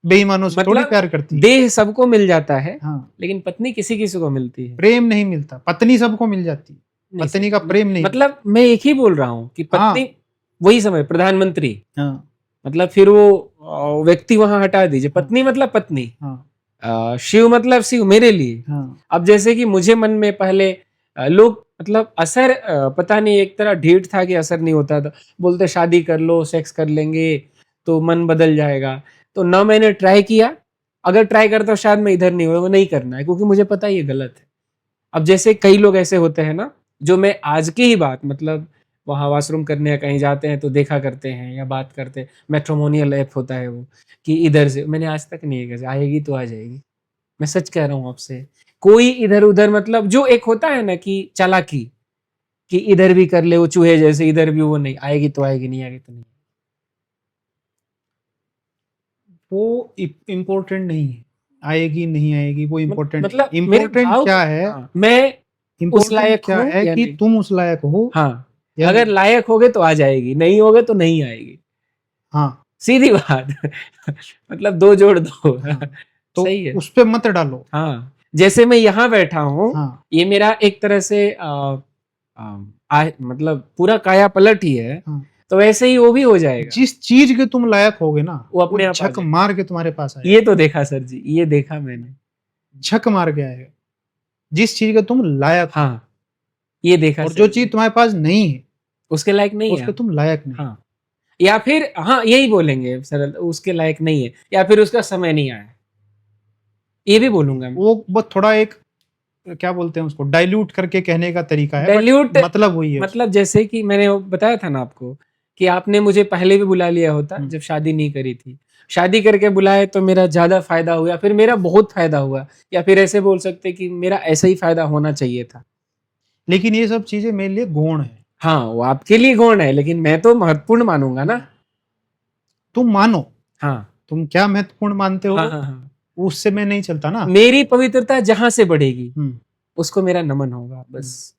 बेईमानों से थोड़ी मतलब प्यार करती है। देह सबको मिल जाता है, हाँ, लेकिन पत्नी किसी किसी को मिलती है। प्रेम नहीं मिलता, पत्नी सबको मिल जाती है, नहीं पत्नी सर, का प्रेम नहीं। मतलब मैं एक ही बोल रहा हूँ कि पत्नी हाँ, वही समय प्रधानमंत्री, हाँ, मतलब फिर वो व्यक्ति वहां हटा दीजिए। हाँ, पत्नी मतलब पत्नी, हाँ, शिव मतलब शिव मेरे लिए। हाँ, अब जैसे कि मुझे मन में पहले लोग मतलब असर पता नहीं एक तरह ढीठ था कि असर नहीं होता था, बोलते शादी कर लो सेक्स कर लेंगे तो मन बदल जाएगा। तो ना मैंने ट्राई किया, अगर ट्राई करता शायद मैं इधर नहीं हुआ, वो नहीं करना है क्योंकि मुझे पता है ये गलत है। अब जैसे कई लोग ऐसे होते हैं ना, जो मैं आज की ही बात मतलब वहाँ वॉशरूम करने या कहीं जाते हैं तो देखा करते हैं या बात करते हैं, मैट्रिमोनियल ऐप होता है वो, कि इधर से मैंने आज तक नहीं है, आएगी तो आ जाएगी। मैं सच कह रहा हूँ आपसे, कोई इधर उधर मतलब जो एक होता है ना कि चालाकी, कि इधर भी कर ले वो चूहे जैसे, इधर भी वो नहीं आएगी तो आएगी, नहीं आएगी तो नहीं। वो इम्पोर्टेंट नहीं है, आएगी नहीं आएगी वो इम्पोर्टेंट नहीं। मतलब मेरे इम्पोर्टेंट भाव क्या है? हाँ, मैं उस इम्पोर्टेंट लायक क्या हूँ है या कि नहीं। तुम उस लायक हो हाँ, या अगर नहीं। लायक होगे तो आ जाएगी, नहीं होगे तो नहीं आएगी, हाँ, सीधी बात। मतलब दो जोड़ दो। हाँ, तो सही है। उस पे मत डालो। हाँ, जैसे मैं यहाँ बैठा हूँ, हाँ, ये मेरा एक तरह से मतलब पूरा काया पलट ही है, हाँ, तो वैसे ही वो भी हो जाएगा। जिस चीज के तुम लायक होगे ना वो वो अपने आप आ झक जाएगा। मार के तुम्हारे पास आएगा। ये तो देखा सर जी, ये देखा मैंने। झक मार के आएगा जिस चीज के तुम लायक हो। हाँ, ये देखा और सर जो जी। चीज तुम्हारे पास नहीं है उसके लायक नहीं है उसके आप। तुम लायक नहीं। हाँ, या फिर हाँ यही बोलेंगे सरल, उसके लायक नहीं है या फिर उसका समय नहीं आया, ये भी बोलूंगा मैं। वो बस थोड़ा एक क्या बोलते हैं उसको डाइल्यूट करके कहने का तरीका है, बट डाइल्यूट मतलब वही है उसका। मतलब जैसे कि मैंने वो बताया था ना आपको कि आपने मुझे पहले भी बुला लिया होता हम्म। जब शादी नहीं करी थी, शादी करके बुलाए तो मेरा ज्यादा फायदा हुआ, फिर मेरा बहुत फायदा हुआ, या फिर ऐसे बोल सकते कि मेरा ऐसा ही फायदा होना चाहिए था। लेकिन ये सब चीजें मेरे लिए गौण है। हाँ, वो आपके लिए गौण है, लेकिन मैं तो महत्वपूर्ण मानूंगा ना। तुम मानो, हाँ तुम क्या महत्वपूर्ण मानते हाँ हो हाँ हाँ, उससे मैं नहीं चलता ना। मेरी पवित्रता जहां से बढ़ेगी हम्म, उसको मेरा नमन होगा हम्म, बस।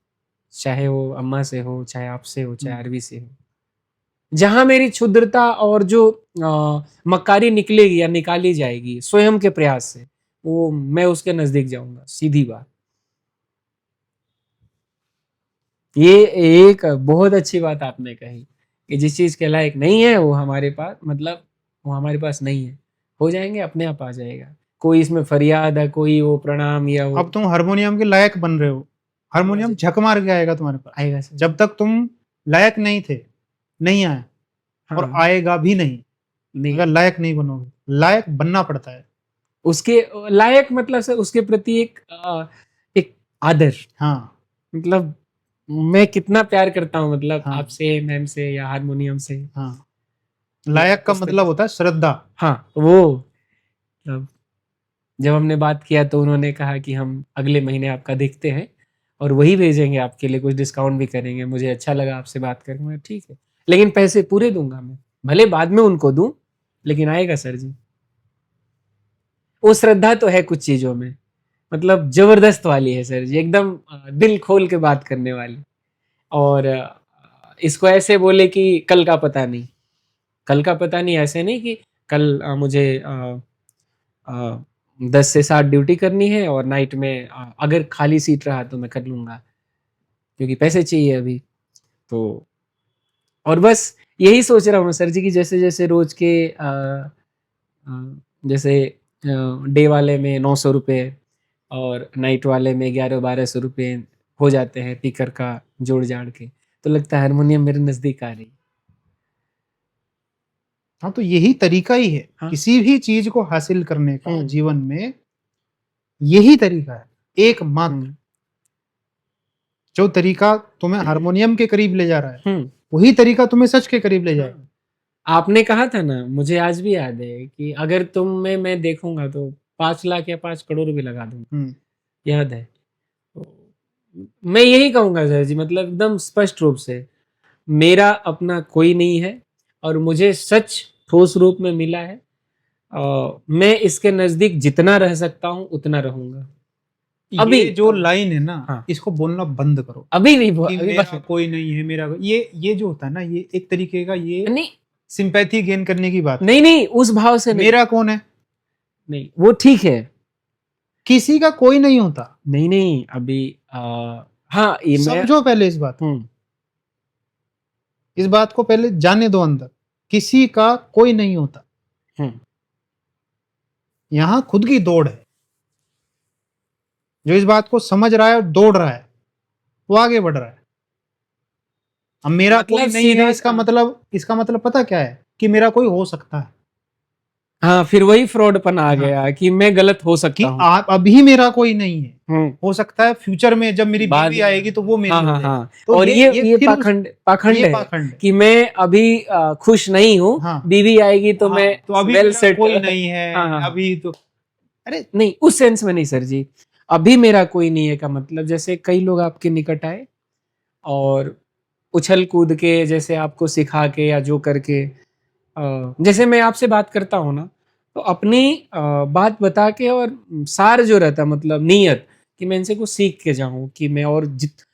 चाहे वो अम्मा से हो, चाहे आपसे हो, चाहे हम्म। अरवी से हो, जहां मेरी क्षुद्रता और जो मक्कारी निकलेगी या निकाली जाएगी स्वयं के प्रयास से, वो मैं उसके नजदीक जाऊंगा, सीधी बात। ये एक बहुत अच्छी बात आपने कही कि जिस चीज के लायक नहीं है वो हमारे पास मतलब वो हमारे पास नहीं है, हो जाएंगे अपने आप आ जाएगा। कोई इसमें फरियाद है, कोई वो प्रणाम या वो अब तुम हारमोनियम के लायक बन रहे हो, हारमोनियम झक मार के आएगा तुम्हारे पास। आएगा सर। जब तक तुम लायक नहीं थे नहीं आया, और हाँ, आएगा भी नहीं नहीं अगर लायक नहीं बनोगे। लायक बनना पड़ता है। उसके लायक मतलब सर उसके प्रति एक आदर, हाँ, मतलब मैं कितना प्यार करता हूँ मतलब हाँ, आपसे, मैम से या हारमोनियम से, हाँ। वो लायक का उस तरह मतलब से। होता है श्रद्धा। हाँ वो तब जब हमने बात किया तो उन्होंने कहा कि हम अगले महीने आपका देखते हैं और वही भेजेंगे आपके लिए, कुछ डिस्काउंट भी करेंगे। मुझे अच्छा लगा आपसे बात करके, मैं ठीक है, लेकिन पैसे पूरे दूंगा मैं, भले बाद में उनको दूं, लेकिन आएगा सर जी। वो श्रद्धा तो है कुछ चीजों में, मतलब ज़बरदस्त वाली है सर जी, एकदम दिल खोल के बात करने वाली। और इसको ऐसे बोले कि कल का पता नहीं, कल का पता नहीं ऐसे नहीं कि कल मुझे 10 से 7 ड्यूटी करनी है और नाइट में अगर खाली सीट रहा तो मैं कर लूँगा, क्योंकि पैसे चाहिए अभी। तो और बस यही सोच रहा हूँ सर जी कि जैसे-जैसे रोज़ के जैसे डे वाले में 900 रुपए और नाइट वाले में 1100-1200 रुपए हो जाते हैं पीकर का जोड़-जाड़ के, तो लगता है हारमोनियम मेरे नज़दीक आ रही। हाँ, तो यही तरीका ही है, हाँ। किसी भी चीज़ को हासिल करने का हुँ, जीवन में यही तरीका है, एकमात्र। हुँ, जो तरीका तुम्हें हारमोनियम के करीब ले जा रहा है, हुँ। वही तरीका तुम्हें सच के करीब ले जाएगा। हाँ, आपने कहा था ना, मुझे आज भी याद है कि अगर तुम में मैं देखूँगा तो 5 लाख या 5 करोड़ भी लगा दूँगा, हुँ, याद है। तो मैं यही कहूँगा सर जी, मतलब एकदम स्पष्ट रूप से, मेरा अपना कोई नहीं है और मुझे सच ठोस रूप में मिला है। मैं इसके नज़दीक जितना रह सकता हूँ उतना रहूँगा। अभी ये जो लाइन है ना, हाँ, इसको बोलना बंद करो अभी नहीं कि अभी बस मेरा कोई नहीं है, ये जो होता है ना, ये एक तरीके का ये नहीं, सिंपैथी गेन करने की बात है। नहीं, उस भाव से नहीं, मेरा कौन है? नहीं, वो ठीक है। किसी का कोई नहीं होता। नहीं, अभी हाँ, ये मैं समझो पहले इस बात को। हुँ, इस बात को पहले जाने दो अंदर। किसी का कोई नहीं होता। हुँ, यहाँ खुद की दौड़ है। जो इस बात को समझ रहा है और दौड़ रहा है, वो आगे बढ़ रहा है। अब मेरा कोई मतलब नहीं है, सीधा इसका मतलब पता क्या है? कि मेरा कोई हो सकता है। हाँ, फिर वही फ्रॉडपन आ हाँ, गया कि मैं गलत हो कि सकता हूँ। आप अभी मेरा कोई नहीं है। हुँ, हो सकता है फ्यूचर में जब मेरी बाद बीवी में आएगी तो वो मेरी हाँ, हो हाँ, जाएगी। हाँ, तो और ये फिर पाखंड ये है पाखंड है। कि मैं अभी खुश नहीं हूँ, हाँ, बीवी आएगी तो हाँ, मैं तो अभी वेल मेरा सेट कोई नहीं हाँ, है, हाँ, हाँ। अभी तो अरे नहीं, उस सेंस में नहीं सर जी। अभी मेरा कोई नहीं है का मतलब जैसे कई लोग आपके निकट आए और उछल-कूद के जैसे आपको सिखा के या जो करके जैसे मैं आपसे बात करता हूँ ना, तो अपनी बात बता के और सार जो रहता है मतलब नीयत कि मैं इनसे कुछ सीख के जाऊँ कि मैं और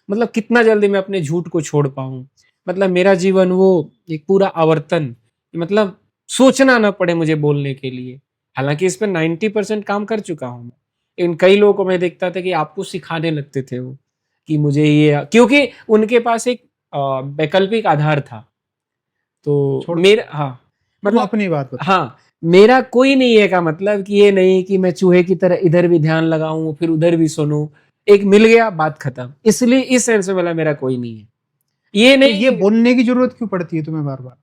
मतलब कितना जल्दी मैं अपने झूठ को छोड़ पाऊँ। मतलब मेरा जीवन वो एक पूरा आवर्तन मतलब सोचना ना पड़े मुझे बोलने के लिए। हालाँकि इस पे 90% काम कर चुका हूँ मैं। लेकिन कई लोगों को मैं देखता था कि आपको सिखाने लगते थे वो, कि मुझे ये क्योंकि उनके पास एक वैकल्पिक आधार था। तो छोड़ मेरा हाँ, तुम मतलब अपनी बात बता। हाँ, मेरा कोई नहीं है का मतलब कि ये नहीं कि मैं चूहे की तरह इधर भी ध्यान लगाऊँ, फिर उधर भी सुनूँ। एक मिल गया, बात खत्म। इसलिए इस सेंस में बोला मेरा कोई नहीं है। ये तो नहीं ये कि बोलने की जरूरत क्यों पड़ती है तुम्हें बार-बार?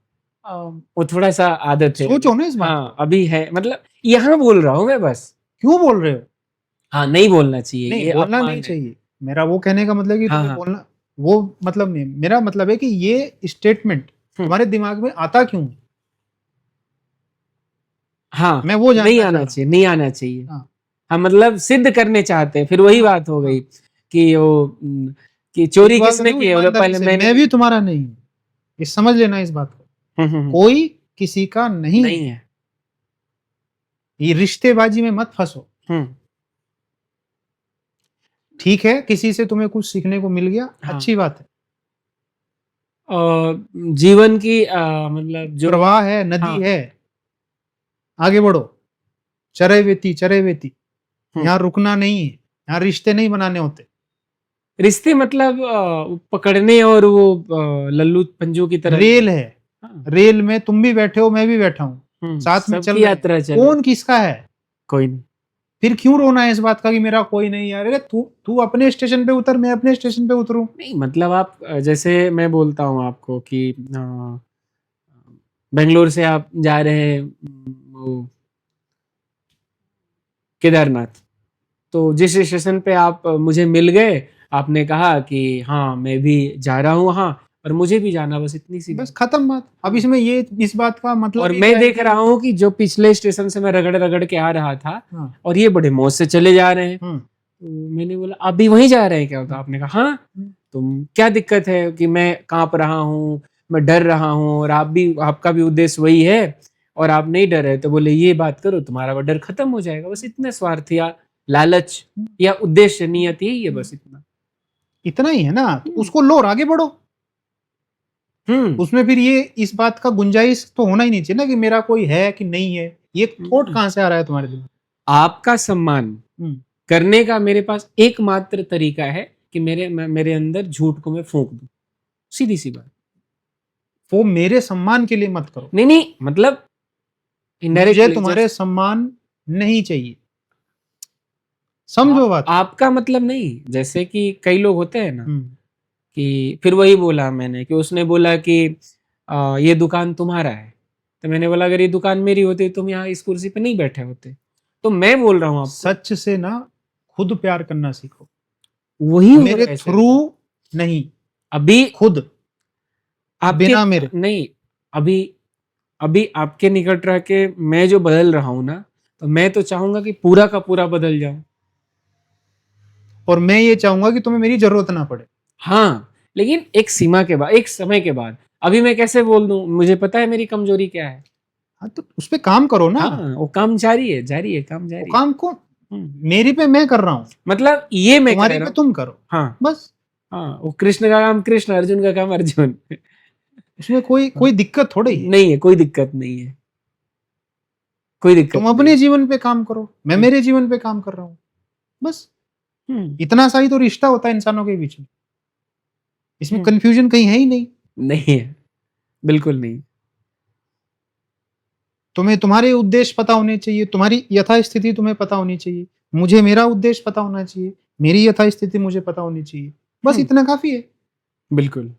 अ, वो थोड़ा-सा आदत है अभी। सोचो ना इस बात हाँ, को। अभी है मतलब यहाँ बोल रहा हूँ मैं बस। क्यों बोल रहे हो? हाँ, नहीं बोलना चाहिए, नहीं, ये बोलना नहीं अपमान है। चाहिए। मेरा वो कहने का मतलब है कि हाँ, तुम्हें हाँ। बोलना वो मतलब नहीं। मेरा मतलब है कि ये स्टेटमेंट हुँ, तुम्हारे दिमाग में आता क्यों है? हाँ, मैं वो नहीं जानना चाह आना रहा हूँ। चाहिए, नहीं आना चाहिए। हाँ, हाँ, मतलब सिद्ध करने चाहते हैं, फिर वही हाँ, बात हो हाँ। गई कि कि एक चोरी बात किसने बताऊँ की है? बोले ईमानदारी पहले से, मैंने मैं की। भी तुम्हारा नहीं हूँ। ये समझ लेना इस बात को। हुँ। कोई किसी का नहीं नहीं है। है। ये रिश्तेबाजी में मत फँसो। हुँ, ठीक है, किसी से तुम्हें कुछ सीखने को मिल गया, हाँ। अच्छी बात है। जीवन की मतलब जो प्रवाह है, नदी हाँ, है, आगे बढ़ो। चरैवेति, हुँ। यहाँ रुकना नहीं है, यहाँ रिश्ते नहीं बनाने होते। रिश्ते मतलब पकड़ने और वो लल्लू पंजू की तरह नहीं। रेल है, हाँ, रेल में तुम भी बैठे हो, मैं भी बैठा हूँ, साथ में चल सबकी रहे हैं। यात्रा चले, कौन किसका है? कोई नहीं। फिर क्यों रोना है इस बात का कि मेरा कोई नहीं है? अरे तू तू अपने स्टेशन पे उतर, मैं अपने स्टेशन पे उतरूँ। नहीं मतलब आप जैसे मैं बोलता हूँ आपको कि बैंगलोर से आप जा रहे हैं वो केदारनाथ। तो जिस स्टेशन पे आप मुझे मिल गए, आपने कहा कि हाँ, मैं भी जा रहा हूँ वहाँ और मुझे भी जाना बस इतनी सी बस बात। खत्म बात। अब हाँ, इसमें ये इस बात का और मतलब ही मैं क्या है देख कि रहा हूँ कि जो पिछले स्टेशन से मैं रगड़-रगड़ के आ रहा था हाँ, और ये बड़े मौज से चले जा रहे हैं। हुँ, तो मैंने बोला, "आप भी वहीं जा रहे हैं क्या?" तो हुँ, आपने कहा, "हाँ।" हुँ। तुम क्या दिक्कत है कि मैं काँप रहा हूँ, मैं डर रहा हूँ और आपका भी उद्देश्य वही है और आप नहीं डर रहे। तो बोले, "ये बात करो, तुम्हारा वो डर खत्म हो जाएगा।" बस इतने स्वार्थिया लालच या उद्देश्य, नियत, यही है बस इतना। इतना ही है ना, तो उसको लो और आगे बढ़ो। उसमें फिर ये इस बात का गुंजाइश तो होना ही नहीं चाहिए ना कि मेरा कोई है कि नहीं है। ये थॉट कहाँ से आ रहा है तुम्हारे दिमाग में? आपका सम्मान करने का मेरे पास एकमात्र तरीका है कि मेरे अंदर झूठ को मैं फूंक दूं, सीधी सी बात। वो मेरे सम्मान के लिए मत करो। नहीं मतलब मुझे इनडायरेक्टली तुम्हारे सम्मान नहीं चाहिए, समझो बात। आपका मतलब नहीं, जैसे कि कई लोग होते हैं ना हम्म, कि फिर वही बोला मैंने कि उसने बोला कि ये दुकान तुम्हारा है, तो मैंने बोला अगर ये दुकान मेरी होती तुम यहाँ इस कुर्सी पे नहीं बैठे होते। तो मैं बोल रहा हूँ आपको, सच से ना खुद प्यार करना सीखो, वही हो मेरे रहा है थ्रू नहीं, अभी खुद आपके बिना मेरे। नहीं, अभी अभी आपके निकट रह के मैं जो बदल रहा हूं ना, तो मैं तो चाहूंगा कि पूरा का पूरा बदल जाऊं। और मैं ये चाहूंगा कि तुम्हें मेरी जरूरत ना पड़े। हाँ, लेकिन एक सीमा के बाद, एक समय के बाद। अभी मैं कैसे बोल दूं, मुझे पता है मेरी कमजोरी क्या है। हाँ, तो उस पे काम करो ना। हाँ, वो काम जारी है, जारी है, काम वो जारी है। काम को मेरी पे मैं कर रहा हूँ, मतलब ये मैं कह तुम्हारी रहा पे हूँ। तुम करो, हाँ बस। हाँ, वो कृष्ण का काम कृष्ण, अर्जुन का काम अर्जुन। उसमें कोई दिक्कत थोड़ी है। नहीं है, कोई दिक्कत नहीं है, कोई दिक्कत तुम नहीं अपने है। जीवन पे काम करो, मैं मेरे जीवन पे काम कर रहा हूँ, बस। हम्म, इतना सा ही तो रिश्ता होता है इंसानों के बीच में। इसमें हम्म, कंफ्यूजन कहीं है ही नहीं। नहीं है, बिल्कुल नहीं। तुम्हें तुम्हारे उद्देश्य पता होने चाहिए, तुम्हारी यथास्थिति तुम्हें पता होनी चाहिए, मुझे मेरा उद्देश्य पता होना चाहिए, मेरी यथास्थिति मुझे पता होनी चाहिए, बस इतना काफी है। बिल्कुल।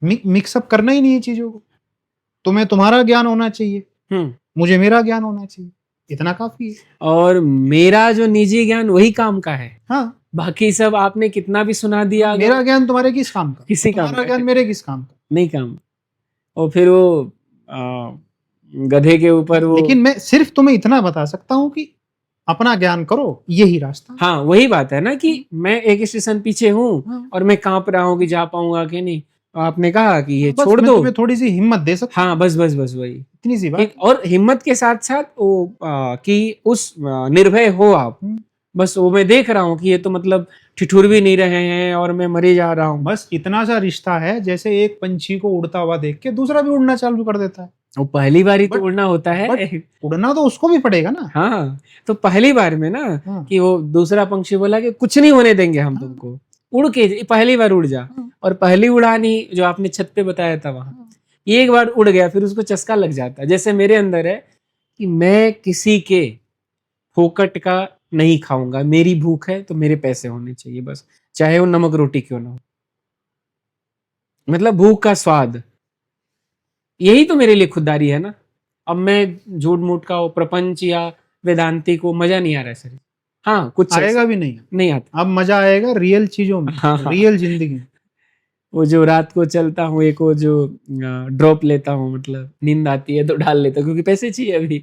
मिक्सअप करना ही नहीं है चीजों को। तुम्हें तुम्हारा ज्ञान होना चाहिए, हम्म, मुझे मेरा ज्ञान होना चाहिए, इतना काफी है। और मेरा जो निजी ज्ञान वही काम का है, हाँ, बाकी सब आपने कितना भी सुना दिया अगर मेरा ज्ञान तुम्हारे किस काम का, किसी काम तुम्हारा का ज्ञान है, मेरे किस काम का। नहीं काम। और फिर वो आ, गधे के ऊपर वो, लेकिन मैं सिर्फ तुम्हें इतना बता सकता हूँ कि अपना ज्ञान करो, यही रास्ता। हाँ वही बात है ना कि मैं एक स्टेशन पीछे हूँ हाँ, और मैं कांप रहा हूँ कि जा पाऊंगा कि नहीं। तो आपने कहा कि ये बस छोड़ मैं दो। तुम्हें थोड़ी सी हिम्मत दे सकता हूँ, हाँ बस बस बस वही। इतनी सी बात। और हिम्मत के साथ साथ वो कि उस निर्भय हो आप। बस वो मैं देख रहा हूँ कि ये तो मतलब ठिठुर भी नहीं रहे हैं और मैं मरे जा रहा हूँ। बस इतना सा रिश्ता है, जैसे एक पंछी को उड़ता हुआ देख के दूसरा भी उड़ना चालू कर देता है। वो पहली बार ही तो बट उड़ना होता है। बट उड़ना तो उसको भी पड़ेगा ना। हाँ, तो पहली बार में ना हाँ, कि वो दूसरा पंछी बोला कि कुछ नहीं होने देंगे हम हाँ, तुमको, उड़ के पहली बार उड़ जा। हाँ, और पहली उड़ान ही जो आपने छत पे बताया था वहां, हाँ। ये एक बार उड़ गया फिर उसको चस्का लग जाता है। जैसे मेरे अंदर है कि मैं किसी के फोकट का नहीं खाऊंगा, मेरी भूख है तो मेरे पैसे होने चाहिए बस, चाहे वो नमक रोटी क्यों ना हो। मतलब भूख का स्वाद, यही तो मेरे लिए खुददारी है ना। अब मैं झूठ मूठ का वो प्रपंच या वेदांती को मजा नहीं आ रहा है सर। हाँ कुछ आएगा भी नहीं। नहीं आता। अब मजा आएगा रियल चीजों में, हाँ हाँ, रियल जिंदगी में। वो जो रात को चलता हूँ एक, वो जो ड्रॉप लेता हूँ, मतलब नींद आती है तो डाल लेता हूँ क्योंकि पैसे चाहिए अभी,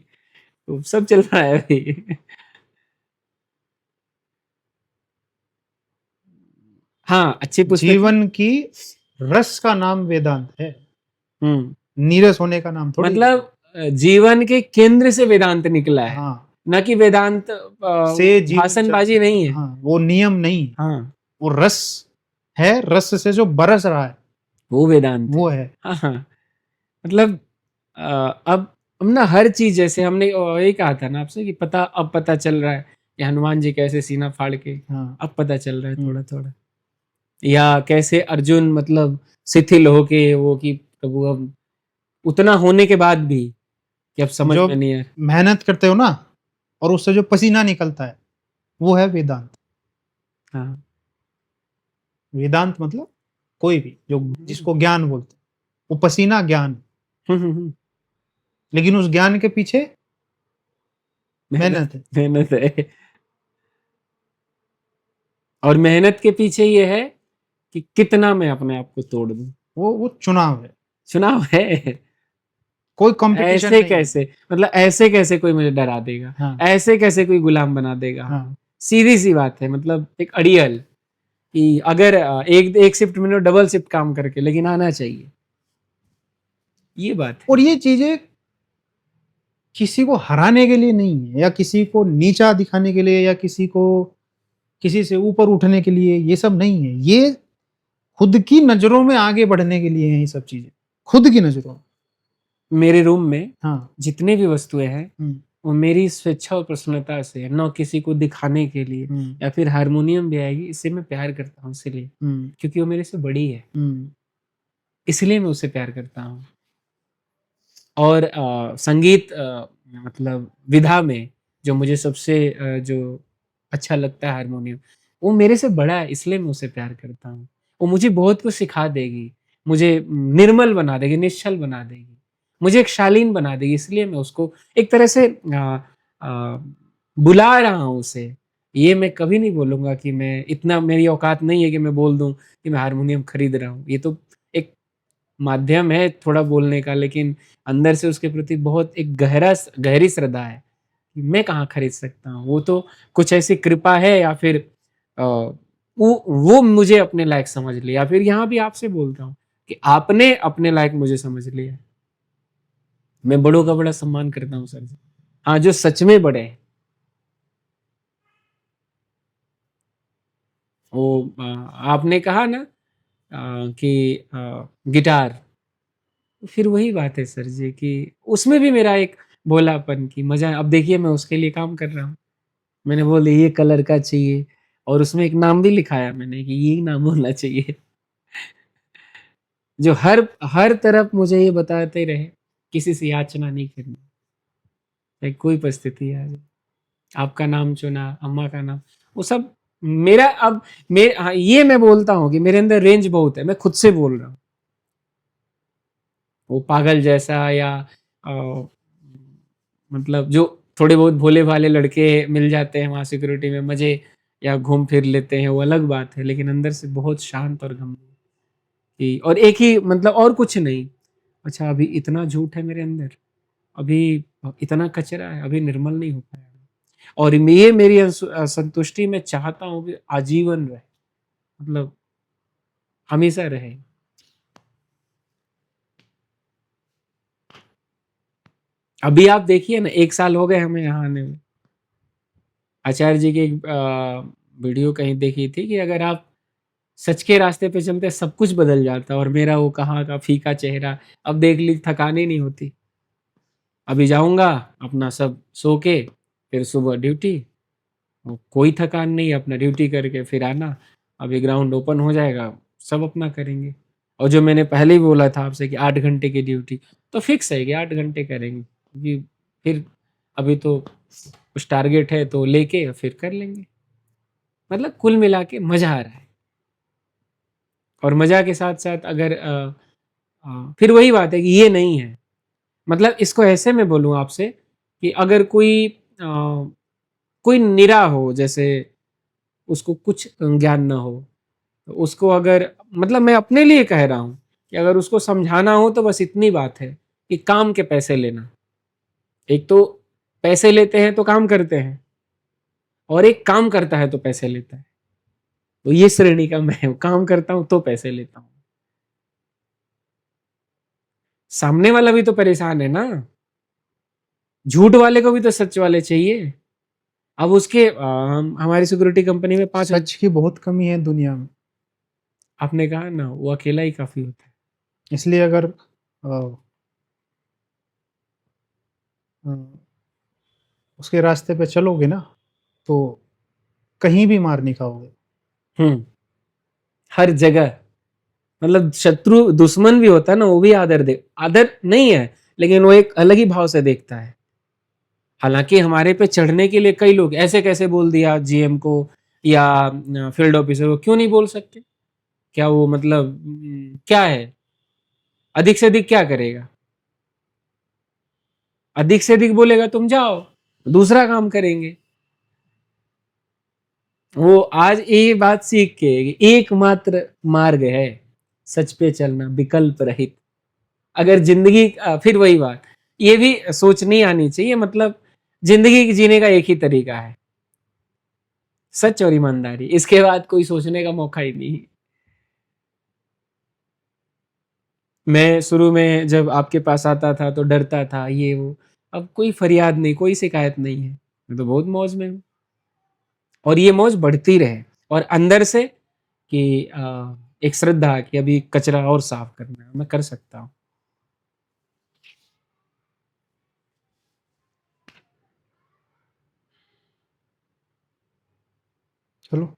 तो सब चल रहा है अभी। हाँ, अच्छी पुस्तक है। जीवन की रस का नाम वेदांत है, हम्म, नीरस होने का नाम थोड़ी। मतलब जीवन के केंद्र से वेदांत निकला है, हाँ, न कि वेदांत से जीवन भाषणबाजी नहीं है। हाँ, वो नियम नहीं, हाँ, वो रस है, रस से जो बरस रहा है वो वेदांत है। वो है। हाँ हाँ, मतलब अ, अब ना हर चीज, जैसे हमने यही कहा था ना आपसे कि अब पता चल रहा है कि हनुमान जी कैसे सीना फाड़ के, हाँ, अब पता चल रहा है थोड़ा थोड़ा। या कैसे अर्जुन मतलब शिथिल होके वो कि प्रभु अब उतना होने के बाद भी कि अब समझ जो में नहीं है। मेहनत करते हो ना और उससे जो पसीना निकलता है वो है वेदांत। हाँ, वेदांत मतलब कोई भी जो जिसको ज्ञान बोलते हैं, वो पसीना ज्ञान है। हम्म, लेकिन उस ज्ञान के पीछे मेहनत, मेहनत है। मेहनत है। और मेहनत के पीछे ये है कि कितना मैं अपने आप को तोड़ दूं। वो चुनाव है, चुनाव है। कोई कंपटीशन ऐसे नहीं है। कैसे, मतलब ऐसे कैसे कोई मुझे डरा देगा, हाँ, ऐसे कैसे कोई गुलाम बना देगा। हाँ। सीधी सी बात है, मतलब एक अड़ियल कि अगर एक एक शिफ्ट में डबल शिफ्ट काम करके, लेकिन आना चाहिए, ये बात है। और ये चीजें किसी को हराने के लिए नहीं है, या किसी को नीचा दिखाने के लिए, या किसी को किसी से ऊपर उठने के लिए, ये सब नहीं है। ये खुद की नज़रों में आगे बढ़ने के लिए हैं ये सब चीज़ें, खुद की नज़रों में। मेरे रूम में हाँ। जितने भी वस्तुएं हैं हुँ, वो मेरी स्वेच्छा और प्रसन्नता से है, ना किसी को दिखाने के लिए। हुँ, या फिर हारमोनियम भी आएगी, इससे मैं प्यार करता हूँ इसीलिए, हुँ, क्योंकि वो मेरे से बड़ी है, हुँ, इसलिए मैं उसे प्यार करता हूँ। और संगीत मतलब विधा में जो मुझे सबसे जो अच्छा लगता है हारमोनियम, वो मेरे से बड़ा है, इसलिए मैं उसे प्यार करता हूँ। वो मुझे बहुत कुछ सिखा देगी, मुझे निर्मल बना देगी, निश्चल बना देगी, मुझे एक शालीन बना देगी, इसलिए मैं उसको एक तरह से अ, बुला रहा हूँ उसे। ये मैं कभी नहीं बोलूँगा कि मैं इतना, मेरी औकात नहीं है कि मैं बोल दूँ कि मैं हारमोनियम खरीद रहा हूँ। ये तो एक माध्यम है थोड़ा बोलने का, लेकिन अंदर से उसके प्रति बहुत एक गहरी श्रद्धा है कि मैं कहाँ खरीद सकता हूँ। वो तो कुछ ऐसी कृपा है, या फिर वो मुझे अपने लायक समझ लिया, या फिर यहाँ भी आपसे बोलता हूँ कि आपने अपने लायक मुझे समझ लिया। मैं बड़ों का बड़ा सम्मान करता हूँ सर जी। हाँ, जो सच में बड़े हैं। वो आपने कहा ना कि गिटार, फिर वही बात है सर जी कि उसमें भी मेरा एक भोलापन की मजा है। अब देखिए मैं उसके लिए काम कर रहा हूँ। मैंने बोल दिया ये कलर का चाहिए, और उसमें एक नाम भी लिखाया मैंने कि यही नाम होना चाहिए। जो हर हर तरफ मुझे ये बताते रहे, किसी से याचना नहीं करनी, चाहे कोई परिस्थिति आ जाए। आपका नाम चुना, अम्मा का नाम, वो सब मेरा अब मेरे, हाँ, ये मैं बोलता हूँ कि मेरे अंदर रेंज बहुत है, मैं खुद से बोल रहा हूँ। वो पागल जैसा या अ, मतलब जो थोड़े बहुत भोले भाले लड़के मिल जाते हैं वहाँ सिक्योरिटी में, मजे या घूम फिर लेते हैं, वो अलग बात है, लेकिन अंदर से बहुत शांत और गंभीर कि, और एक ही मतलब, और कुछ नहीं। अच्छा, अभी इतना झूठ है मेरे अंदर, अभी इतना कचरा है, अभी निर्मल नहीं हो पाया। और ये मेरी संतुष्टि मैं चाहता हूँ कि आजीवन रहे, मतलब हमेशा रहे। अभी आप देखिए ना, 1 साल हो गए हमें यहाँ आने में। आचार्य जी की एक वीडियो कहीं देखी थी कि अगर आप सच के रास्ते पे चलते सब कुछ बदल जाता, और मेरा वो कहाँ का फीका चेहरा, अब देख ली थकान ही नहीं होती। अभी जाऊंगा अपना सब सो के, फिर सुबह ड्यूटी, कोई थकान नहीं, अपना ड्यूटी करके फिर आना। अभी ग्राउंड ओपन हो जाएगा, सब अपना करेंगे। और जो मैंने पहले ही बोला था आपसे कि 8 घंटे की ड्यूटी, तो फिक्स है कि 8 घंटे करेंगे, क्योंकि फिर अभी तो कुछ टारगेट है तो लेके फिर कर लेंगे। मतलब कुल मिला के मजा आ रहा है। और मजा के साथ साथ अगर फिर वही बात है कि ये नहीं है, मतलब इसको ऐसे मैं बोलूँ आपसे कि अगर कोई निरा हो, जैसे उसको कुछ ज्ञान ना हो, तो उसको अगर, मतलब मैं अपने लिए कह रहा हूँ कि अगर उसको समझाना हो तो बस इतनी बात है कि काम के पैसे लेना। एक तो पैसे लेते हैं तो काम करते हैं, और एक काम करता है तो पैसे लेता है। तो ये श्रेणी का मैं हूँ, काम करता हूँ तो पैसे लेता हूँ। सामने वाला भी तो परेशान है ना, झूठ वाले को भी तो सच वाले चाहिए। अब उसके हमारी सिक्योरिटी कंपनी में 5, सच की बहुत कमी है दुनिया में। आपने कहा ना, वो अकेला ही काफी होता है। इसलिए अगर अ, अ, उसके रास्ते पे चलोगे ना, तो कहीं भी मार नहीं खाओगे। हम्म। हर जगह, मतलब शत्रु दुश्मन भी होता है ना, वो भी आदर नहीं है, लेकिन वो एक अलग ही भाव से देखता है। हालांकि हमारे पे चढ़ने के लिए कई लोग ऐसे कैसे बोल दिया जीएम को या फील्ड ऑफिसर को, क्यों नहीं बोल सकते? क्या वो मतलब क्या है, अधिक से अधिक क्या करेगा? अधिक से अधिक बोलेगा तुम जाओ, दूसरा काम करेंगे। वो आज ये बात सीख के कि एकमात्र मार्ग है सच पे चलना, विकल्प रहित। अगर जिंदगी फिर वही बात, ये भी सोचनी आनी चाहिए, मतलब जिंदगी जीने का एक ही तरीका है, सच और ईमानदारी, इसके बाद कोई सोचने का मौका ही नहीं। मैं शुरू में जब आपके पास आता था तो डरता था, ये वो, अब कोई फरियाद नहीं, कोई शिकायत नहीं है। मैं तो बहुत मौज में हूँ और ये मौज बढ़ती रहे और अंदर से कि एक श्रद्धा कि अभी कचरा और साफ करना है, मैं कर सकता हूँ। चलो